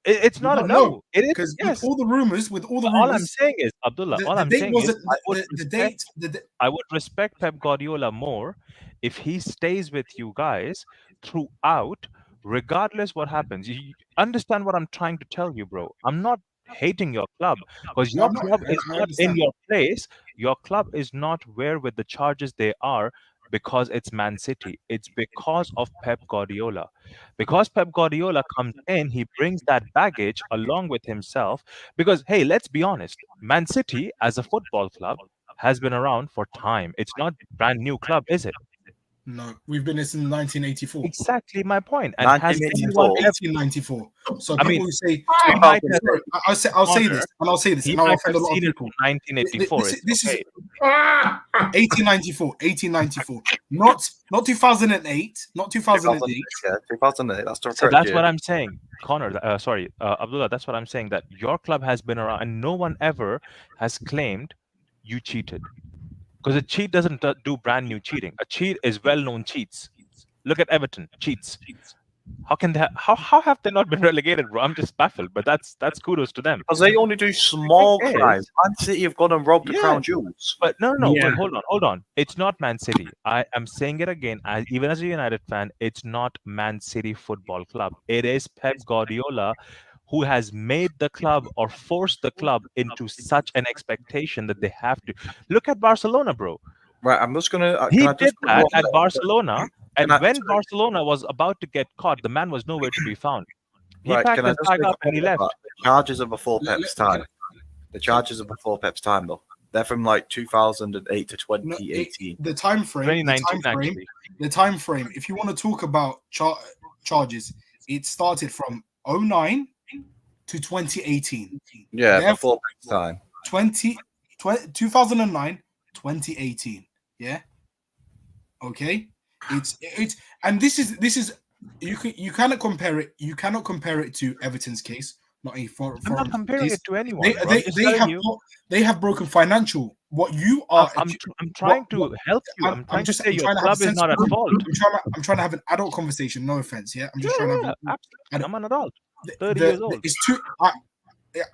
It's not a no. It is because yes. with all the rumors, All I'm saying is, Abdullah, the, all the I'm date saying is, wasn't I would the respect, date. I would respect Pep Guardiola more if he stays with you guys throughout, regardless what happens. You understand what I'm trying to tell you, bro? I'm not hating your club because your club is I not in understand. your place. Your club is not where with the charges they are because it's Man City. It's because of Pep Guardiola. Because Pep Guardiola comes in, he brings that baggage along with himself. Because, hey, let's be honest, Man City as a football club has been around for time. It's not brand new club, is it? No, we've been here since 1984. Exactly my point. And has 1984. anyone 1894. So I people mean, who say, he might have- sorry, I'll say this, and I'll say this, he and I'll might offend have a lot of seen it people. from 1984. This okay. is 1894, not 2008, not 2008. Yeah, 2008. That's the So correct that's year. what I'm saying, Connor. Abdullah. That's what I'm saying. That your club has been around, and no one ever has claimed you cheated. Because a cheat doesn't do brand new cheating. A cheat is well-known cheats. Look at Everton, cheats. How can they? How have they not been relegated, bro? I'm just baffled. But that's kudos to them. Because they only do small The thing is- crimes. Man City have gone and robbed the Yeah. crown jewels. But no. Yeah. Wait, hold on. It's not Man City. I am saying it again. Even as a United fan, it's not Man City Football Club. It is Pep Guardiola, who has made the club or forced the club into such an expectation that they have to. Look at Barcelona, bro. Right, I'm just gonna. He can I did just that at Barcelona, and I- when Barcelona was about to get caught, the man was nowhere to be found. He Right, packed can I his just bag make a up and he point left. about the charges are before Pep's time. The charges are before Pep's time, though. They're from like 2008 to 2018. The time frame, 2019, actually. the time frame. If you want to talk about charges, it started from 09 to 2018. Yeah, Therefore, before Pep's time. 2009, 2018. Yeah. Okay. It's and this is you cannot compare it. You cannot compare it to Everton's case. Not a foreign. I'm not comparing case. it to anyone. bro. I'm They just telling you. have broken financial. What you are. I'm trying to help you. I'm trying to say your trying to have club is not at sensible- fault. I'm trying to have an adult conversation. No offense. Yeah. I'm just trying to have. Absolutely. I'm an adult. 30 years old. It's too.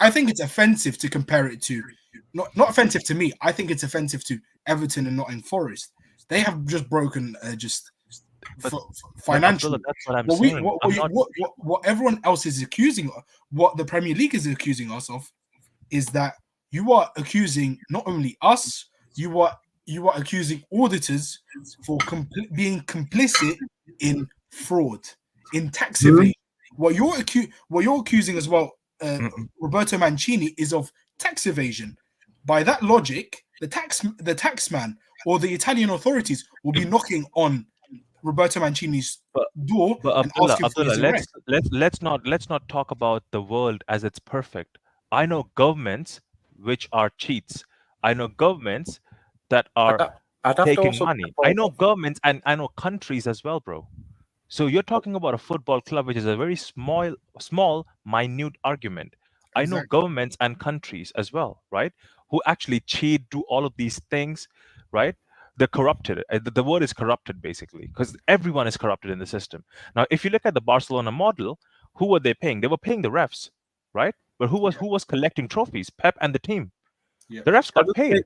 I think it's offensive to compare it to. Not offensive to me. I think it's offensive to Everton and Nottingham Forest. They have just broken financial. Abdullah, that's what I'm saying. What everyone else is accusing, what the Premier League is accusing us of, is that you are accusing not only us, you are accusing auditors for being complicit in fraud, in tax evasion. What you're accusing as well, Roberto Mancini, is of tax evasion. By that logic, the taxman or the Italian authorities will be knocking on Roberto Mancini's door But and asking for his Abdullah, arrest. let's not talk about the world as it's perfect. I know governments which are cheats. I know governments that are I'd have to taking also money. I know governments and I know countries as well, bro. So you're talking about a football club, which is a very small, minute argument. I know governments and countries as well, right? Who actually cheat, do all of these things, right? They're corrupted. The word is corrupted, basically, because everyone is corrupted in the system. Now, if you look at the Barcelona model, who were they paying? They were paying the refs, right? But who was collecting trophies? Pep and the team. Yeah. The refs got paid.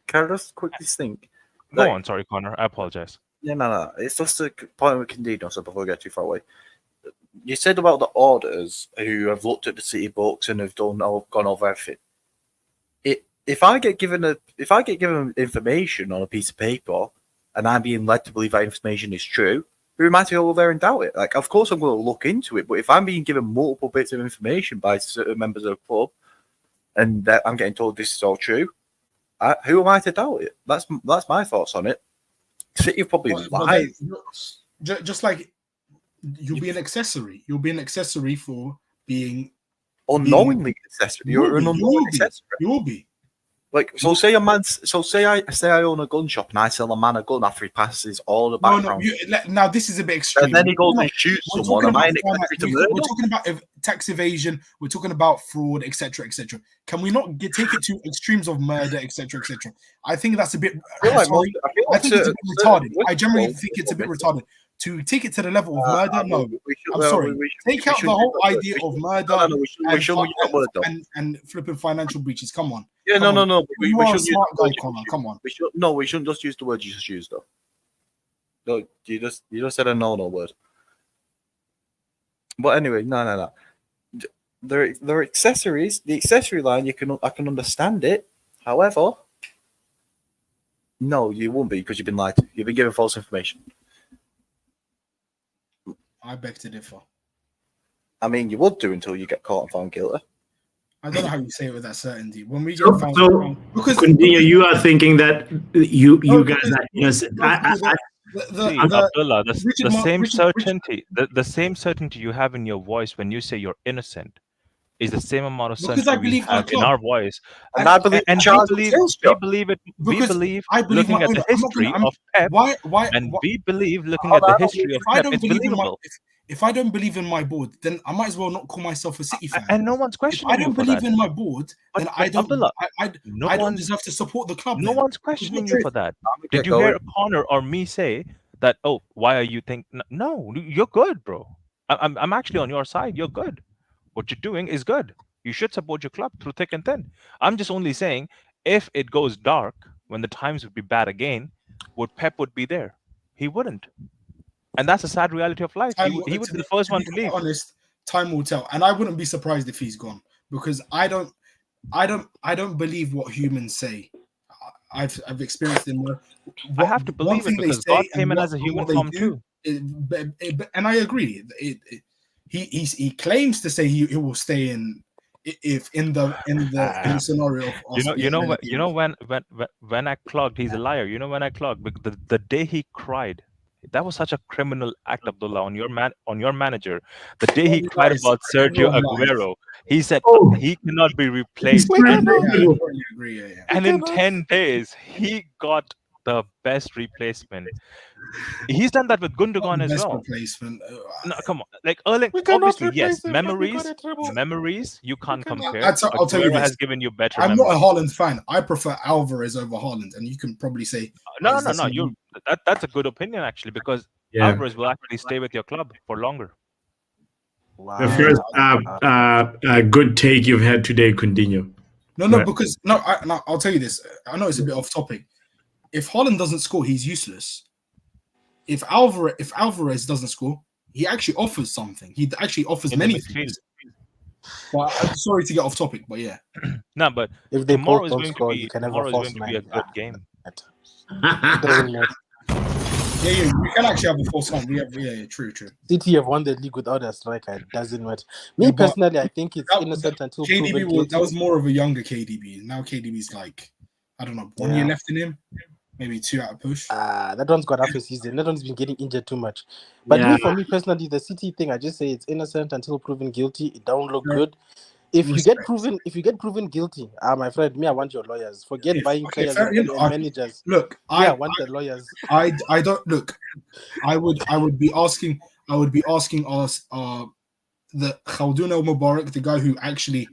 Can I just quickly think? Go on, sorry, Connor. I apologize. Yeah, no. It's just a point with Candido, so before we get too far away. You said about the orders who have looked at the city books and have gone over everything. If I get given information on a piece of paper and I'm being led to believe that information is true, who am I to go over there and doubt it? Like, of course I'm going to look into it, but if I'm being given multiple bits of information by certain members of the club and that I'm getting told this is all true, who am I to doubt it? That's my thoughts on it. City probably lied. Just like you'll be an accessory. You'll be an accessory for being unknowingly accessory. You're an unknowing accessory. You will be. Like, so say a man. So say I own a gun shop and I sell a man a gun after he passes all the background. Now this is a bit extreme. And then he goes and shoots someone. Am I we're talking about tax evasion. We're talking about fraud, etc., etc. Can we not take it to extremes of murder, etc., etc.? I think that's a bit. I think it's a bit retarded. I generally think it's a bit retarded. To take it to the level of murder, no. I'm sorry. Take out the whole idea of murder and flipping financial breaches. Come on. Yeah, no. You are a smart guy, Connor. Come on. We shouldn't just use the word you just used, though. No, you just said a no word. But anyway, no. They're accessories. The accessory line, I can understand it. However, no, you won't be because you've been lied to. You've been given false information. I beg to differ. I mean, you would do until you get caught and found guilty. I don't know how you say it with that certainty. When we get found wrong, because continue, you are thinking that you guys are innocent. Abdullah, the same certainty you have in your voice when you say you're innocent is the same amount of certainty we have in our voice. And I believe, and we believe looking at the history of Pep, we believe looking at the history of Pep, it's believable. If I don't believe in my board, then I might as well not call myself a City fan. And no one's questioning. If I don't believe in my board, then I don't deserve to support the club. No one's questioning you for that. Did you hear Connor or me say that? Oh, why are you thinking? No, you're good, bro. I'm actually on your side. You're good. What you're doing is good. You should support your club through thick and thin. I'm just only saying, if it goes dark, when the times would be bad again, would Pep would be there? He wouldn't. And that's a sad reality of life. He would be the first one to leave. Honest, time will tell. And I wouldn't be surprised if he's gone because I don't believe what humans say. I've experienced in I have to believe it because God came in as a human form too. And I agree. He claims to say he will stay in the scenario of when I clogged, he's a liar. You know when I clogged because the day he cried, that was such a criminal act, Abdullah, on your manager. The day he cried about Sergio Aguero, he said he cannot be replaced. And in 10 days, he got the best replacement. He's done that with Gundogan as well. No, come on, like Erling. Obviously, yes, memories. You can't compare. I'll tell you this. Has given you better. I'm not a Haaland fan. I prefer Alvarez over Haaland, and you can probably say no. That's a good opinion actually because Alvarez will actually stay with your club for longer. Wow. The first good take you've had today, Coutinho. Because I'll tell you this. I know it's a bit off topic. If Haaland doesn't score, he's useless. If Alvarez doesn't score, he actually offers something. He actually offers many things. Well, I'm sorry to get off topic, but yeah. No, but if they tomorrow is both going score, to be you can never force a good game. Yeah, we can actually have a false count. True. City have won the league without a striker. It doesn't matter. Me personally, I think it's innocent until KDB. That was more of a younger KDB. Now KDB's like, I don't know, 1 year left in him. Maybe 2 out of push. That one's got half a season. That one's been getting injured too much. But for me personally, the City thing, I just say it's innocent until proven guilty. It don't look good. If you get proven guilty, my friend, I want your lawyers. Forget buying players and managers. Look, I want the lawyers. I don't look. I would be asking us the Khaldoon El Mubarak, the guy who actually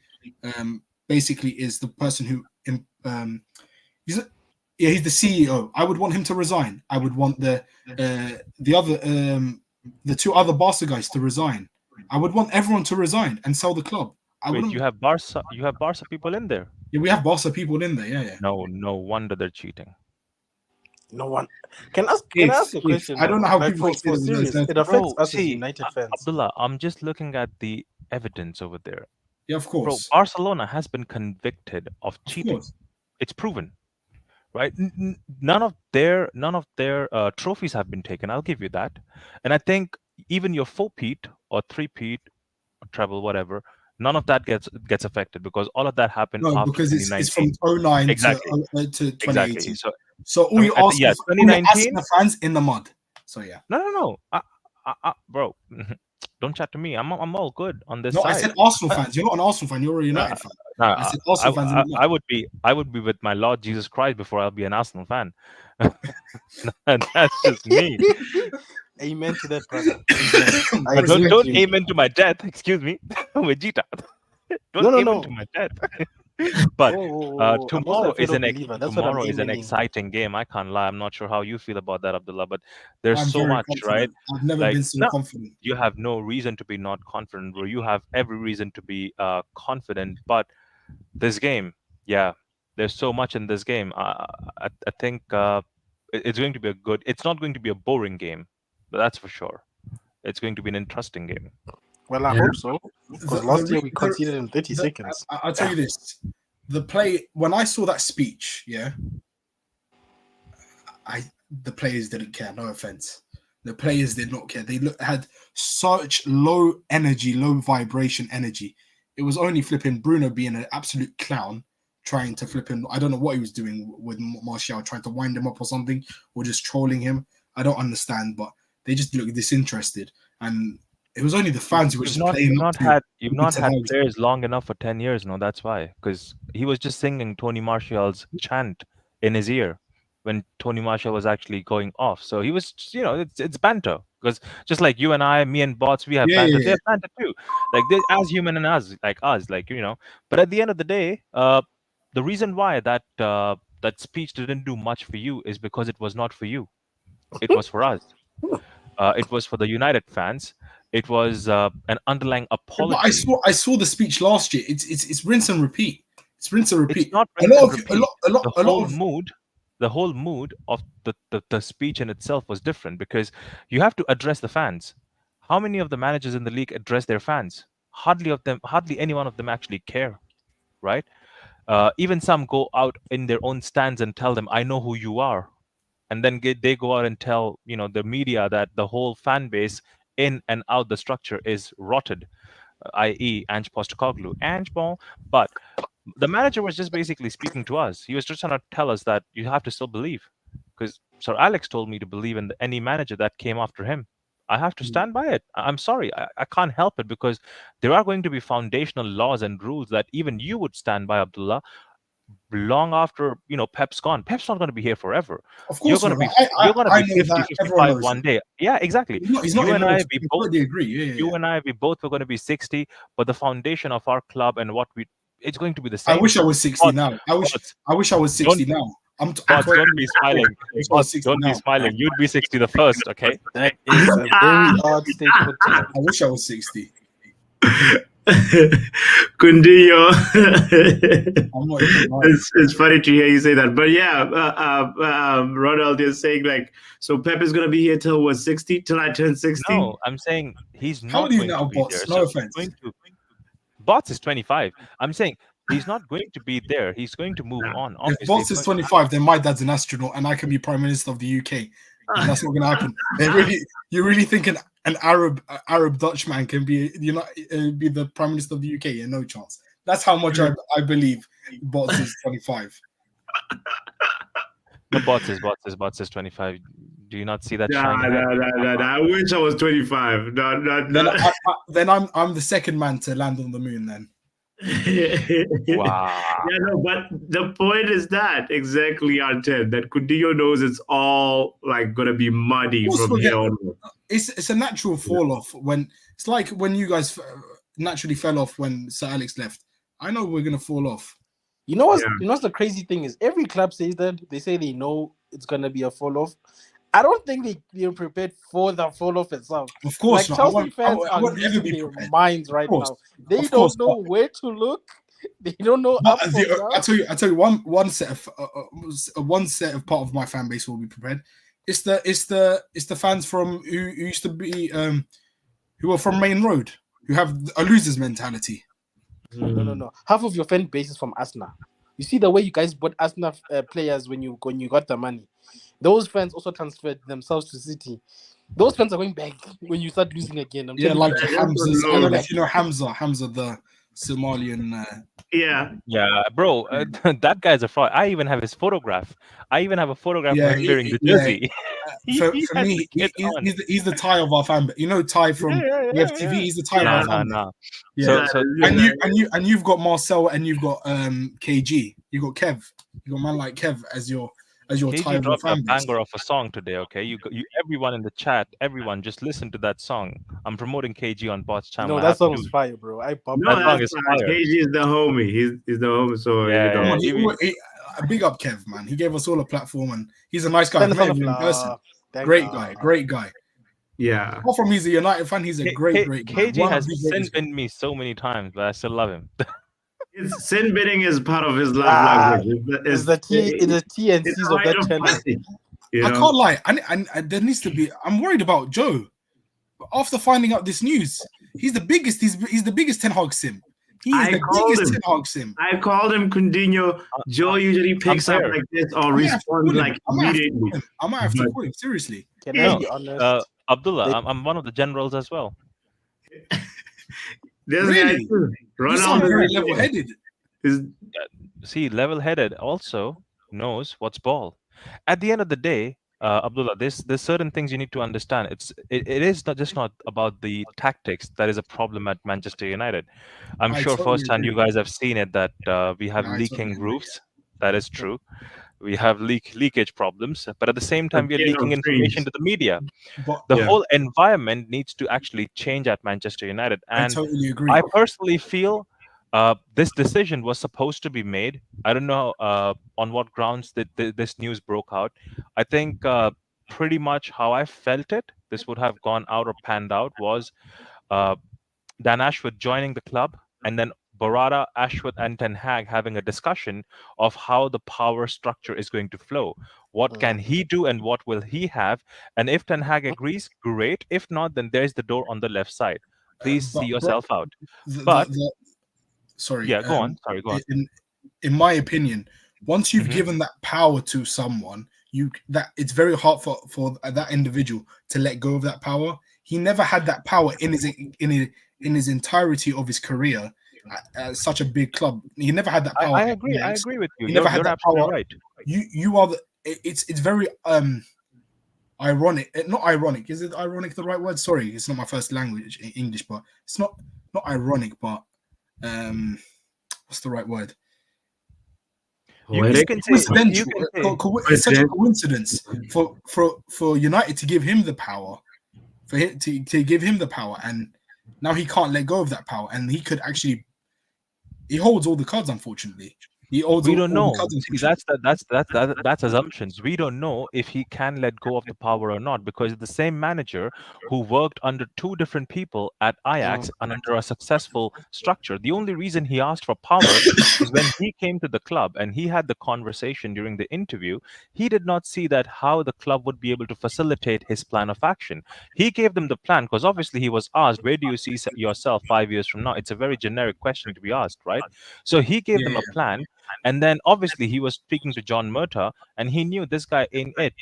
basically is the person who he's the CEO. I would want him to resign. I would want the two other Barca guys to resign. I would want everyone to resign and sell the club. Wait, you have Barca people in there? Yeah, we have Barca people in there. Yeah. No wonder they're cheating. No one can ask. Can I ask a question? I don't know how Like, people for say serious. that. It affects Bro, us as see, United fans. Abdullah, I'm just looking at the evidence over there. Yeah, of Bro, course. Barcelona has been convicted of cheating. course. It's proven, right? None of their trophies have been taken. I'll give you that. And I think even your 4-peat or 3-peat or treble, whatever, none of that gets affected because all of that happened No, after because it's 2019. from 09 Exactly. to 2018. Exactly. So all I mean, you ask yeah, is 2019. the fans in the mud. So yeah. No. Bro, don't chat to me. I'm all good on this No, side. I said Arsenal fans. You're not an Arsenal fan. You're a United fan. No, I said Arsenal fans in the mud. I would be with my Lord Jesus Christ before I'll be an Arsenal fan. That's just me. Amen to that, brother. Don't amen to my death. Excuse me, Vegeta. Don't amen to my death. But tomorrow is an exciting game. I can't lie. I'm not sure how you feel about that, Abdullah, but there's I'm so very much, confident. right? I've never been so confident. You have no reason to be not confident, bro. You have every reason to be confident. But this game, yeah, there's so much in this game. I think it's going to be it's not going to be a boring game, but that's for sure. It's going to be an interesting game. Well, I hope so. Because last year we conceded in 30 seconds. I'll tell you this: when I saw that speech, yeah, the players didn't care. No offense, the players did not care. They had such low energy, low vibration energy. It was only flipping Bruno being an absolute clown, trying to flip him. I don't know what he was doing with Martial, trying to wind him up or something, or just trolling him. I don't understand, but they just look disinterested and. It was only the fans who were just playing. You've not had players long enough for 10 years, no, that's why. Because he was just singing Tony Martial's chant in his ear when Tony Martial was actually going off. So he was, it's banter. Because just like you and I, me and Bots, we have banter. They have banter too. Like they're as human and us. But at the end of the day, the reason why that speech didn't do much for you is because it was not for you. It was for us. It was for the United fans. It was an underlying apology. But I saw the speech last year. It's rinse and repeat. It's rinse and repeat. It's not the whole mood of the speech in itself was different because you have to address the fans. How many of the managers in the league address their fans? Hardly any one of them actually care, right? Even some go out in their own stands and tell them, "I know who you are," and then they go out and tell the media that the whole fan base in and out the structure is rotted, i.e. Ange Postecoglou. But the manager was just basically speaking to us. He was just trying to tell us that you have to still believe, because Sir Alex told me to believe in any manager that came after him. I have to stand by it. I'm sorry, I can't help it, because there are going to be foundational laws and rules that even you would stand by, Abdullah, long after Pep's gone. Pep's not going to be here forever. Of course, you're going to be 50, 55 one day. Yeah, exactly. He's not you and I, we both were going to be 60, but the foundation of our club and it's going to be the same. I wish I was 60 now. I wish I was 60 now. Don't be smiling. Don't be smiling. You'd be 60 the first, okay? That is a very odd statement. I wish I was 60. Coutinho. It's funny to hear you say that, but yeah, Ronald is saying so Pep is gonna be here till 60? Till I turn 60? No, I'm saying he's not. How old are you going now, to be Bots? there. No So offense. Bots is 25. I'm saying he's not going to be there. He's going to move on. If Bots is 25, then my dad's an astronaut, and I can be Prime Minister of the UK. And that's not going to happen. You really think an Arab Dutch man can be be the Prime Minister of the UK? Yeah, no chance. That's how much I believe Bots is 25. The Bots is 25. Do you not see that? No. I wish I was 25. Then I'm the second man to land on the moon. Then. Wow. Yeah, no, but the point is that exactly, Artem, that Coutinho knows it's all gonna be muddy from here on. It's a natural fall off when it's like when you guys naturally fell off when Sir Alex left. I know we're gonna fall off. You know what's the crazy thing is every club says that they say they know it's gonna be a fall off. I don't think they're prepared for the fall off itself. Of course, Chelsea fans are losing their minds right now. They don't know where to look. They don't know. But I tell you, one set of part of my fan base will be prepared. It's the fans from who used to be who are from Main Road, who have a loser's mentality. No. Half of your fan base is from Arsenal. You see the way you guys bought Arsenal players when you got the money. Those fans also transferred themselves to City. Those fans are going back when you start losing again. I'm telling like you. Hamza. I don't know if you know Hamza, the Somalian. Yeah, bro, that guy's a fraud. I even have his photograph. I even have a photograph of him wearing the jersey. For me, he's the Ty of our fan. You know Ty from FTV. He's the Ty of our fan. Yeah, and you've got Marcel and you've got KG. You got Kev. You got man like Kev as your Ty KG of dropped fan a base. banger of a song today. Okay, you everyone in the chat, everyone just listen to that song. I'm promoting KG on Bots channel. No, that song is fire, bro. that song is fire. KG is the homie. He's the homie. So Big up Kev, man. He gave us all a platform, and he's a nice guy. I've met him in person. Great guy. Yeah. Apart from he's a United fan, he's a great guy. KG has sent me so many times, but I still love him. Sin bidding is part of his love language. It's the TNCs of that channel. I can't lie. And there needs to be. I'm worried about Joe. After finding out this news, he's the biggest. He's the biggest Ten Hag sim. He is the biggest Ten Hag sim. I called him Coutinho. Joe usually picks up like this or responds like immediately. I might have to call him seriously. Can I be honest? Abdullah, I'm one of the generals as well. This Really? guy too. You sound very level-headed. See, level-headed also knows what's ball. At the end of the day, Abdullah, there's certain things you need to understand. It is not about the tactics that is a problem at Manchester United. I'm sure totally firsthand you agree. guys have seen it that we have I leaking totally agree. roofs. That is true. We have leakage problems, but at the same time, we are King of leaking information trees. to the media. But The whole environment needs to actually change at Manchester United. I And totally agree. I personally feel this decision was supposed to be made. I don't know on what grounds this news broke out. I think pretty much how I felt it, this would have gone out or panned out was Dan Ashworth joining the club, and then Barada, Ashworth, and Ten Hag having a discussion of how the power structure is going to flow. What can he do and what will he have? And if Ten Hag agrees, great. If not, then there's the door on the left side. Please see yourself out. But sorry. yeah, go on. Sorry, go on. In my opinion, once you've given that power to someone, it's very hard for that individual to let go of that power. He never had that power in his entirety of his career at such a big club. He never had that power. I agree. I agree with you. He never had You're that absolutely power. right. You are the. It's very ironic. Not ironic. Is it ironic the right word? Sorry, it's not my first language, English, but it's not ironic, but what's the right word? You can say, It's such a coincidence for United to give him the power, for him to give him the power, and now he can't let go of that power, and he could actually. He holds all the cards, unfortunately. We don't know. See, that's assumptions. We don't know if he can let go of the power or not, because the same manager who worked under two different people at Ajax and under a successful structure. The only reason he asked for power is when he came to the club and he had the conversation during the interview. He did not see that how the club would be able to facilitate his plan of action. He gave them the plan because obviously he was asked, "Where do you see yourself 5 years from now?" It's a very generic question to be asked, right? So he gave them a plan. And then obviously he was speaking to John Murtagh and he knew this guy ain't it.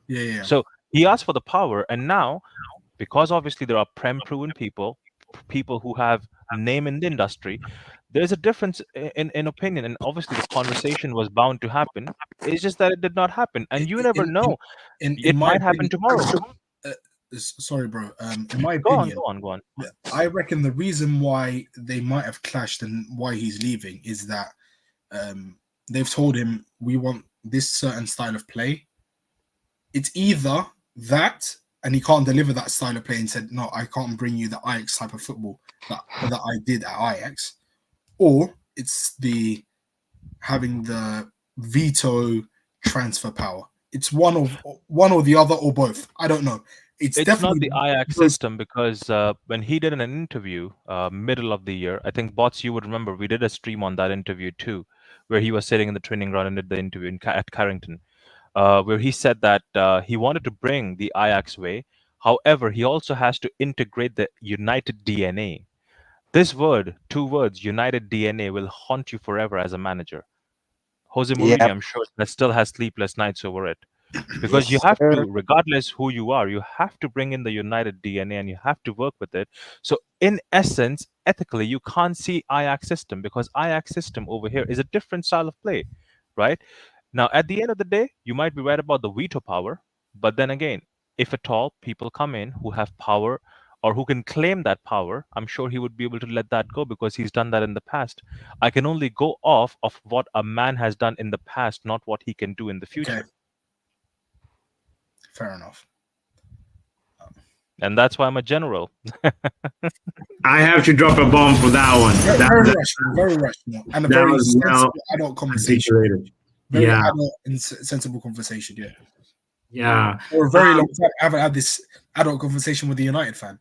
Yeah. So he asked for the power, and now, because obviously there are prem-proven people who have name in the industry, there's a difference in opinion, and obviously the conversation was bound to happen. It's just that it did not happen, and you never know. It might happen tomorrow. Sorry, bro. In my opinion, go on. I reckon the reason why they might have clashed and why he's leaving is that they've told him, we want this certain style of play. It's either that and he can't deliver that style of play and said, no, I can't bring you the Ajax type of football that I did at Ajax, or it's having the veto transfer power. It's one or the other or both. I don't know. It's not definitely the Ajax system because when he did an interview middle of the year, I think Bots, you would remember we did a stream on that interview too, where he was sitting in the training ground and did the interview at Carrington, where he said that he wanted to bring the Ajax way. However, he also has to integrate the United DNA. This word, 2 words, United DNA, will haunt you forever as a manager. Jose Mourinho, Yep. I'm sure, that still has sleepless nights over it. Because you have to, regardless who you are, you have to bring in the United DNA and you have to work with it. So in essence, ethically, you can't see Ajax system because Ajax system over here is a different style of play, right? Now, at the end of the day, you might be right about the veto power, but then again, if at all people come in who have power or who can claim that power, I'm sure he would be able to let that go because he's done that in the past. I can only go off of what a man has done in the past, not what he can do in the future. Okay. Fair enough. And that's why I'm a general. I have to drop a bomb for that one. Very rational, and a very sensible adult conversation. Very adult and sensible conversation. Yeah. Yeah. For a very long time, I haven't had this adult conversation with a United fan.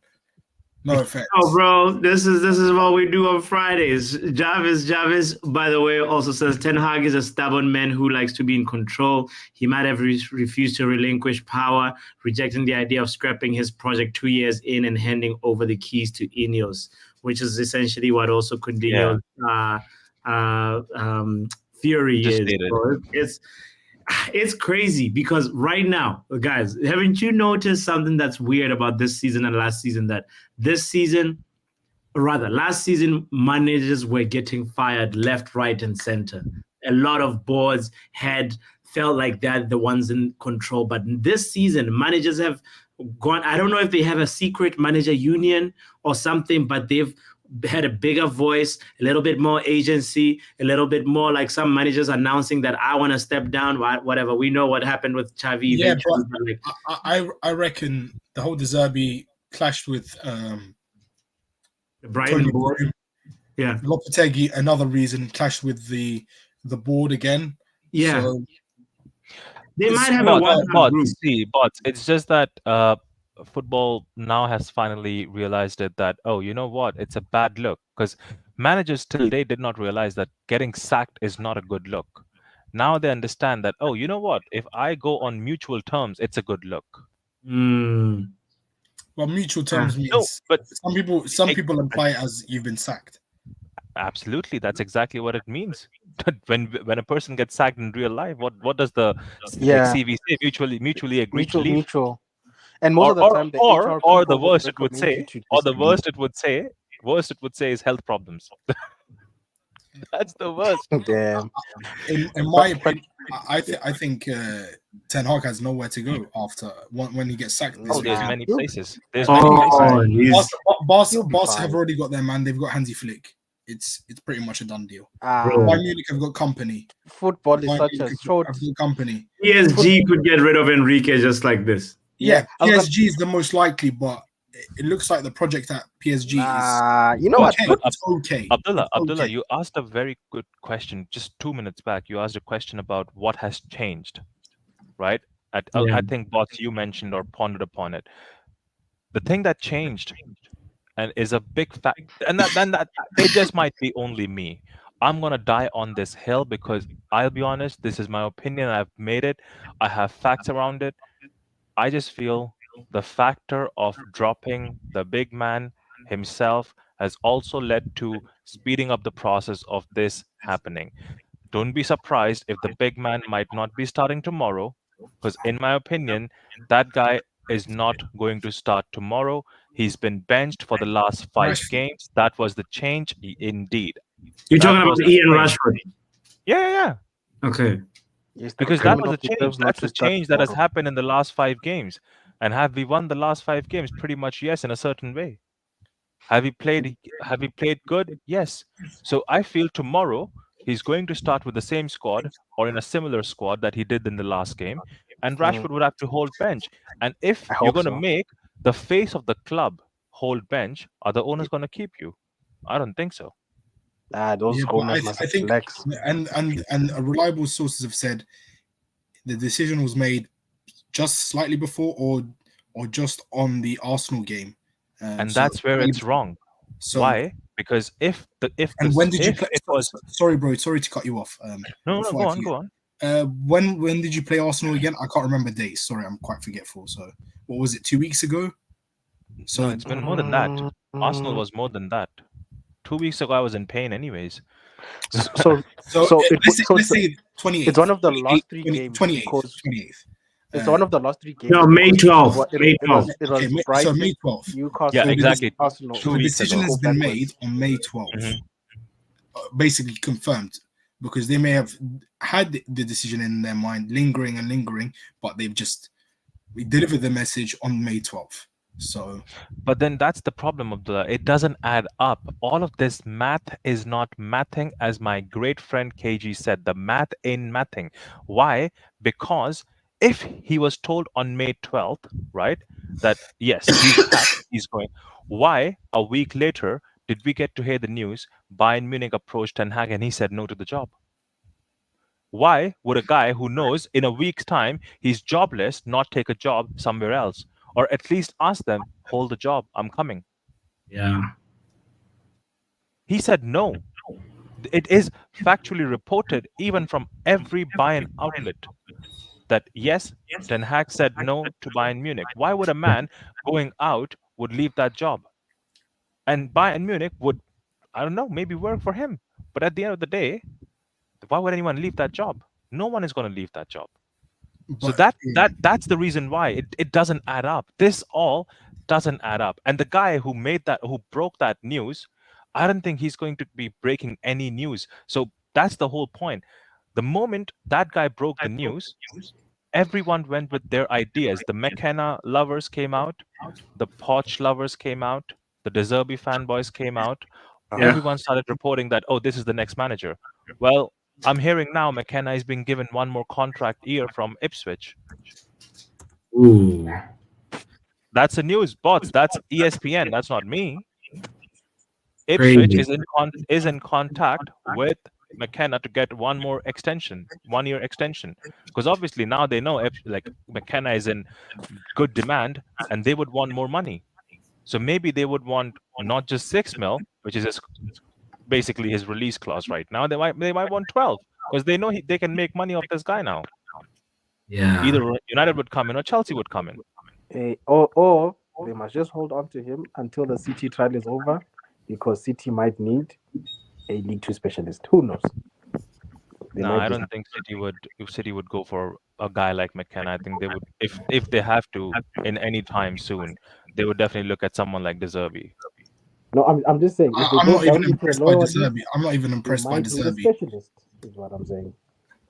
No offense. Oh, bro, this is what we do on Fridays. Jarvis, by the way, also says Ten Hag is a stubborn man who likes to be in control. He might have refused to relinquish power, rejecting the idea of scrapping his project 2 years in and handing over the keys to Ineos, which is essentially what also Coutinho's theory is. Bro. It's crazy because right now, guys, haven't you noticed something that's weird about this season and last season? That last season, managers were getting fired left, right, and center. A lot of boards felt like they're the ones in control. But this season, managers have gone. I don't know if they have a secret manager union or something, but they've had a bigger voice, a little bit more agency, a little bit more like some managers announcing that I want to step down, whatever. We know what happened with Xavi. Yeah, but I reckon the whole De Zerbi clashed with the Brighton board. Yeah. Lopetegui, another reason, clashed with the board again. Yeah. So they might have a one but it's just that football now has finally realized that, oh, you know what? It's a bad look because managers till today did not realize that getting sacked is not a good look. Now they understand that, oh, you know what? If I go on mutual terms, it's a good look. Well, mutual terms means but some people imply it as you've been sacked. Absolutely, that's exactly what it means. when a person gets sacked in real life, what does the CV say? Mutually agreed to leave. Mutual. And most of the time, the worst it would say is health problems. That's the worst. Damn. In my opinion, I think Ten Hag has nowhere to go after when he gets sacked. There's many places. Boss have already got their man. They've got Hansi Flick. It's pretty much a done deal. Bayern Munich have got company. Football is such a short company. PSG could get rid of Enrique just like this. Yeah, PSG is the most likely, but it looks like the project at PSG is. You know what? It's okay. Abdullah, you asked a very good question just 2 minutes back. You asked a question about what has changed, right? I think, Bots, you mentioned or pondered upon it. The thing that changed and is a big fact, and that it just might be only me. I'm gonna die on this hill because I'll be honest, this is my opinion. I've made it. I have facts around it. I just feel the factor of dropping the big man himself has also led to speeding up the process of this happening. Don't be surprised if the big man might not be starting tomorrow, because in my opinion, that guy is not going to start tomorrow. He's been benched for the last 5 games. That was the change, indeed. You're talking about Ian Rashford? Yeah. Okay. Because that was a change. That's a change that has happened in the last 5 games. And have we won the last 5 games? Pretty much yes, in a certain way. Have we played good? Yes. So I feel tomorrow he's going to start with the same squad or in a similar squad that he did in the last game. And Rashford would have to hold bench. And if you're going to make the face of the club hold bench, are the owners going to keep you? I don't think so. Those I think, and reliable sources have said the decision was made just slightly before or just on the Arsenal game. And that's where it's wrong. So, why? Because if when did you play? It was, sorry, bro. Sorry to cut you off. no, go on. When did you play Arsenal again? I can't remember dates. Sorry, I'm quite forgetful. So, what was it? 2 weeks ago? So no, it's been more than that. Arsenal was more than that. 2 weeks ago, I was in pain, anyways. So let's say 28th. It's one of the last 3 games. 28th. It's one of the last 3 games. No, May 12th. It was Okay, Brighton, so May 12th. Newcastle. Yeah, exactly. Arsenal. So the decision has been made on May 12th, Mm-hmm. basically confirmed, because they may have had the decision in their mind, lingering, but they've just delivered the message on May 12th. So, but then that's the problem of it doesn't add up. All of this math is not mathing, as my great friend KG said. The math in mathing. Why? Because if he was told on May 12th, right, that yes, he's back, he's going, why a week later did we get to hear the news Bayern Munich approached Ten Hag and he said no to the job? Why would a guy who knows in a week's time he's jobless not take a job somewhere else? Or at least ask them, hold the job, I'm coming. Yeah. He said no. It is factually reported even from every Bayern outlet that yes, Ten Hag said no to Bayern Munich. Why would a man going out would leave that job? And Bayern Munich would, I don't know, maybe work for him. But at the end of the day, why would anyone leave that job? No one is going to leave that job. So that's the reason why it doesn't add up. This all doesn't add up. And the guy who broke that news, I don't think he's going to be breaking any news. So that's the whole point. The moment that guy broke the news, everyone went with their ideas. The McKenna lovers came out, the Poch lovers came out, the De Zerbi fanboys came out. Yeah. Everyone started reporting that, oh, this is the next manager. Well, I'm hearing now McKenna is being given one more contract year from Ipswich. Ooh. That's the news, bots. That's ESPN. That's not me. Ipswich Crazy. is in contact with McKenna to get one more extension, 1 year extension, because obviously now they know like McKenna is in good demand and they would want more money. So maybe they would want not just 6 mil, which is basically his release clause right now. They might want 12 because they know they can make money off this guy now. Yeah. Either United would come in or Chelsea would come in. Or they must just hold on to him until the City trial is over, because City might need a League 2 specialist. Who knows? No, I don't think City would go for a guy like McKenna. I think they would, if they have to in any time soon, they would definitely look at someone like De Zerbi. No, I'm just saying. I'm not even impressed by De Zerbi. I'm not even impressed by De Zerbi. Specialist is what I'm saying.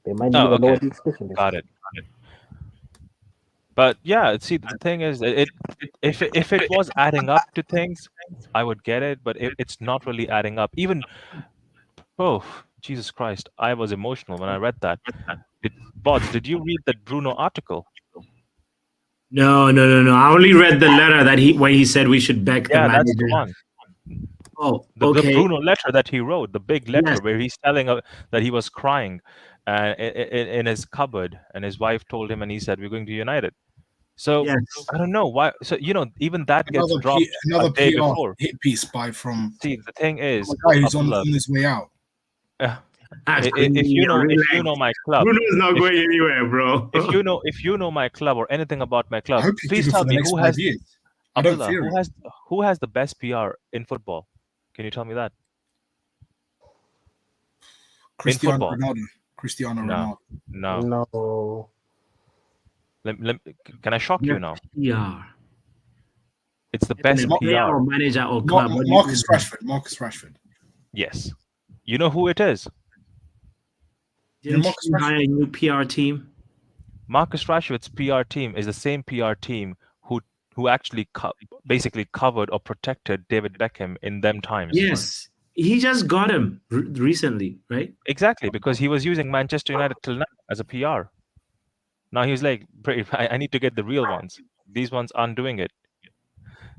They might need a lower league specialist. Got it. But yeah, see, the thing is, if it was adding up to things, I would get it. But it's not really adding up. Even, oh, Jesus Christ, I was emotional when I read that. Bots, did you read that Bruno article? No. I only read the letter where he said we should back the manager. That's the one. Oh, the okay. Bruno letter that he wrote, the big letter Yes. where he's telling that he was crying in his cupboard, and his wife told him, and he said, "We're going to United." So Yes. I don't know why. So even that gets dropped another a day PR before. hit piece from See, the thing is, a guy who's on his way out. If you know my club, Bruno is not going anywhere, bro. if you know my club or anything about my I club, hope he's please keeping tell for the me next who 5 has years. I don't Abdullah, fear it. who has the best PR in football? Can you tell me that? Cristiano football. Ronaldo. Cristiano Ronaldo. No. Can I shock you now? Yeah. It's the best Player PR. or manager or club. What do you Marcus think? Rashford. Yes. You know who it is? Didn't Marcus you hire a new PR team? Marcus Rashford's PR team is the same PR team who actually basically covered or protected David Beckham in them times. Yes. He just got him recently, right? Exactly, because he was using Manchester United till now as a PR. Now he's like, I need to get the real ones. These ones aren't doing it.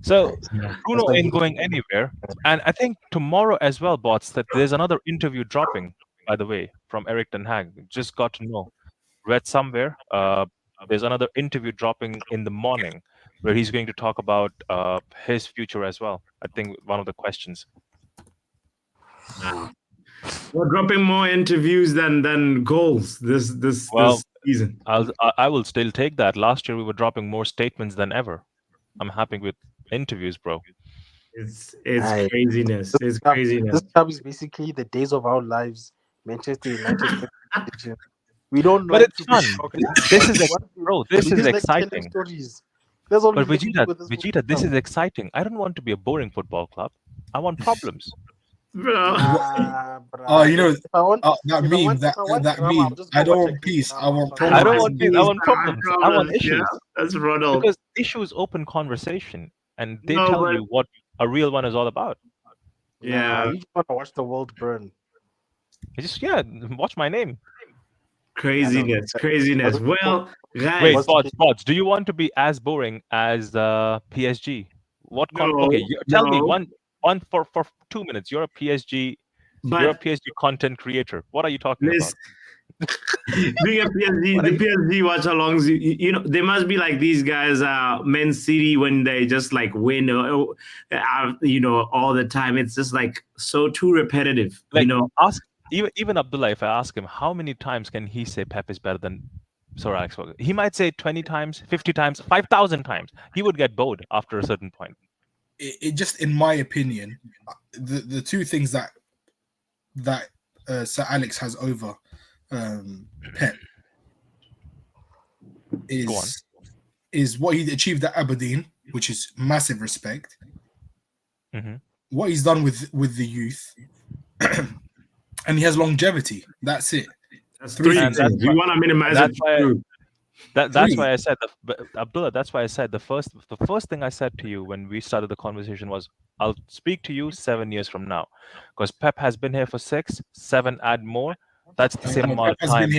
So Bruno ain't going anywhere. And I think tomorrow as well, bots, that there's another interview dropping, by the way, from Erik ten Hag. Just got to know. Read somewhere. There's another interview dropping in the morning where he's going to talk about his future as well. I think one of the questions. We're dropping more interviews than goals this season. I will still take that. Last year we were dropping more statements than ever. I'm happy with interviews, bro. It's craziness. It's craziness. This club is basically the days of our lives. Manchester United. We don't know. But it's fun. This is This is exciting. But But Vegeta, this is exciting. I don't want to be a boring football club. I want problems. Oh, you know, that meme. I don't want peace. I want problems. I don't want peace. I want problems. I want issues. Yeah, that's Ronald. Because issues open conversation, and they tell you what a real one is all about. Yeah, you just want to watch the world burn. Just watch my name. Craziness. Well, guys, wait, Spots. Do you want to be as boring as PSG? Tell me one for 2 minutes. You're a PSG. You're a PSG content creator. What are you talking about? Being a PSG, the PSG watch-alongs, you know, they must be like these guys, Man City, when they just like win, you know, all the time. It's just like so too repetitive. Like, you know, ask even Abdullah. If I ask him how many times can he say Pep is better than Sir Alex Ferguson, he might say 20 times, 50 times, 5,000 times. He would get bored after a certain point. It just, in my opinion, the two things that Sir Alex has over Pep is what he achieved at Aberdeen, which is massive respect. Mm-hmm. What he's done with the youth, and he has longevity. That's it. That's three things. You want to minimize it. That's why I said, Abdullah. That's why I said the first thing I said to you when we started the conversation was, I'll speak to you 7 years from now, because Pep has been here for 6, 7, add more. That's the same amount of time.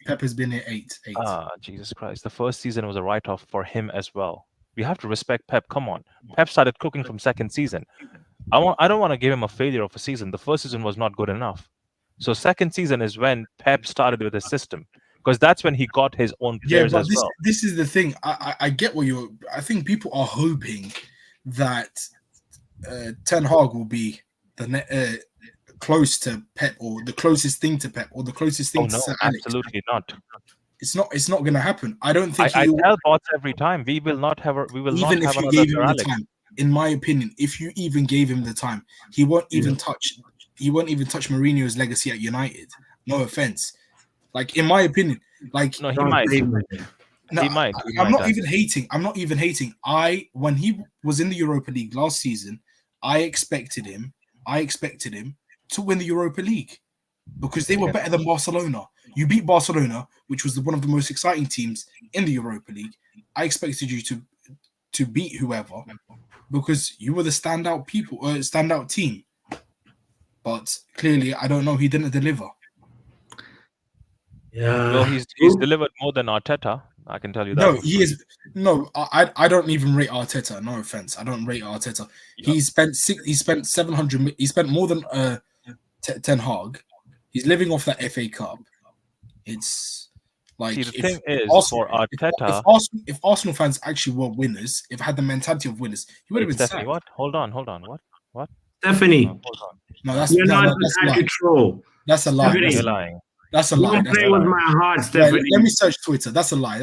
Pep has been here 8. Ah, Jesus Christ! The first season was a write-off for him as well. We have to respect Pep. Come on, Pep started cooking from second season. I don't want to give him a failure of a season. The first season was not good enough. So second season is when Pep started with his system, because that's when he got his own players as well. This is the thing. I get what I think people are hoping that Ten Hag will be the close to Pep, or the closest thing to Pep, or the closest thing to Sir Alex. Absolutely not. It's not going to happen. I don't think. I tell bots every time we will not have. Even if you gave him the time, in my opinion, if you even gave him the time, he won't even touch. He won't even touch Mourinho's legacy at United. No offense. Like, in my opinion, like no, he might. No, he might. I'm not even hating. When he was in the Europa League last season, I expected him to win the Europa League because they were better than Barcelona. You beat Barcelona, which was one of the most exciting teams in the Europa League. I expected you to beat whoever because you were the standout team. But clearly, I don't know. He didn't deliver. Yeah. Well, he's delivered more than Arteta. I can tell you that. No, he is. No, I don't even rate Arteta. No offense, I don't rate Arteta. Yeah. He spent 700. He spent more than Ten Hag. He's living off that FA Cup. It's like, see, the thing is, Arsenal, for Arteta, if Arsenal fans actually were winners, if had the mentality of winners, he would have been Stephanie, what? Hold on. What? Stephanie. Hold on. No, that's You're no, not that's in control. That's a lie. You're lying. That's a lie. You play with my heart, Stephanie. Let me search Twitter. That's a lie.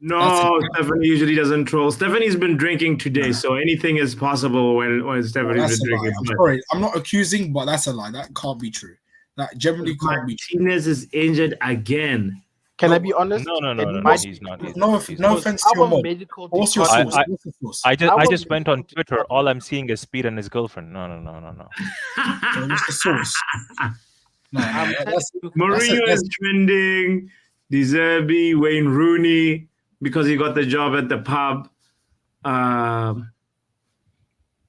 No, Stephanie usually doesn't troll. Stephanie's been drinking today, so anything is possible when Stephanie's been drinking. I'm sorry, I'm not accusing, but that's a lie. That can't be true. That generally can't be true. Martinez is injured again. Can I be honest? No, he's not. No offense to your mom. What's your source? I just went on Twitter. All I'm seeing is Speed and his girlfriend. No. What's the source? Mourinho is trending. De Zerbi, Wayne Rooney, because he got the job at the pub.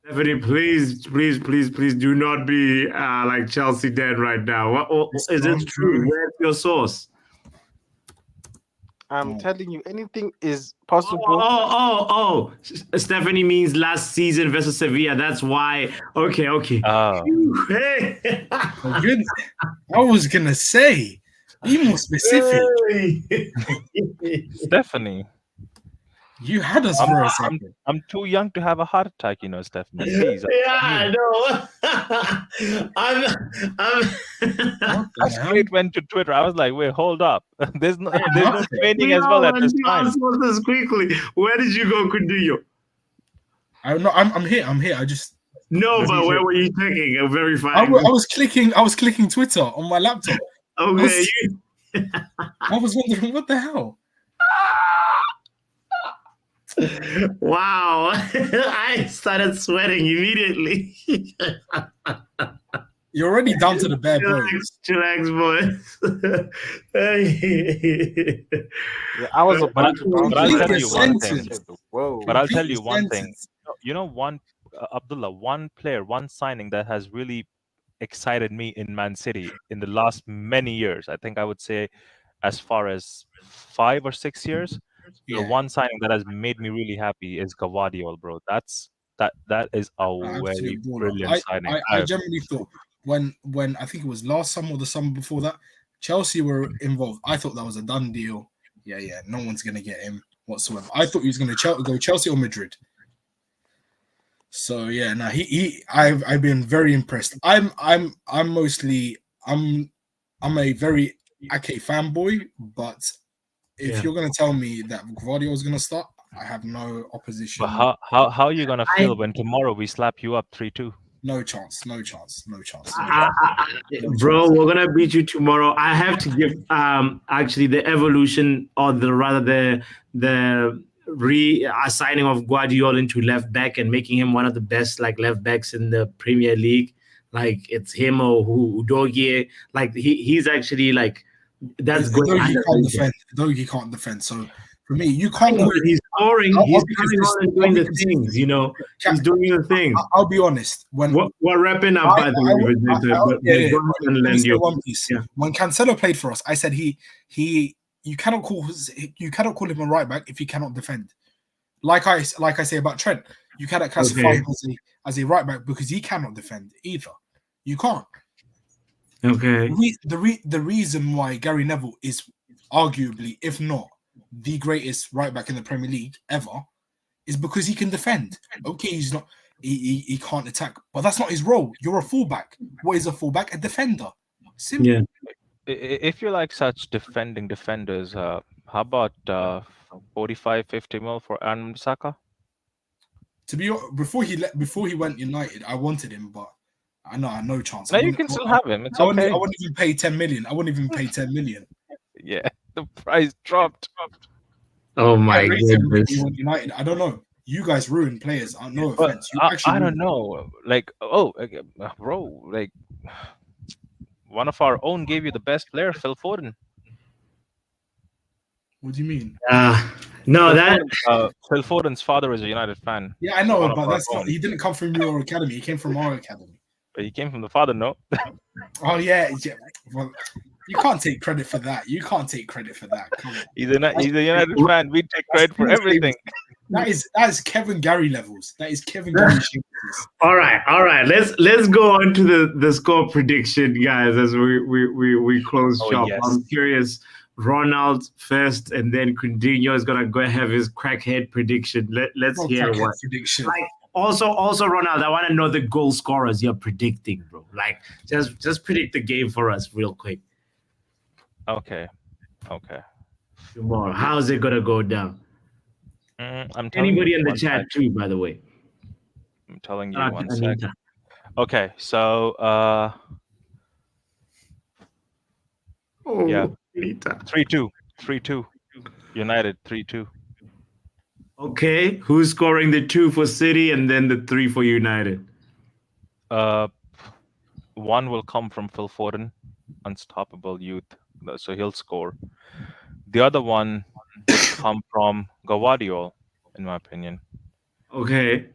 Stephanie, please do not be like Chelsea dead right now. Is it true? Where's your source? I'm telling you, anything is possible. Oh. Stephanie means last season versus Sevilla. That's why. Okay. Oh. Hey. I was going to say, be more specific. Stephanie. You had us for a second. I'm too young to have a heart attack, you know, Stephanie. Please. Yeah, I know. I'm I straight went to Twitter. I was like, wait, hold up. There's no training as well at this time. Answer this quickly. Where did you go, Coutinho? I'm here. I just No, but where were you checking? Very fine. I was clicking Twitter on my laptop. Okay. I was wondering what the hell. Wow. I started sweating immediately. You're already down to the bare bones. Chillax, boys. I was about to But I'll tell you one thing. Whoa. But I'll tell you one thing. You know, Abdullah, one player, one signing that has really excited me in Man City in the last many years. I think I would say as far as 5 or 6 years. The one signing that has made me really happy is Gvardiol, bro. That is a very brilliant signing. I generally thought when I think it was last summer or the summer before that, Chelsea were involved. I thought that was a done deal. Yeah, no one's gonna get him whatsoever. I thought he was gonna go Chelsea or Madrid. So yeah, now I've been very impressed. I'm a very Ake fanboy, but if you're gonna tell me that Gvardiol is gonna start, I have no opposition. But how are you gonna feel when tomorrow we slap you up 3-2? No chance. Bro, we're gonna beat you tomorrow. I have to give actually the evolution, or the reassigning of Gvardiol into left back and making him one of the best left backs in the Premier League. Like it's him or Udogie. Like he's actually that's good. Though he can't defend. So for me, you can't. He's scoring. He's coming on and doing the things. You know, he's doing the things. I'll be honest. We're wrapping up by the way. When Cancelo played for us, I said you cannot call him a right back if he cannot defend. Like I say about Trent, you cannot classify him as a right back because he cannot defend either. You can't. Okay. The reason why Gary Neville is arguably, if not the greatest right back in the Premier League ever, is because he can defend. Okay, he's not. He can't attack, but that's not his role. You're a fullback. What is a fullback? A defender. Simple. Yeah. If you like such defending defenders, how about 45-50 mil for Aaron Saka? To be honest, before he went United, I wanted him, but I know no chance. No, you can still have him. It's okay. I wouldn't even pay 10 million. Yeah, the price dropped. Oh my goodness. United, I don't know. You guys ruin players. No offense. I don't know. Bro, one of our own gave you the best player, Phil Foden. What do you mean? No, Phil Foden's father is a United fan. Yeah, I know, but he didn't come from your academy. He came from our academy. But he came from the father, no? Oh yeah. Well, you can't take credit for that. Come on. He's a United fan. We take credit for everything. That is Kevin Gary levels. That is Kevin Gary. All right. Let's go on to the score prediction, guys, as we close shop. Yes. I'm curious. Ronald first, and then Coutinho is gonna go have his crackhead prediction. Let's hear what prediction. Also, Ronald, I want to know the goal scorers you're predicting, bro. Just predict the game for us real quick. Okay. Tomorrow, how's it gonna go down? I'm telling anybody you in the chat too, by the way. I'm telling you one second. Okay, so yeah, 3-2, United 3-2. Okay, who's scoring the 2 for City and then the 3 for United? One will come from Phil Foden, unstoppable youth, so he'll score. The other one will come from Gvardiol, in my opinion. Okay.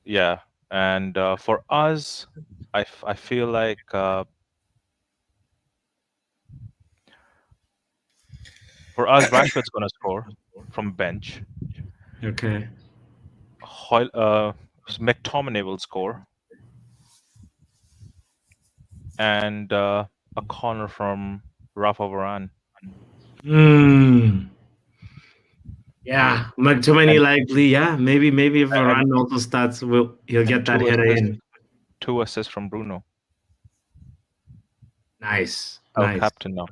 Yeah, and for us, I feel like for us, Rashford's gonna score from bench. Okay. McTominay will score, and a corner from Rafa Varane. Yeah, McTominay likely. Yeah, maybe if Varane also starts, he'll get that header in. 2 assists from Bruno. Nice. Our captain now.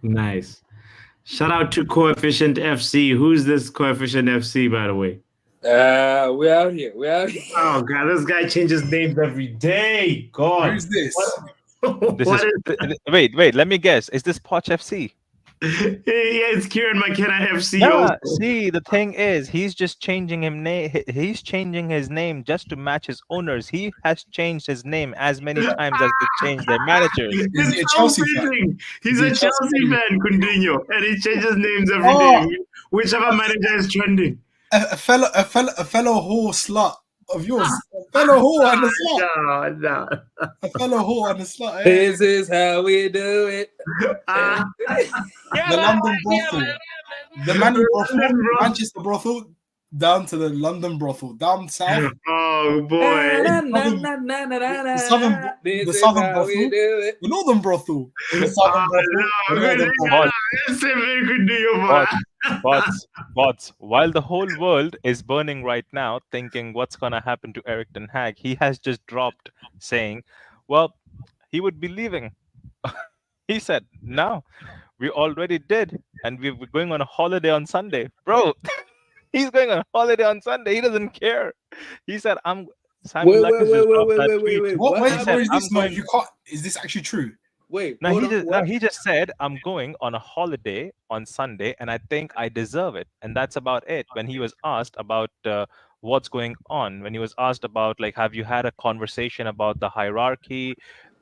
Nice. Shout out to Coefficient FC. Who's this Coefficient FC, by the way? We're out here. Oh God, this guy changes names every day. God, Who's this? Wait. Let me guess. Is this Poch FC? Yeah, it's Kieran McKenna FC. Yeah, see, the thing is, he's just changing He's changing his name just to match his owners. He has changed his name as many times as they changed their managers. Is he a Chelsea fan? He's a Chelsea fan, Coutinho, and he changes names every day. Whichever manager is trending. A fellow whore slut of yours. A fellow whore and a slut. No. A fellow whore and a slut. This is how we do it. The London brothel. The Manchester brothel down to the London brothel. Down south. Oh boy. The southern brothel. The northern brothel. The southern brothel. But while the whole world is burning right now, thinking what's going to happen to Erik ten Hag, he has just dropped saying, well, he would be leaving. He said, no, we already did. And we're going on a holiday on Sunday. Bro, he's going on a holiday on Sunday. He doesn't care. He said, Wait. What is this? No, you can't. Is this actually true? Wait. He just said, I'm going on a holiday on Sunday, and I think I deserve it. And that's about it. When he was asked about what's going on, when he was asked about, like, have you had a conversation about the hierarchy?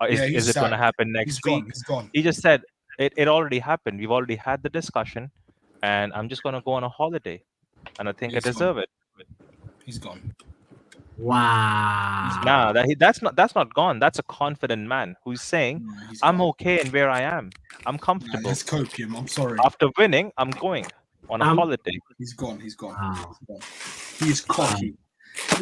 Is it going to happen next week? He's gone. He just said, it already happened. We've already had the discussion, and I'm just going to go on a holiday. And I think I deserve it. He's gone. Wow. Nah, that's not gone. That's a confident man who's saying, I'm okay in where I am. I'm comfortable. Let's cope him. I'm sorry. After winning, I'm going on a holiday. He's gone. Wow. He's cocky.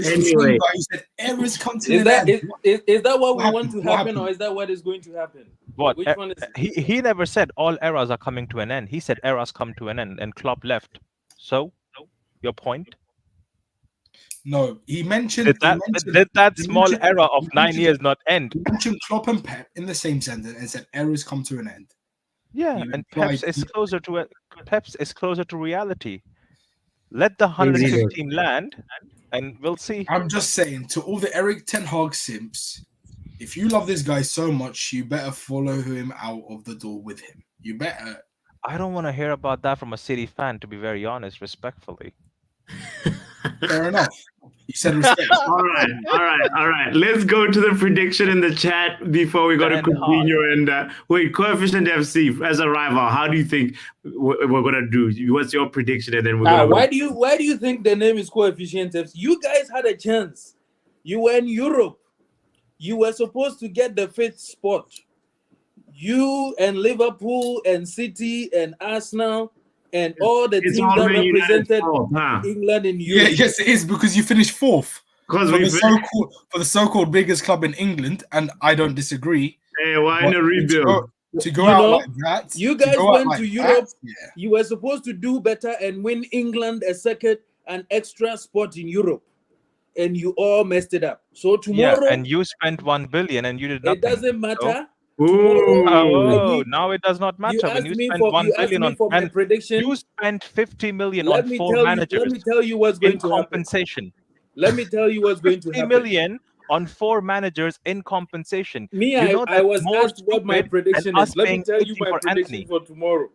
Anyway, he said, errors come to an end. Is that what we want to happen, or is that what is going to happen? What? Which one is He never said all eras are coming to an end. He said eras come to an end, and Klopp left. So, your point? No, he mentioned. Did that small era of 9 years not end? He mentioned Klopp and Pep in the same sentence and said eras come to an end. Yeah, and Pep's is closer to it. Pep's is closer to reality. Let the 115 land, and we'll see. I'm just saying to all the Erik ten Hag simps, if you love this guy so much, you better follow him out of the door with him. You better. I don't want to hear about that from a City fan, to be very honest, respectfully. Fair enough. You said respect. All right. Let's go to the prediction in the chat before we go to Coutinho and wait, Coefficient FC as a rival. How do you think we're gonna do? What's your prediction? And then we're gonna. Why do you think the name is Coefficient FC? You guys had a chance. You were in Europe. You were supposed to get the 5th spot. You and Liverpool and City and Arsenal. And all the teams that represented England in Europe. Yes, it is because you finished 4th. For the so-called biggest club in England, and I don't disagree. Hey, why in a rebuild? To go out like that. You guys went to Europe. You were supposed to do better and win England an extra spot in Europe, and you all messed it up. So tomorrow, and you spent 1 billion and you did nothing. It doesn't matter. Now it does not matter. When you spend 1 billion on prediction, you spent 50 million on 4 managers. Let me tell you what's going to compensation. Let me tell you what's going to happen. 50 million on 4 managers in compensation. I was asked what my prediction is. Let me tell you my prediction for tomorrow.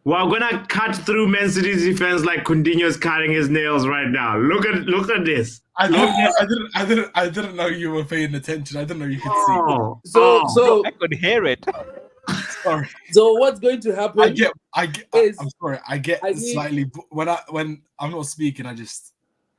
We're gonna cut through Man City's defense like Coutinho's cutting his nails right now. Look at this. I didn't know you were paying attention. I didn't know you could see. So I could hear it. Sorry. So what's going to happen? I'm sorry. I get slightly when I'm not speaking. I just.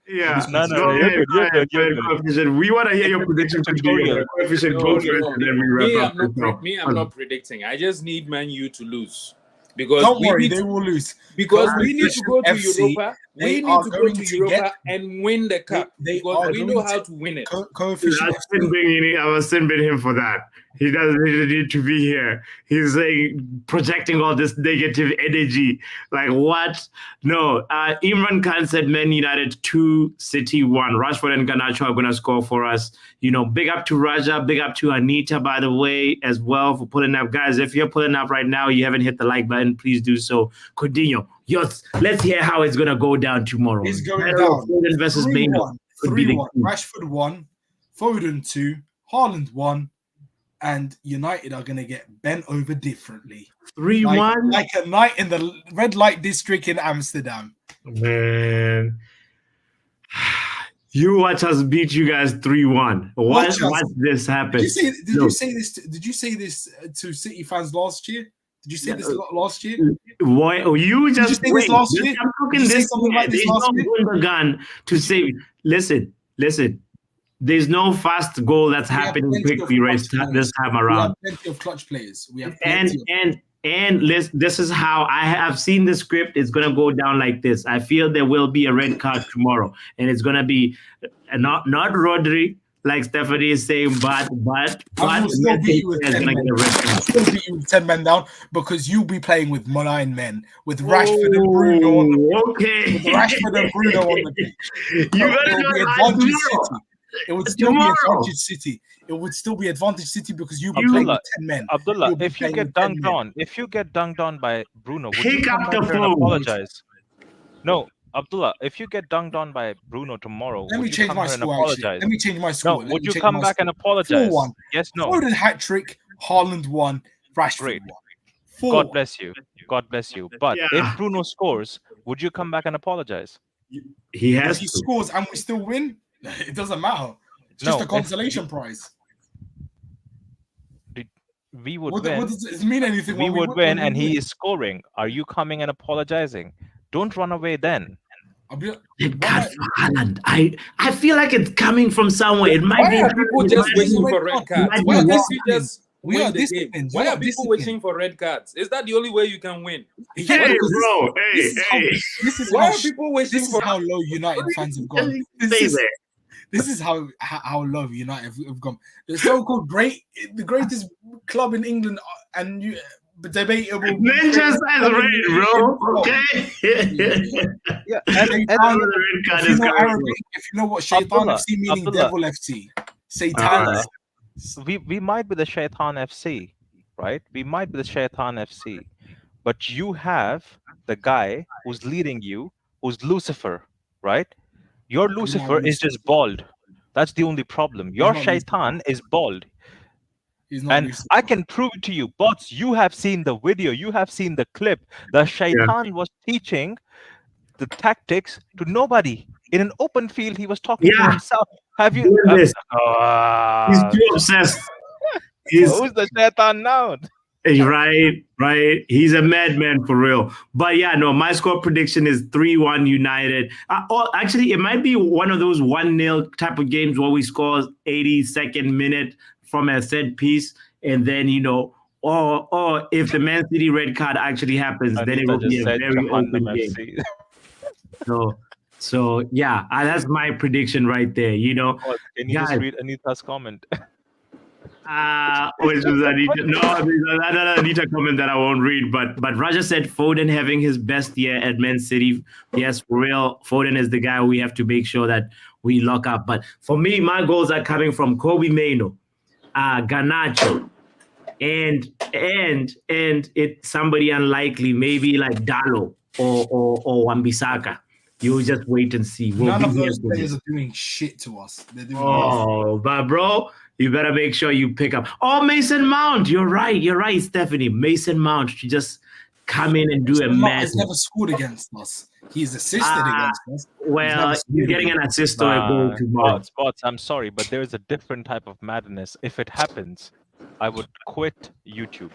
Yeah. No. You're good. We want to hear your prediction. Coefficient goes first, and then we wrap up. I'm not predicting. I just need Man U to lose. Because don't worry, they will lose. Because we need to go to Europa. They We need are to go going to to Europa get- and win the cup they because are we going know to- how to win it. Coefficient. I was sin bin him for that. He doesn't need to be here. He's saying projecting all this negative energy. Like what? No. Imran Khan said Man United 2, City 1. Rashford and Garnacho are gonna score for us. Big up to Raja, big up to Anita, by the way, as well, for pulling up. Guys, if you're pulling up right now, you haven't hit the like button, please do so. Coutinho, yes, let's hear how it's gonna go down tomorrow. It's going down. Foden versus Maino. 3-1. Rashford 1, Foden 2, Haaland 1, and United are going to get bent over differently. 3-1? Like a night in the red light district in Amsterdam. Man. You watch us beat you guys 3-1. Watch this happen. Did you say this to City fans last year? Did you say this last year? Why? You just say this last year? I'm talking this. There's no Gundogan to say. Listen. There's no fast goal that's happening quickly this time around. We have plenty of clutch players. We have and this is how I have seen the script. It's gonna go down like this. I feel there will be a red card tomorrow, and it's gonna be not Rodri, like Stephanie is saying, but I will still beat you with 10 men. I'll still beat you with 10 men down because you'll be playing with 9 men, with Rashford and Bruno on the pitch. Okay. With Rashford and Bruno on the pitch. You gotta go advantage City. It would still be advantage City. It would still be advantage City because you'll be playing with 10 men. Abdullah, if you get dunked on by Bruno, would you Pick come up back the here and phone. apologize? No, Abdullah, if you get dunked on by Bruno tomorrow, Let me would you change come my here and score. Actually. apologize? Let me change my score. No, would you come back and apologize? 4-1. Yes, no. Foden hat trick, Haaland 1, Rashford Great. 1. 4. God bless you. God bless you. But if Bruno scores, would you come back and apologize? He If has he to. scores and we still win, it doesn't matter. It's just a consolation prize. We would What win. does it mean anything? We when would win, and win? he is scoring. Are you coming and apologizing? Don't run away then. God, Haaland. I feel like it's coming from somewhere. It might Why be. are people just wishing for red cards? Why can't you just We win are the game? disciplined. Why We are are people disciplined. wishing for red cards? Is that the only way you can win? Hey, bro. This is Why how, are people wishing this is for? how low United fans have gone. This is how low United have gone. The so-called the greatest club in England, and debatable. Manchester is red, bro. Okay. Yeah, If you know what Shaitan FC meaning, Devil FC. Satan. We might be the Shaitan FC, right? We might be the Shaitan FC, but you have the guy who's leading you, who's Lucifer, right? Your Lucifer is just bald. That's the only problem. Your Shaitan is bald. And Lucifer. I can prove it to you, bots. You have seen the video, you have seen the clip. The Shaitan was teaching the tactics to nobody. In an open field, he was talking to himself. Have you? He's too obsessed. Who's the Shaitan now? Right. He's a madman for real. But yeah, no, my score prediction is 3-1 United. Actually, it might be one of those 1-0 type of games where we score 82nd minute from a set piece, and then or if the Man City red card actually happens, then it will be a very open game. So yeah, that's my prediction right there. Can you just read Anita's comment? Which is Anita? No, there's another Anita comment that I won't read. But Raja said Foden having his best year at Man City. Yes, for real. Foden is the guy we have to make sure that we lock up. But for me, my goals are coming from Kobe Maino, Garnacho, and it's somebody unlikely, maybe like Dalo or Wan-Bissaka. You just wait and see. None of those players are doing shit to us. They're doing but bro, you better make sure you pick up. Oh, Mason Mount. You're right, Stephanie. Mason Mount should just come in and do a match. He's never scored against us. He's assisted against us. Well, you're getting an assist or a goal tomorrow. Spots, I'm sorry, but there is a different type of madness. If it happens, I would quit YouTube.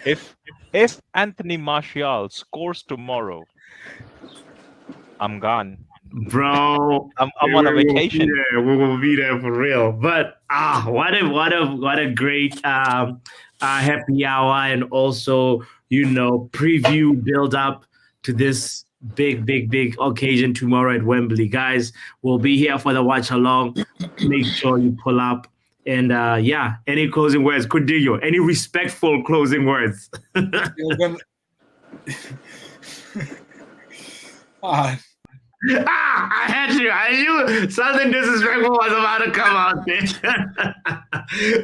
If Anthony Martial scores tomorrow, I'm gone. Bro, I'm on a vacation. We will be there for real. But what a great happy hour, and also preview build up to this big occasion tomorrow at Wembley. Guys, we'll be here for the watch along. Make sure you pull up. And any closing words? Kudillo, any respectful closing words? I had you. I knew something disrespectful was about to come out there.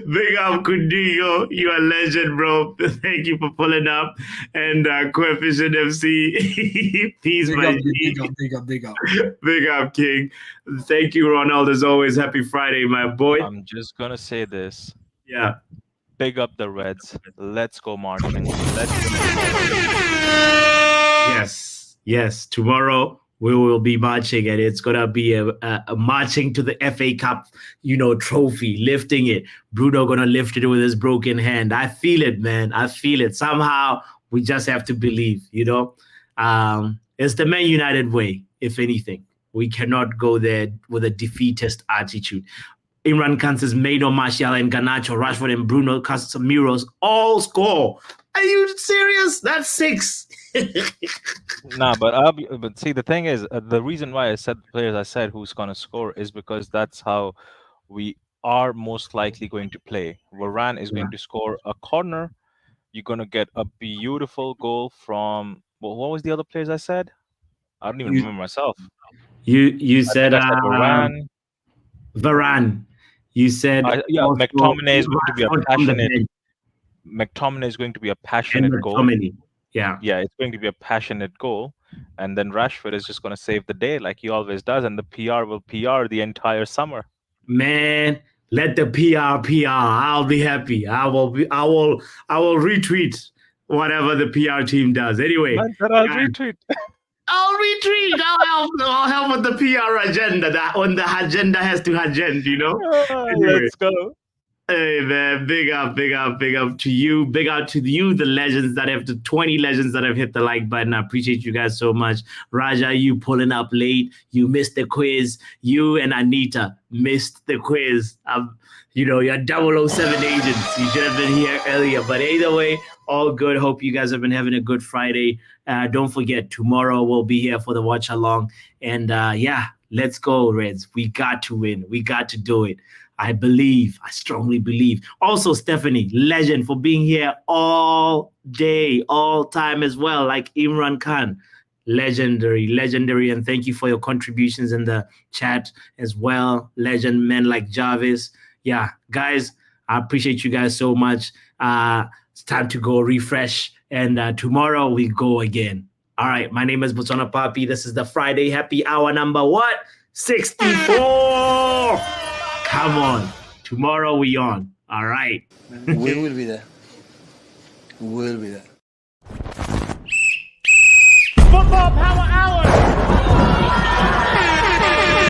Big up, Kudillo. You're a legend, bro. Thank you for pulling up. And Coefficient FC. Peace, my G. Big up. Big up, King. Thank you, Ronald. As always, happy Friday, my boy. I'm just going to say this. Yeah. Big up the Reds. Let's go marching. Yes. Tomorrow we will be marching, and it's gonna be a marching to the FA Cup, trophy, lifting it. Bruno gonna lift it with his broken hand. I feel it, man. I feel it. Somehow we just have to believe. It's the Man United way. If anything, we cannot go there with a defeatist attitude. Imran Khan says Maino, Martial, and Garnacho, Rashford, and Bruno Casemiro's all score. Are you serious? That's 6. Nah, but see, the thing is, the reason why I said the players I said who's gonna score is because that's how we are most likely going to play. Varane is going to score a corner. You're gonna get a beautiful goal from what was the other players I said? I don't even remember myself. You said Varane. Varane. You said McTominay is going to be a passionate. McTominay is going to be a passionate goal. Yeah, it's going to be a passionate goal, and then Rashford is just going to save the day like he always does, and the PR will PR the entire summer. Man, let the PR. I'll be happy. I will retweet whatever the PR team does. Anyway, I'll retweet. I'll help with the PR agenda. That when the agenda has to agenda, Anyway. Let's go. Hey man, big up to you. Big out to you, the legends that have the 20 legends that have hit the like button. I appreciate you guys so much. Raja, you pulling up late. You missed the quiz. You and Anita missed the quiz. You're 007 agents. You should have been here earlier. But either way, all good. Hope you guys have been having a good Friday. Don't forget, tomorrow we'll be here for the watch along. And let's go, Reds. We got to win. We got to do it. I strongly believe. Also, Stephanie, legend for being here all day, all time as well, like Imran Khan. Legendary. And thank you for your contributions in the chat as well. Legend men like Jarvis. Yeah, guys, I appreciate you guys so much. It's time to go refresh. And tomorrow we go again. All right, my name is Botswana Papi. This is the Friday Happy Hour number 64. Come on. Tomorrow we on. All right. We will be there.